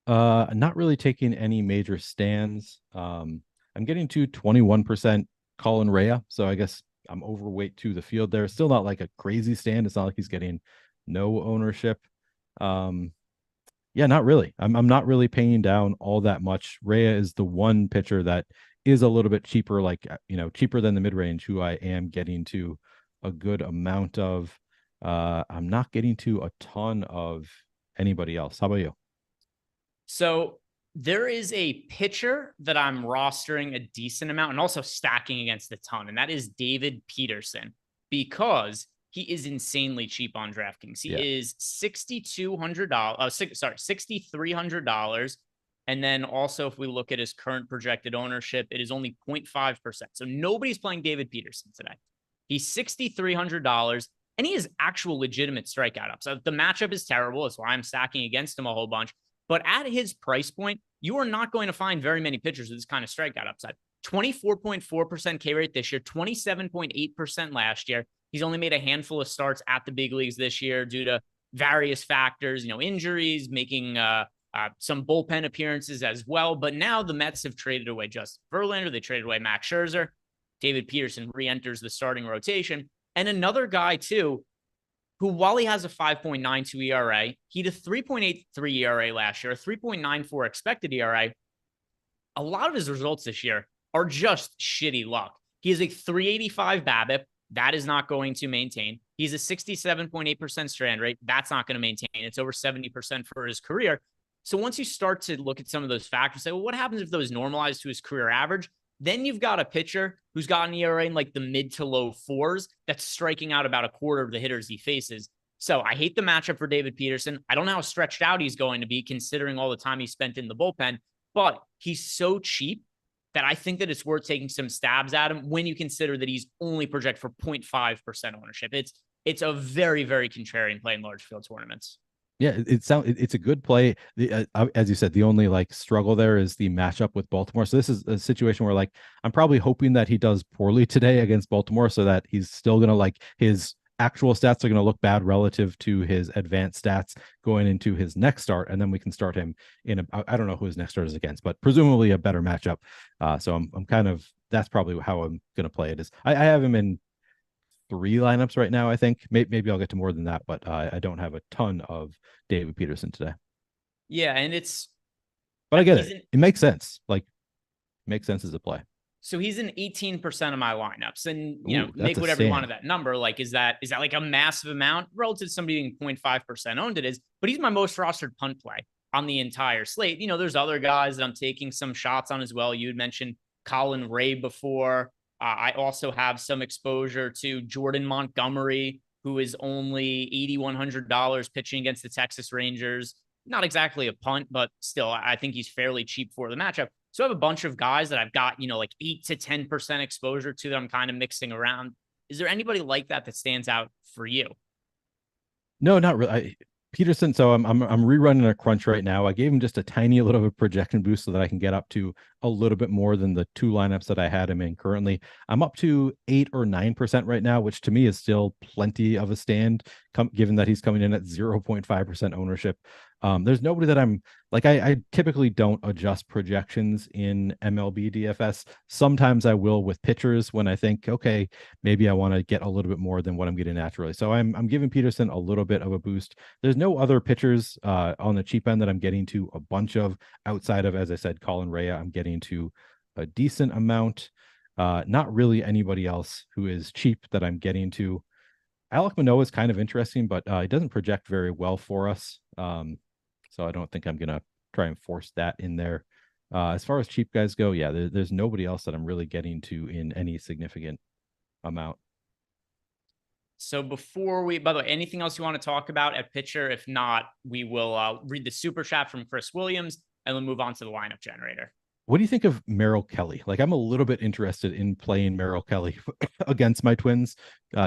Not really taking any major stands. I'm getting to 21% Colin Rea, so I guess I'm overweight to the field there. Still not like a crazy stand. It's not like he's getting no ownership. Yeah, not really. I'm not really paying down all that much. Rea is the one pitcher that is a little bit cheaper, like, cheaper than the mid-range, who I am getting to a good amount of. I'm not getting to a ton of anybody else. How about you? So there is a pitcher that I'm rostering a decent amount and also stacking against a ton, and that is David Peterson, because he is insanely cheap on DraftKings. He is $6,300. And then also, if we look at his current projected ownership, it is only 0.5%. So nobody's playing David Peterson today. He's $6,300, and he has actual legitimate strikeout up. So the matchup is terrible. That's why I'm stacking against him a whole bunch. But at his price point, you are not going to find very many pitchers with this kind of strikeout upside. 24.4% K rate this year, 27.8% last year. He's only made a handful of starts at the big leagues this year due to various factors, injuries, making some bullpen appearances as well. But now the Mets have traded away Justin Verlander. They traded away Max Scherzer. David Peterson re-enters the starting rotation. And another guy, too, who, while he has a 5.92 ERA, he had a 3.83 ERA last year, a 3.94 expected ERA. A lot of his results this year are just shitty luck. He has a 385 BABIP. That is not going to maintain. He's a 67.8% strand rate. That's not going to maintain. It's over 70% for his career. So once you start to look at some of those factors, say, well, what happens if those normalize to his career average? Then you've got a pitcher who's got an ERA in like the mid to low fours that's striking out about a quarter of the hitters he faces. So I hate the matchup for David Peterson. I don't know how stretched out he's going to be considering all the time he spent in the bullpen, but he's so cheap that I think that it's worth taking some stabs at him when you consider that he's only projected for 0.5% ownership. It's a very, very contrarian play in large field tournaments. Yeah, it's a good play. As you said, the only struggle there is the matchup with Baltimore. So this is a situation where I'm probably hoping that he does poorly today against Baltimore, so that he's still gonna his actual stats are gonna look bad relative to his advanced stats going into his next start, and then we can start him in I don't know who his next start is against, but presumably a better matchup. So I'm kind of, that's probably how I'm gonna play it. Is I have him in 3 lineups right now. I think maybe I'll get to more than that, but I don't have a ton of David Peterson today. Yeah, and but I get it. It makes sense. Makes sense as a play. So he's in 18% of my lineups, and Ooh, make whatever you want of that number. Is that like a massive amount relative to somebody being 0.5% owned? It is, but he's my most rostered punt play on the entire slate. There's other guys that I'm taking some shots on as well. You had mentioned Colin Rea before. I also have some exposure to Jordan Montgomery, who is only $8,100 pitching against the Texas Rangers. Not exactly a punt, but still, I think he's fairly cheap for the matchup. So I have a bunch of guys that I've got, 8 to 10% exposure to that I'm kind of mixing around. Is there anybody like that stands out for you? No, not really. Peterson, so I'm rerunning a crunch right now. I gave him just a tiny little bit of projection boost so that I can get up to a little bit more than the 2 lineups that I had him in currently. I'm up to 8 or 9% right now, which to me is still plenty of a stand, given that he's coming in at 0.5% ownership. There's nobody that I'm like, I typically don't adjust projections in MLB DFS. Sometimes I will with pitchers when I think, okay, maybe I want to get a little bit more than what I'm getting naturally. So I'm giving Peterson a little bit of a boost. There's no other pitchers on the cheap end that I'm getting to a bunch of outside of, as I said, Colin Rea. I'm getting to a decent amount. Not really anybody else who is cheap that I'm getting to. Alek Manoa is kind of interesting, but it doesn't project very well for us. So I don't think I'm going to try and force that in there. As far as cheap guys go, yeah, there's nobody else that I'm really getting to in any significant amount. So before by the way, anything else you want to talk about at pitcher? If not, we will read the super chat from Chris Williams and then move on to the lineup generator. What do you think of Merrill Kelly? Like, I'm a little bit interested in playing Merrill Kelly against my Twins,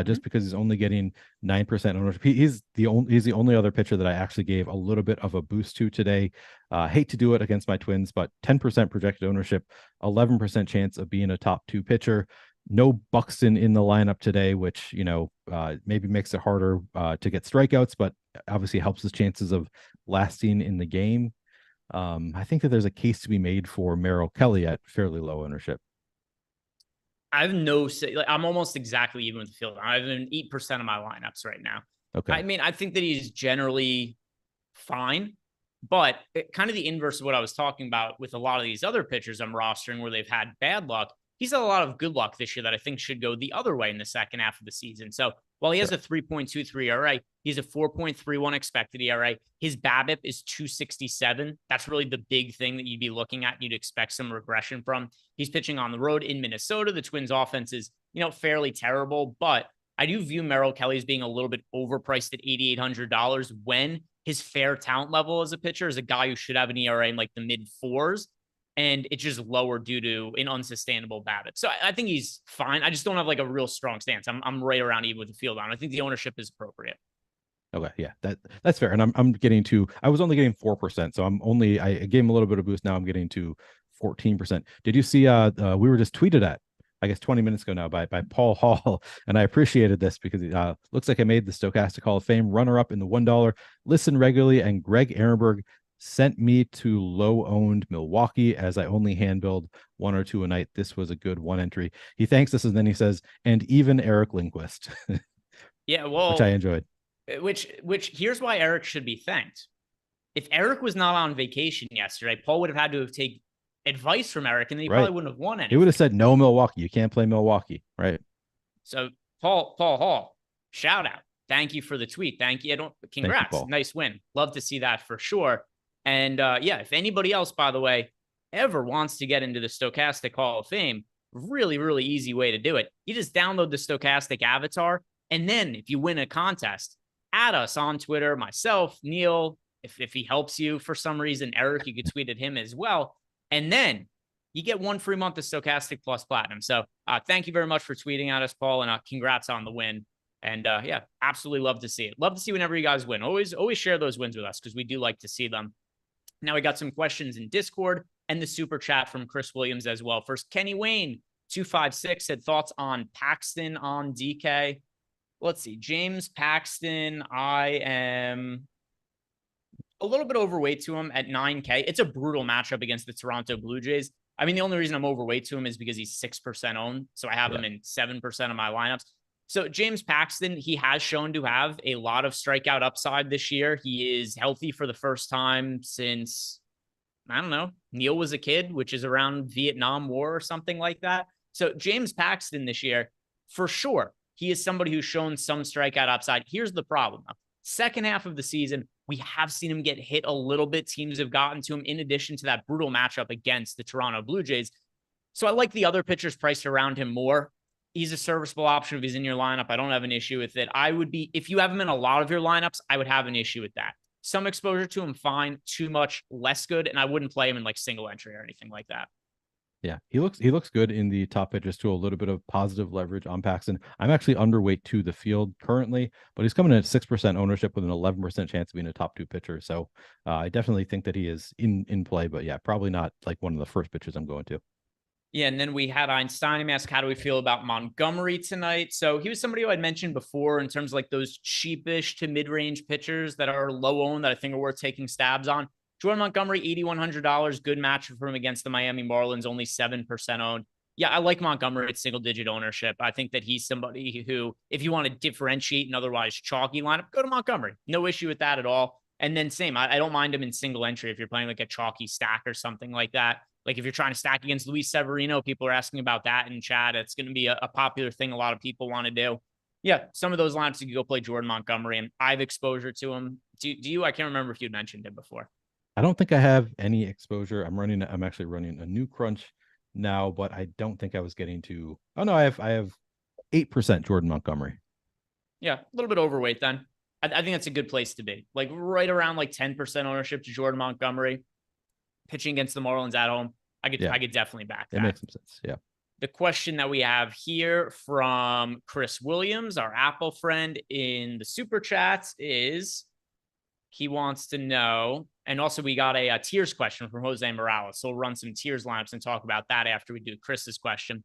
just because he's only getting 9% ownership. He's the only other pitcher that I actually gave a little bit of a boost to today. Hate to do it against my Twins, but 10% projected ownership, 11% chance of being a top 2 pitcher. No Buxton in the lineup today, which, maybe makes it harder to get strikeouts, but obviously helps his chances of lasting in the game. I think that there's a case to be made for Merrill Kelly at fairly low ownership. I have I'm almost exactly even with the field. I have an 8% of my lineups right now. Okay. I mean, I think that he's generally fine, but kind of the inverse of what I was talking about with a lot of these other pitchers I'm rostering where they've had bad luck. He's had a lot of good luck this year that I think should go the other way in the second half of the season. So while he has a 3.23 ERA, he's a 4.31 expected ERA. His BABIP is 267. That's really the big thing that you'd be looking at. You'd expect some regression from. He's pitching on the road in Minnesota. The Twins offense is, fairly terrible, but I do view Merrill Kelly as being a little bit overpriced at $8,800 when his fair talent level as a pitcher is a guy who should have an ERA in like the mid 4s. And it's just lower due to an unsustainable BABIP. So I think he's fine. I just don't have like a real strong stance. I'm right around even with the field on. I think the ownership is appropriate. Okay, yeah, that's fair. And I'm getting to. I was only getting 4%, so I gave him a little bit of boost. Now I'm getting to 14%. Did you see? We were just tweeted at, I guess 20 minutes ago now by Paul Hall, and I appreciated this because it looks like I made the Stochastic Hall of Fame runner-up in the $1. Listen regularly, and Greg Ehrenberg sent me to low-owned Milwaukee as I only hand-build 1 or 2 a night. This was a good one entry. He thanks us, and then he says, and even Eric Lindquist. Yeah, well, which I enjoyed. Which here's why Eric should be thanked. If Eric was not on vacation yesterday, Paul would have had to have taken advice from Eric, and then he probably wouldn't have won anything. He would have said, no, Milwaukee. You can't play Milwaukee, right? So, Paul Hall, shout out. Thank you for the tweet. Thank you. Congrats. Thank you, nice win. Love to see that for sure. And if anybody else, by the way, ever wants to get into the Stochastic Hall of Fame, really, really easy way to do it. You just download the Stochastic avatar. And then if you win a contest, add us on Twitter, myself, Neil. If he helps you for some reason, Eric, you could tweet at him as well. And then you get 1 free month of Stochastic Plus Platinum. So thank you very much for tweeting at us, Paul, and congrats on the win. And absolutely love to see it. Love to see whenever you guys win. Always share those wins with us because we do like to see them. Now we got some questions in Discord and the super chat from Chris Williams as well. First, Kenny Wayne, 256, said thoughts on Paxton on DK. Let's see. James Paxton, I am a little bit overweight to him at 9K. It's a brutal matchup against the Toronto Blue Jays. I mean, the only reason I'm overweight to him is because he's 6% owned. So I have him in 7% of my lineups. So James Paxton, he has shown to have a lot of strikeout upside this year. He is healthy for the first time since, I don't know, Neil was a kid, which is around Vietnam War or something like that. So James Paxton this year, for sure, he is somebody who's shown some strikeout upside. Here's the problem. Second half of the season, we have seen him get hit a little bit. Teams have gotten to him in addition to that brutal matchup against the Toronto Blue Jays. So I like the other pitchers priced around him more. He's a serviceable option if he's in your lineup. I don't have an issue with it. If you have him in a lot of your lineups, I would have an issue with that. Some exposure to him, fine. Too much, less good. And I wouldn't play him in like single entry or anything like that. Yeah, he looks good in the top pitches too. A little bit of positive leverage on Paxton. I'm actually underweight to the field currently, but he's coming in at 6% ownership with an 11% chance of being a top 2 pitcher. So I definitely think that he is in play, but yeah, probably not like one of the first pitchers I'm going to. Yeah, and then we had Einstein ask, how do we feel about Montgomery tonight? So he was somebody who I'd mentioned before in terms of like those cheapish to mid-range pitchers that are low owned that I think are worth taking stabs on. Jordan Montgomery, $8,100, good matchup for him against the Miami Marlins, only 7% owned. Yeah, I like Montgomery at single-digit ownership. I think that he's somebody who, if you want to differentiate an otherwise chalky lineup, go to Montgomery. No issue with that at all. And then same, I don't mind him in single entry if you're playing like a chalky stack or something like that. Like if you're trying to stack against Luis Severino, people are asking about that in chat. It's going to be a popular thing a lot of people want to do. Yeah, some of those lineups you can go play Jordan Montgomery, and I have exposure to him. Do you? I can't remember if you'd mentioned him before. I don't think I have any exposure. I'm actually running a new crunch now, but I don't think I was getting to. Oh no, I have 8% Jordan Montgomery. Yeah, a little bit overweight then. I think that's a good place to be. Like right around like 10% ownership to Jordan Montgomery, pitching against the Marlins at home. I could definitely back that. It makes some sense. Yeah. The question that we have here from Chris Williams, our Apple friend in the super chats, is he wants to know, and also we got a tiers question from Jose Morales. So we'll run some tiers lineups and talk about that after we do Chris's question.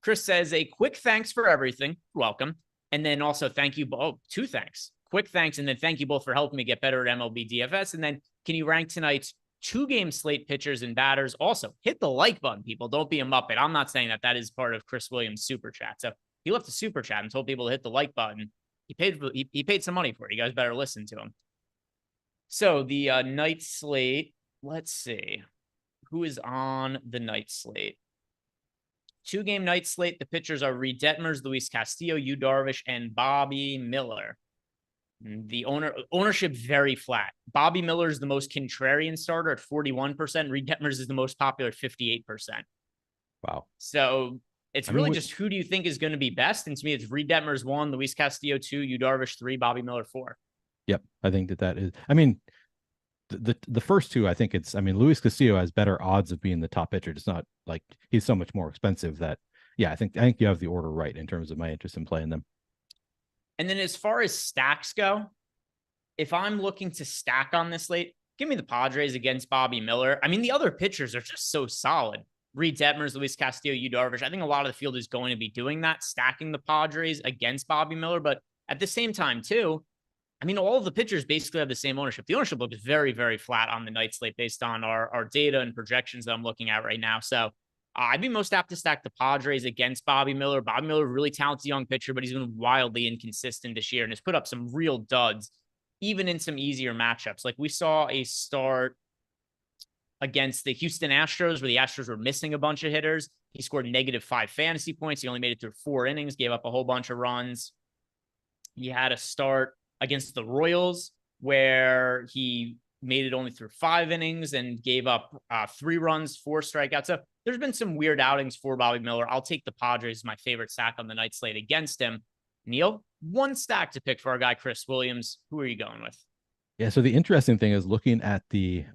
Chris says, a quick thanks for everything. Welcome. And then also thank you. Oh, 2 thanks. Quick thanks. And then thank you both for helping me get better at MLB DFS. And then can you rank tonight's 2-game slate pitchers and batters? Also, hit the like button, people. Don't be a Muppet. I'm not saying that is part of Chris Williams' super chat. So he left a super chat and told people to hit the like button. He paid some money for it. You guys better listen to him. So the night slate, let's see. Who is on the night slate? 2-game night slate. The pitchers are Reed Detmers, Luis Castillo, Yu Darvish, and Bobby Miller. The ownership very flat. Bobby Miller is the most contrarian starter at 41%. Reed Detmers is the most popular at 58%. Wow. So it's really just who do you think is going to be best? And to me, it's Reed Detmers 1, Luis Castillo 2, Yu Darvish 3, Bobby Miller 4. Yep. I think that is, I mean, the first 2, I think Luis Castillo has better odds of being the top pitcher. It's not like he's so much more expensive that, yeah, I think you have the order right in terms of my interest in playing them. And then as far as stacks go, if I'm looking to stack on this slate, give me the Padres against Bobby Miller. I mean, the other pitchers are just so solid. Reed Detmers, Luis Castillo, Yu Darvish. I think a lot of the field is going to be doing that, stacking the Padres against Bobby Miller. But at the same time, too, I mean, all of the pitchers basically have the same ownership. The ownership looks very, very flat on the night slate based on our data and projections that I'm looking at right now. So I'd be most apt to stack the Padres against Bobby Miller. Bobby Miller, really talented young pitcher, but he's been wildly inconsistent this year and has put up some real duds, even in some easier matchups. Like we saw a start against the Houston Astros where the Astros were missing a bunch of hitters. He scored -5 fantasy points. He only made it through 4 innings, gave up a whole bunch of runs. He had a start against the Royals where he made it only through 5 innings and gave up 3 runs, 4 strikeouts. So there's been some weird outings for Bobby Miller. I'll take the Padres, my favorite stack on the night slate against him. Neil, 1 stack to pick for our guy, Chris Williams. Who are you going with? Yeah. So the interesting thing is looking at the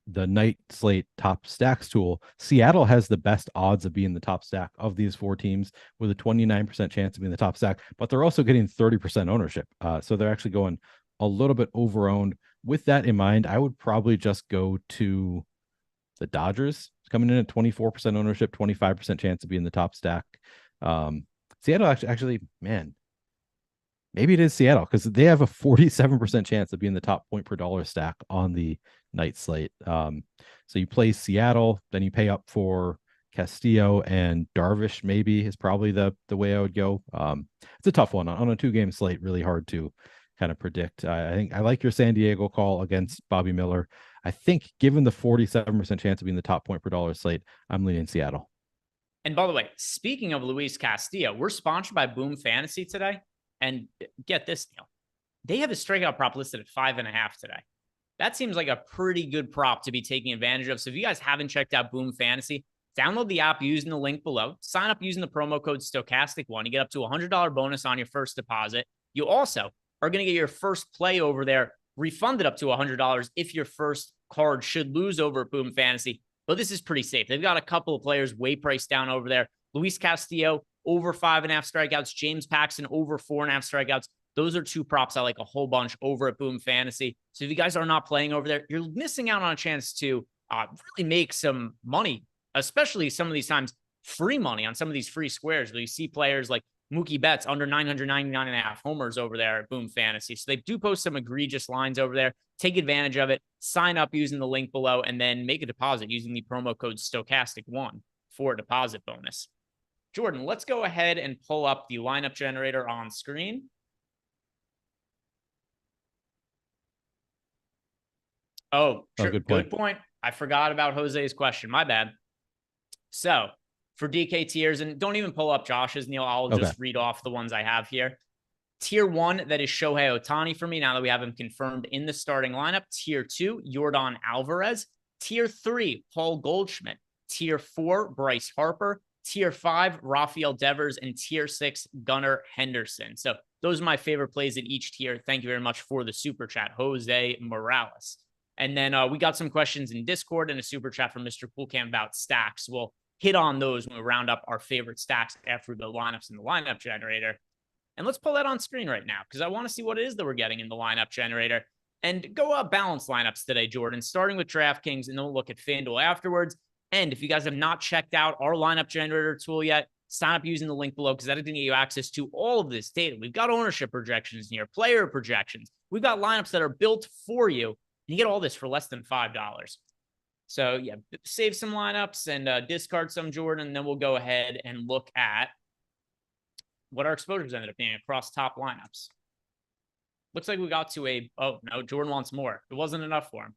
night slate top stacks tool, Seattle has the best odds of being the top stack of these 4 teams with a 29% chance of being the top stack, but they're also getting 30% ownership. So they're actually going a little bit over-owned. With that in mind, I would probably just go to the Dodgers coming in at 24% ownership, 25% chance of being the top stack. Seattle actually, man, maybe it is Seattle because they have a 47% chance of being the top point per dollar stack on the night slate. So you play Seattle, then you pay up for Castillo and Darvish, maybe is probably the way I would go. It's a tough one on a 2-game slate, really hard to kind of predict. I think I like your San Diego call against Bobby Miller. I think given the 47% chance of being the top point per dollar slate, I'm leaning Seattle. And by the way, speaking of Luis Castillo, we're sponsored by Boom Fantasy today. And get this, Neil, they have a strikeout prop listed at 5.5 today. That seems like a pretty good prop to be taking advantage of. So if you guys haven't checked out Boom Fantasy, download the app using the link below. Sign up using the promo code Stochastic1. You get up to a $100 bonus on your first deposit. You also are going to get your first play over there refunded up to $100 if your first card should lose over at Boom Fantasy. but this is pretty safe. They've got a couple of players way priced down over there. Luis Castillo, over 5.5 strikeouts. James Paxton, over 4.5 strikeouts. Those are two props I like a whole bunch over at Boom Fantasy. So if you guys are not playing over there, you're missing out on a chance to really make some money, especially some of these times free money on some of these free squares where you see players like Mookie Betts under 999.5 homers over there at Boom Fantasy. So they do post some egregious lines over there. Take advantage of it. Sign up using the link below and then make a deposit using the promo code Stochastic1 for a deposit bonus. Jordan, let's go ahead and pull up the lineup generator on screen. Oh, good point. I forgot about Jose's question. My bad. So for DK tiers, and don't even pull up Josh's, Neil. I'll just read off the ones I have here. Tier 1, that is Shohei Ohtani for me, now that we have him confirmed in the starting lineup. Tier 2, Yordan Alvarez. Tier 3, Paul Goldschmidt. Tier 4, Bryce Harper. Tier 5, Rafael Devers. And Tier 6, Gunnar Henderson. So those are my favorite plays in each tier. Thank you very much for the super chat, Jose Morales. And then we got some questions in Discord and a super chat from Mr. Poolcam about stacks. We'll hit on those when we round up our favorite stacks after the lineups in the lineup generator. And let's pull that on screen right now because I want to see what it is that we're getting in the lineup generator. And go up balanced lineups today, Jordan, starting with DraftKings, and then we'll look at FanDuel afterwards. And if you guys have not checked out our lineup generator tool yet, sign up using the link below because that'll give you access to all of this data. We've got ownership projections in here, player projections. We've got lineups that are built for you. You get all this for less than $5. So yeah, save some lineups and discard some, Jordan. And then we'll go ahead and look at what our exposures ended up being across top lineups. Looks like we got to oh no, Jordan wants more. It wasn't enough for him.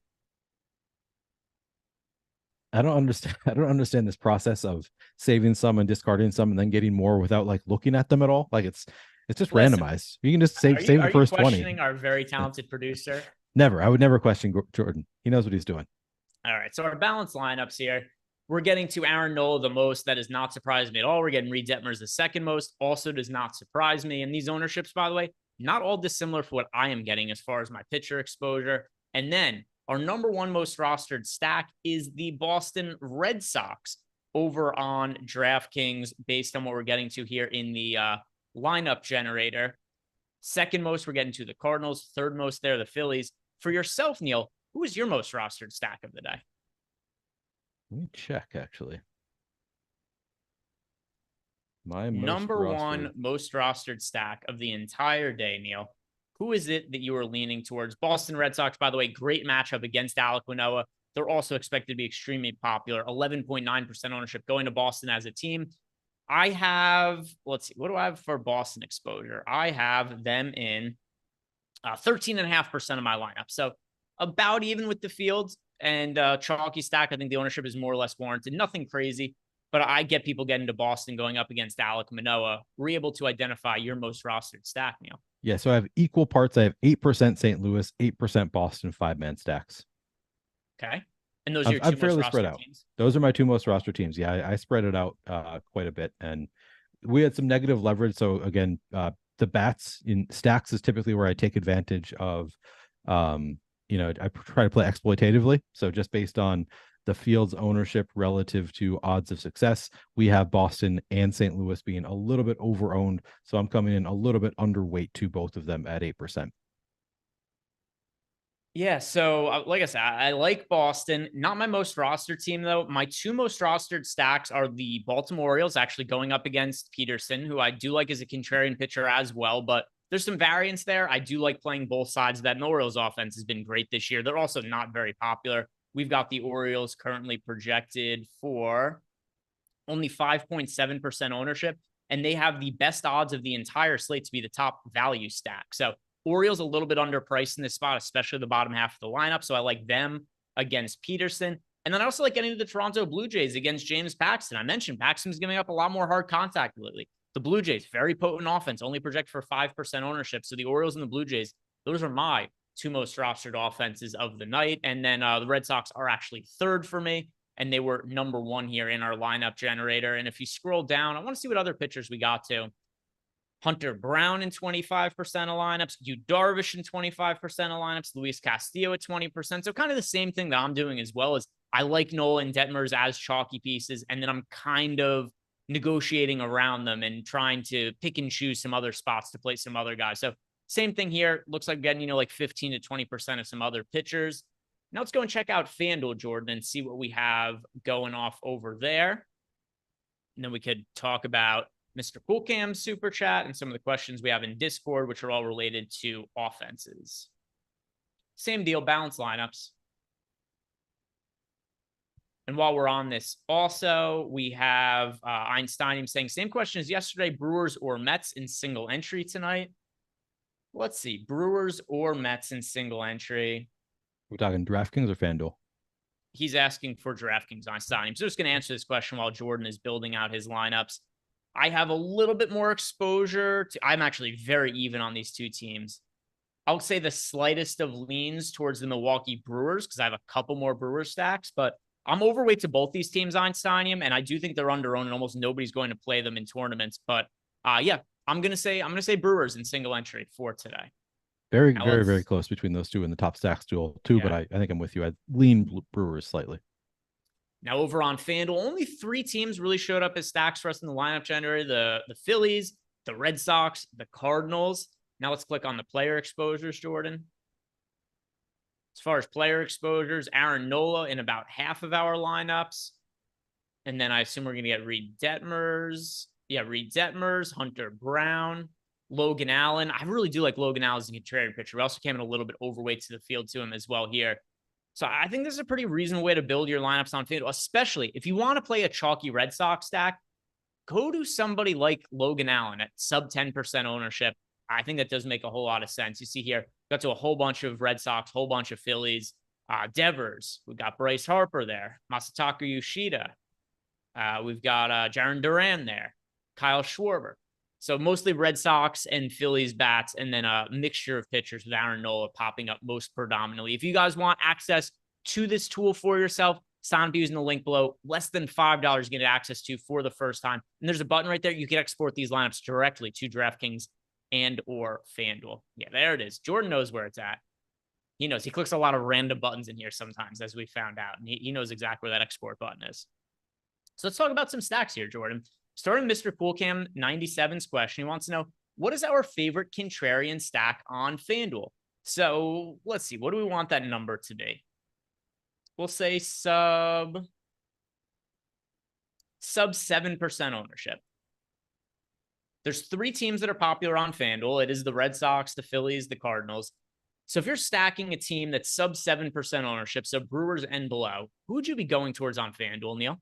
I don't understand this process of saving some and discarding some and then getting more without like looking at them at all. Like it's just randomized. You can just save the first 20. Are you questioning our very talented producer? Never. I would never question Jordan. He knows what he's doing. All right. So our balanced lineups here, we're getting to Aaron Nola the most. That does not surprise me at all. We're getting Reed Detmers the second most. Also does not surprise me. And these ownerships, by the way, not all dissimilar for what I am getting as far as my pitcher exposure. And then our number one most rostered stack is the Boston Red Sox over on DraftKings based on what we're getting to here in the lineup generator. Second most, we're getting to the Cardinals. Third most there, the Phillies. For yourself, Neil, who is your most rostered stack of the day? Let me check, actually. My number one most rostered stack of the entire day, Neil. Who is it that you are leaning towards? Boston Red Sox, by the way, great matchup against Alek Manoa. They're also expected to be extremely popular. 11.9% ownership going to Boston as a team. I have, let's see, what do I have for Boston exposure? I have them in 13.5% of my lineup. So about even with the Fields and chalky stack. I think the ownership is more or less warranted. Nothing crazy, but I get people getting to Boston going up against Alek Manoa. We're able to identify your most rostered stack, Neil. Yeah, so I have equal parts. I have 8% St. Louis, 8% Boston, 5-man stacks. Okay. And those are your two fairly most spread rostered out. teams? Those are my two most rostered teams. Yeah, I spread it out quite a bit. And we had some negative leverage. So again, the bats in stacks is typically where I take advantage of, I try to play exploitatively. So just based on the field's ownership relative to odds of success, we have Boston and St. Louis being a little bit over-owned. So I'm coming in a little bit underweight to both of them at 8%. Yeah, so like I said, I like Boston. Not my most rostered team, though. My two most rostered stacks are the Baltimore Orioles, actually going up against Peterson, who I do like as a contrarian pitcher as well, but there's some variance there. I do like playing both sides of that. And the Orioles offense has been great this year. They're also not very popular. We've got the Orioles currently projected for only 5.7% ownership, and they have the best odds of the entire slate to be the top value stack. So Orioles a little bit underpriced in this spot, especially the bottom half of the lineup. So I like them against Peterson. And then I also like getting to the Toronto Blue Jays against James Paxton. I mentioned Paxton's giving up a lot more hard contact lately. The Blue Jays, very potent offense, only project for 5% ownership. So the Orioles and the Blue Jays, those are my two most rostered offenses of the night. And then the Red Sox are actually third for me, and they were number one here in our lineup generator. And if you scroll down, I want to see what other pitchers we got to. Hunter Brown in 25% of lineups, Yu Darvish in 25% of lineups, Luis Castillo at 20%. So kind of the same thing that I'm doing, as well as I like Nola and Detmers as chalky pieces, and then I'm kind of negotiating around them and trying to pick and choose some other spots to play some other guys. So same thing here. Looks like getting, like 15 to 20% of some other pitchers. Now let's go and check out FanDuel, Jordan, and see what we have going off over there. And then we could talk about Mr. Coolcam's super chat and some of the questions we have in Discord, which are all related to offenses. Same deal, balance lineups. And while we're on this, also, we have Einstein saying, same question as yesterday, Brewers or Mets in single entry tonight. Let's see, Brewers or Mets in single entry. We're talking DraftKings or FanDuel? He's asking for DraftKings Einstein. So just going to answer this question while Jordan is building out his lineups. I have a little bit more exposure to, I'm actually very even on these two teams. I'll say the slightest of leans towards the Milwaukee Brewers because I have a couple more Brewers stacks, but I'm overweight to both these teams, Einsteinium, and I do think they're under-owned and almost nobody's going to play them in tournaments. But yeah, I'm gonna say Brewers in single entry for today. Very close between those two in the top stacks duel too, yeah. But I think I'm with you. I lean Brewers slightly. Now over on FanDuel, only 3 teams really showed up as stacks for us in the lineup generator: the Phillies, the Red Sox, the Cardinals. Now let's click on the player exposures, Jordan. As far as player exposures, Aaron Nola in about half of our lineups. And then I assume we're going to get Reed Detmers. Yeah, Reed Detmers, Hunter Brown, Logan Allen. I really do like Logan Allen as a contrarian pitcher. We also came in a little bit overweight to the field to him as well here. So I think this is a pretty reasonable way to build your lineups on FanDuel, especially if you want to play a chalky Red Sox stack. Go to somebody like Logan Allen at sub 10% ownership. I think that does make a whole lot of sense. You see here, got to a whole bunch of Red Sox, whole bunch of Phillies, Devers. We got Bryce Harper there, Masataka Yoshida. We've got Jaron Duran there, Kyle Schwarber. So mostly Red Sox and Phillies bats, and then a mixture of pitchers with Aaron Nola popping up most predominantly. If you guys want access to this tool for yourself, sign up using the link below. Less than $5 you get access to for the first time. And there's a button right there. You can export these lineups directly to DraftKings and or FanDuel. Yeah, there it is. Jordan knows where it's at. He knows. He clicks a lot of random buttons in here sometimes, as we found out. And he knows exactly where that export button is. So let's talk about some stacks here, Jordan. Starting Mr. Coolcam 97's question. He wants to know, what is our favorite contrarian stack on FanDuel? So let's see. What do we want that number to be? We'll say sub 7% ownership. There's 3 teams that are popular on FanDuel. It is the Red Sox, the Phillies, the Cardinals. So if you're stacking a team that's sub 7% ownership, so Brewers and below, who would you be going towards on FanDuel, Neil?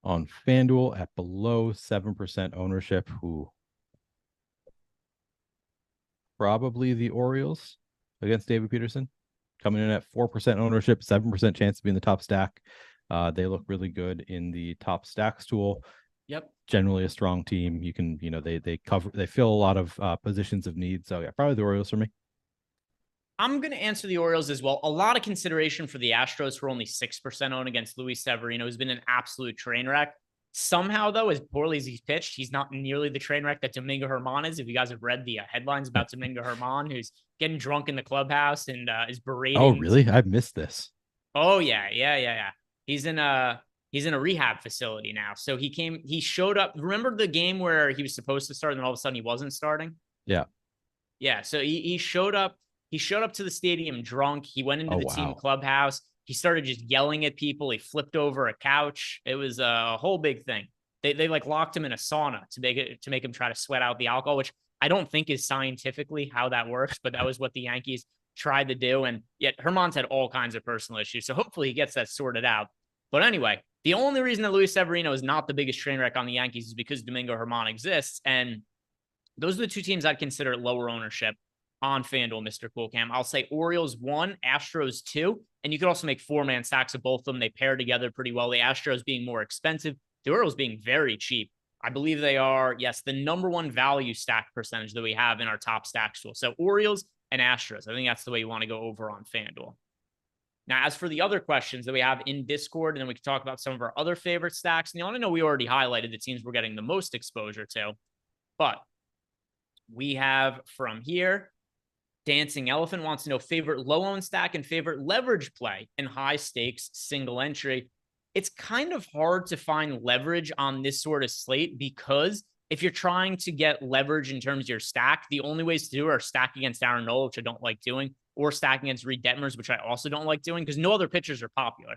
On FanDuel at below 7% ownership, who? Probably the Orioles against David Peterson. Coming in at 4% ownership, 7% chance to be in the top stack. They look really good in the top stacks tool. Yep. Generally a strong team. You can, they fill a lot of positions of need. So yeah, probably the Orioles for me. I'm going to answer the Orioles as well. A lot of consideration for the Astros, who are only 6% owned against Luis Severino, who's been an absolute train wreck. Somehow, though, as poorly as he's pitched, he's not nearly the train wreck that Domingo Germán is. If you guys have read the headlines about Domingo Germán, who's getting drunk in the clubhouse and is berating. Oh, really? I've missed this. Oh, yeah. He's in a rehab facility now. So he showed up. Remember the game where he was supposed to start and then all of a sudden he wasn't starting? Yeah. Yeah. So he showed up. He showed up to the stadium drunk. He went into the team clubhouse. He started just yelling at people. He flipped over a couch. It was a whole big thing. They like locked him in a sauna to make him try to sweat out the alcohol, which I don't think is scientifically how that works, but that was what the Yankees tried to do. And yet Germán's had all kinds of personal issues. So hopefully he gets that sorted out. But anyway, the only reason that Luis Severino is not the biggest train wreck on the Yankees is because Domingo Germán exists. And those are the 2 teams I'd consider lower ownership on FanDuel, Mr. Coolcam. I'll say Orioles 1, Astros 2, and you could also make 4-man stacks of both of them. They pair together pretty well. The Astros being more expensive, the Orioles being very cheap. I believe they are, yes, the number 1 value stack percentage that we have in our top stacks tool. So Orioles and Astros. I think that's the way you want to go over on FanDuel. Now, as for the other questions that we have in Discord, and then we can talk about some of our other favorite stacks. And I know we already highlighted the teams we're getting the most exposure to, but we have from here, Dancing Elephant wants to know favorite low-owned stack and favorite leverage play in high-stakes single entry. It's kind of hard to find leverage on this sort of slate because if you're trying to get leverage in terms of your stack, the only ways to do it are stack against Aaron Nola, which I don't like doing, or stack against Reed Detmers, which I also don't like doing because no other pitchers are popular.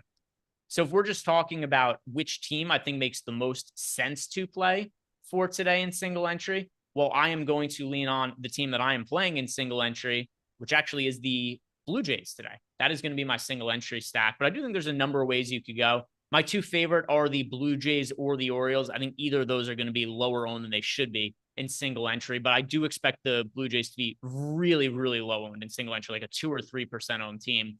So if we're just talking about which team I think makes the most sense to play for today in single entry, well, I am going to lean on the team that I am playing in single entry, which actually is the Blue Jays today. That is going to be my single entry stack, but I do think there's a number of ways you could go. My two favorite are the Blue Jays or the Orioles. I think either of those are going to be lower owned than they should be in single entry, but I do expect the Blue Jays to be really, really low owned in single entry, like a 2 or 3% owned team.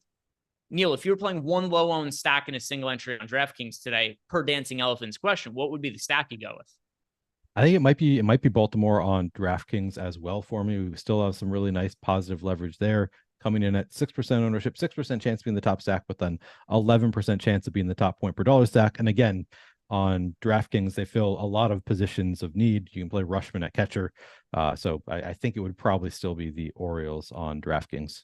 Neil, if you were playing one low owned stack in a single entry on DraftKings today, per Dancing Elephant's question, what would be the stack you go with? I think it might be Baltimore on DraftKings as well for me. We still have some really nice positive leverage there, coming in at 6% ownership, 6% chance of being the top stack, but then 11% chance of being the top point per dollar stack. And again, on DraftKings, they fill a lot of positions of need. You can play Rushman at catcher. So I think it would probably still be the Orioles on DraftKings.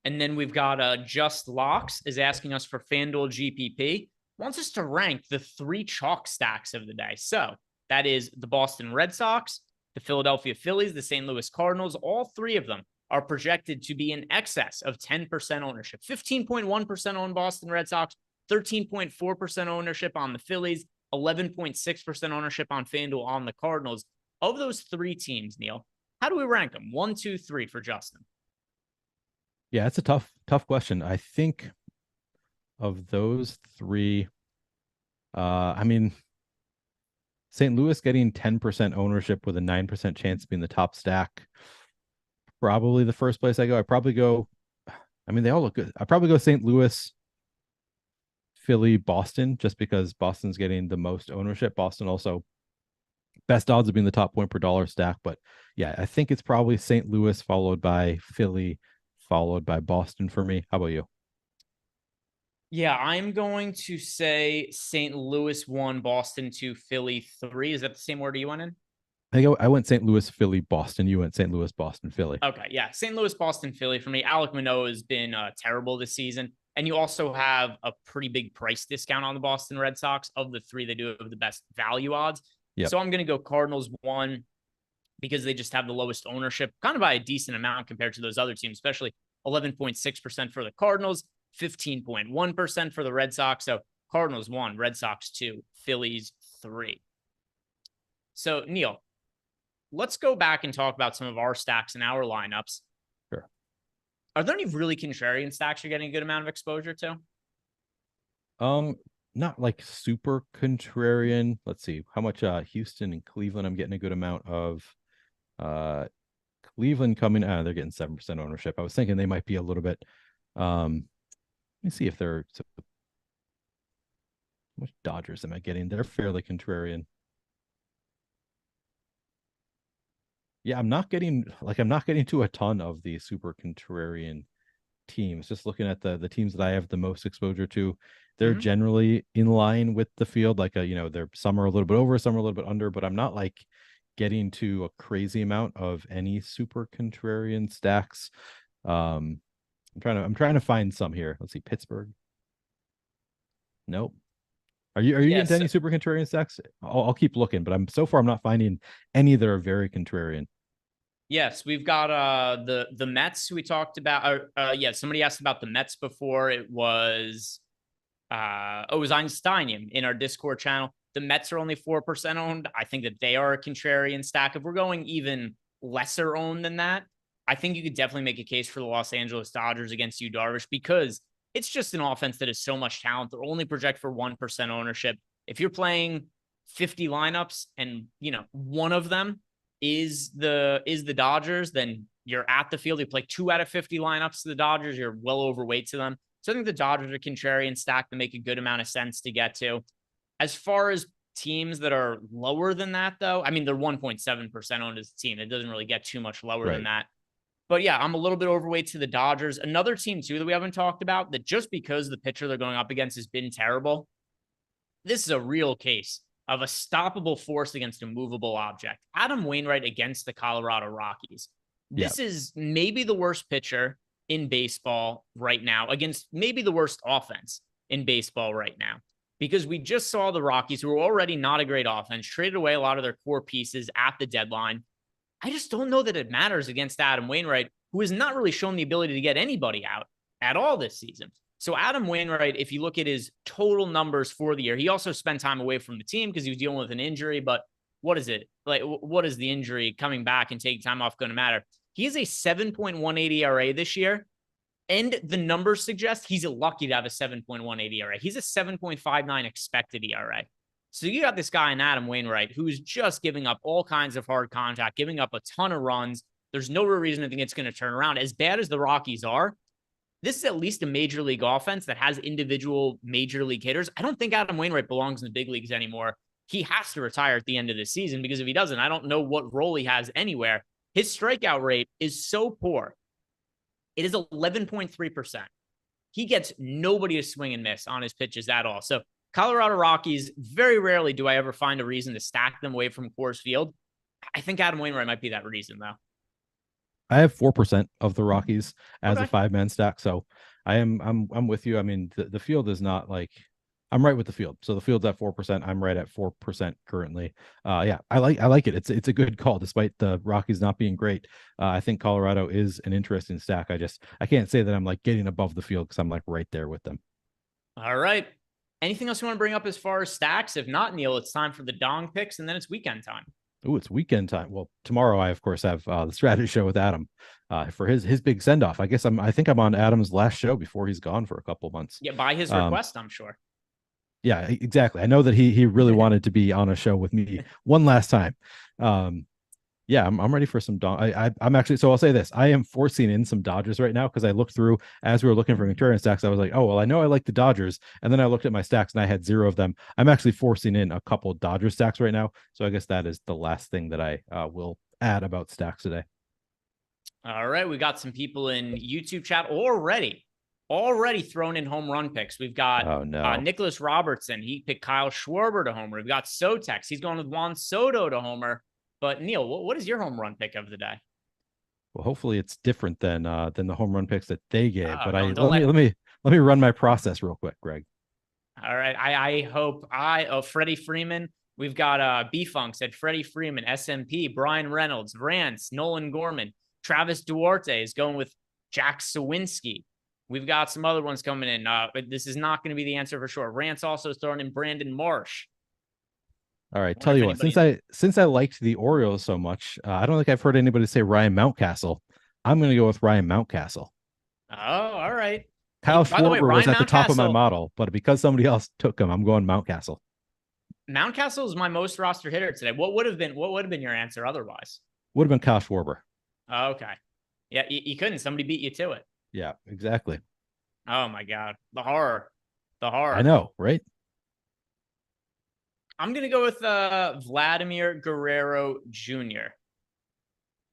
And then we've got Just Locks is asking us for FanDuel GPP, wants us to rank the 3 chalk stacks of the day. So that is the Boston Red Sox, the Philadelphia Phillies, the St. Louis Cardinals. All 3 of them are projected to be in excess of 10% ownership. 15.1% on Boston Red Sox, 13.4% ownership on the Phillies, 11.6% ownership on FanDuel on the Cardinals. Of those 3 teams, Neil, how do we rank them? 1, 2, 3 for Justin. Yeah, it's a tough question. I think of those 3, I mean, St. Louis getting 10% ownership with a 9% chance of being the top stack. Probably the first place I go. I mean, they all look good. I probably go St. Louis, Philly, Boston, just because Boston's getting the most ownership. Boston also best odds of being the top point per dollar stack. But yeah, I think it's probably St. Louis followed by Philly, followed by Boston for me. How about you? Yeah, I'm going to say St. Louis 1, Boston 2, Philly 3. Is that the same order you went in? I went St. Louis, Philly, Boston. You went St. Louis, Boston, Philly. Okay, yeah. St. Louis, Boston, Philly for me. Alek Manoa has been terrible this season. And you also have a pretty big price discount on the Boston Red Sox. Of the 3, they do have the best value odds. Yep. So I'm going to go Cardinals 1 because they just have the lowest ownership, kind of by a decent amount compared to those other teams, especially 11.6% for the Cardinals, 15.1% for the Red Sox. So Cardinals 1, Red Sox 2, Phillies 3. So Neil, let's go back and talk about some of our stacks and our lineups. Sure. Are there any really contrarian stacks you're getting a good amount of exposure to? Not like super contrarian. Let's see how much Houston and Cleveland I'm getting a good amount of. Cleveland coming out, they're getting 7% ownership. I was thinking they might be a little bit. Let me see if they're. How much Dodgers am I getting? They're fairly contrarian. Yeah, I'm not getting to a ton of the super contrarian teams. Just looking at the teams that I have the most exposure to, they're generally in line with the field. Like they're some are a little bit over, some are a little bit under, but I'm not like getting to a crazy amount of any super contrarian stacks. I'm trying to find some here. Let's see, Pittsburgh. Nope. Are you into any super contrarian stacks? I'll keep looking, but I'm not finding any that are very contrarian. Yes, we've got the Mets we talked about. Somebody asked about the Mets before. It was Einsteinium in our Discord channel. The Mets are only 4% owned. I think that they are a contrarian stack. If we're going even lesser owned than that, I think you could definitely make a case for the Los Angeles Dodgers against Yu Darvish because it's just an offense that has so much talent. They're only project for 1% ownership. If you're playing 50 lineups and one of them is the Dodgers, then you're at the field. You play 2 out of 50 lineups to the Dodgers, you're well overweight to them. So I think the Dodgers are contrarian stack to make a good amount of sense to get to. As far as teams that are lower than that, though, I mean, they're 1.7% owned as a team. It doesn't really get too much lower than that. But yeah, I'm a little bit overweight to the Dodgers. Another team, too, that we haven't talked about, that just because the pitcher they're going up against has been terrible, this is a real case of a stoppable force against a movable object. Adam Wainwright against the Colorado Rockies. This is maybe the worst pitcher in baseball right now against maybe the worst offense in baseball right now, because we just saw the Rockies, who were already not a great offense, traded away a lot of their core pieces at the deadline. I just don't know that it matters against Adam Wainwright, who has not really shown the ability to get anybody out at all this season. So Adam Wainwright, if you look at his total numbers for the year, he also spent time away from the team because he was dealing with an injury. But what is it? Like, what is the injury coming back and taking time off going to matter? He has a 7.18 ERA this year, and the numbers suggest he's lucky to have a 7.18 ERA. He's a 7.59 expected ERA. So you got this guy in Adam Wainwright who's just giving up all kinds of hard contact, giving up a ton of runs. There's no real reason to think it's going to turn around. As bad as the Rockies are, this is at least a major league offense that has individual major league hitters. I don't think Adam Wainwright belongs in the big leagues anymore. He has to retire at the end of the season, because if he doesn't, I don't know what role he has anywhere. His strikeout rate is so poor. It is 11.3%. He gets nobody to swing and miss on his pitches at all. So Colorado Rockies, very rarely do I ever find a reason to stack them away from Coors Field. I think Adam Wainwright might be that reason, though. I have 4% of the Rockies as a 5-man stack. So I'm with you. I mean, the field is not like, I'm right with the field. So the field's at 4%. I'm right at 4% currently. Yeah, I like it. It's a good call, despite the Rockies not being great. I think Colorado is an interesting stack. I can't say that I'm like getting above the field, because I'm like right there with them. All right. Anything else you want to bring up as far as stacks? If not, Neil, it's time for the dong picks, and then it's weekend time. Oh, it's weekend time. Well, tomorrow I of course have the strategy show with Adam for his big send off. I think I'm on Adam's last show before he's gone for a couple months. Yeah, by his request, I'm sure. Yeah, exactly. I know that he really wanted to be on a show with me one last time. Yeah, I'm ready for some I'm actually, so I'll say this. I am forcing in some Dodgers right now, because I looked through as we were looking for Contrarian stacks. I was like, oh, well, I know I like the Dodgers. And then I looked at my stacks and I had 0 of them. I'm actually forcing in a couple of Dodger stacks right now. So I guess that is the last thing that I will add about stacks today. All right. We got some people in YouTube chat already thrown in home run picks. We've got Nicholas Robertson. He picked Kyle Schwarber to homer. We've got Sotex. He's going with Juan Soto to homer. But Neil, what is your home run pick of the day? Well, hopefully it's different than the home run picks that they gave. But let me run my process real quick, Greg. All right. I hope Freddie Freeman. We've got B-Funk said Freddie Freeman, SMP, Brian Reynolds, Rance, Nolan Gorman, Travis Duarte is going with Jack Sawinski. We've got some other ones coming in. But this is not going to be the answer for sure. Rance also is throwing in Brandon Marsh. All right, tell you what, since I liked the Orioles so much, I don't think I've heard anybody say Ryan Mountcastle. I'm going to go with Ryan Mountcastle. Oh, all right. Kyle Schwarber was at the top of my model, but because somebody else took him, I'm going Mountcastle. Mountcastle is my most roster hitter today. What would have been your answer otherwise? Would have been Kyle Schwarber. Oh, okay. Yeah, you couldn't. Somebody beat you to it. Yeah, exactly. Oh my God, the horror. I know, right? I'm going to go with Vladimir Guerrero Jr.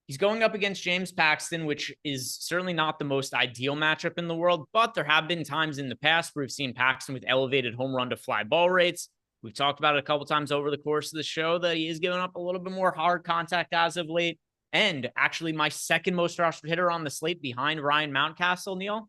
He's going up against James Paxton, which is certainly not the most ideal matchup in the world, but there have been times in the past where we've seen Paxton with elevated home run to fly ball rates. We've talked about it a couple times over the course of the show that he is giving up a little bit more hard contact as of late. And actually my second most rostered hitter on the slate behind Ryan Mountcastle, Neil,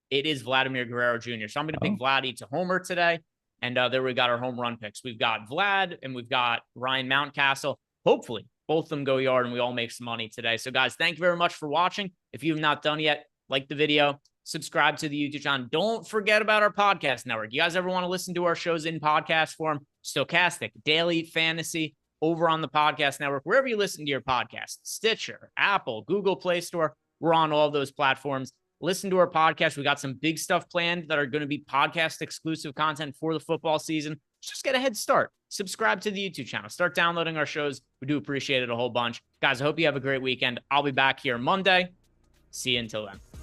it is Vladimir Guerrero Jr. So I'm going to pick Vladdy to homer today. And there we got our home run picks. We've got Vlad and we've got Ryan Mountcastle. Hopefully, both of them go yard and we all make some money today. So, guys, thank you very much for watching. If you have not done yet, like the video, subscribe to the YouTube channel. Don't forget about our podcast network. You guys ever want to listen to our shows in podcast form? Stochastic, Daily Fantasy, over on the podcast network, wherever you listen to your podcast, Stitcher, Apple, Google Play Store. We're on all of those platforms. Listen to our podcast. We got some big stuff planned that are going to be podcast exclusive content for the football season. Just get a head start. Subscribe to the YouTube channel. Start downloading our shows. We do appreciate it a whole bunch. Guys, I hope you have a great weekend. I'll be back here Monday. See you until then.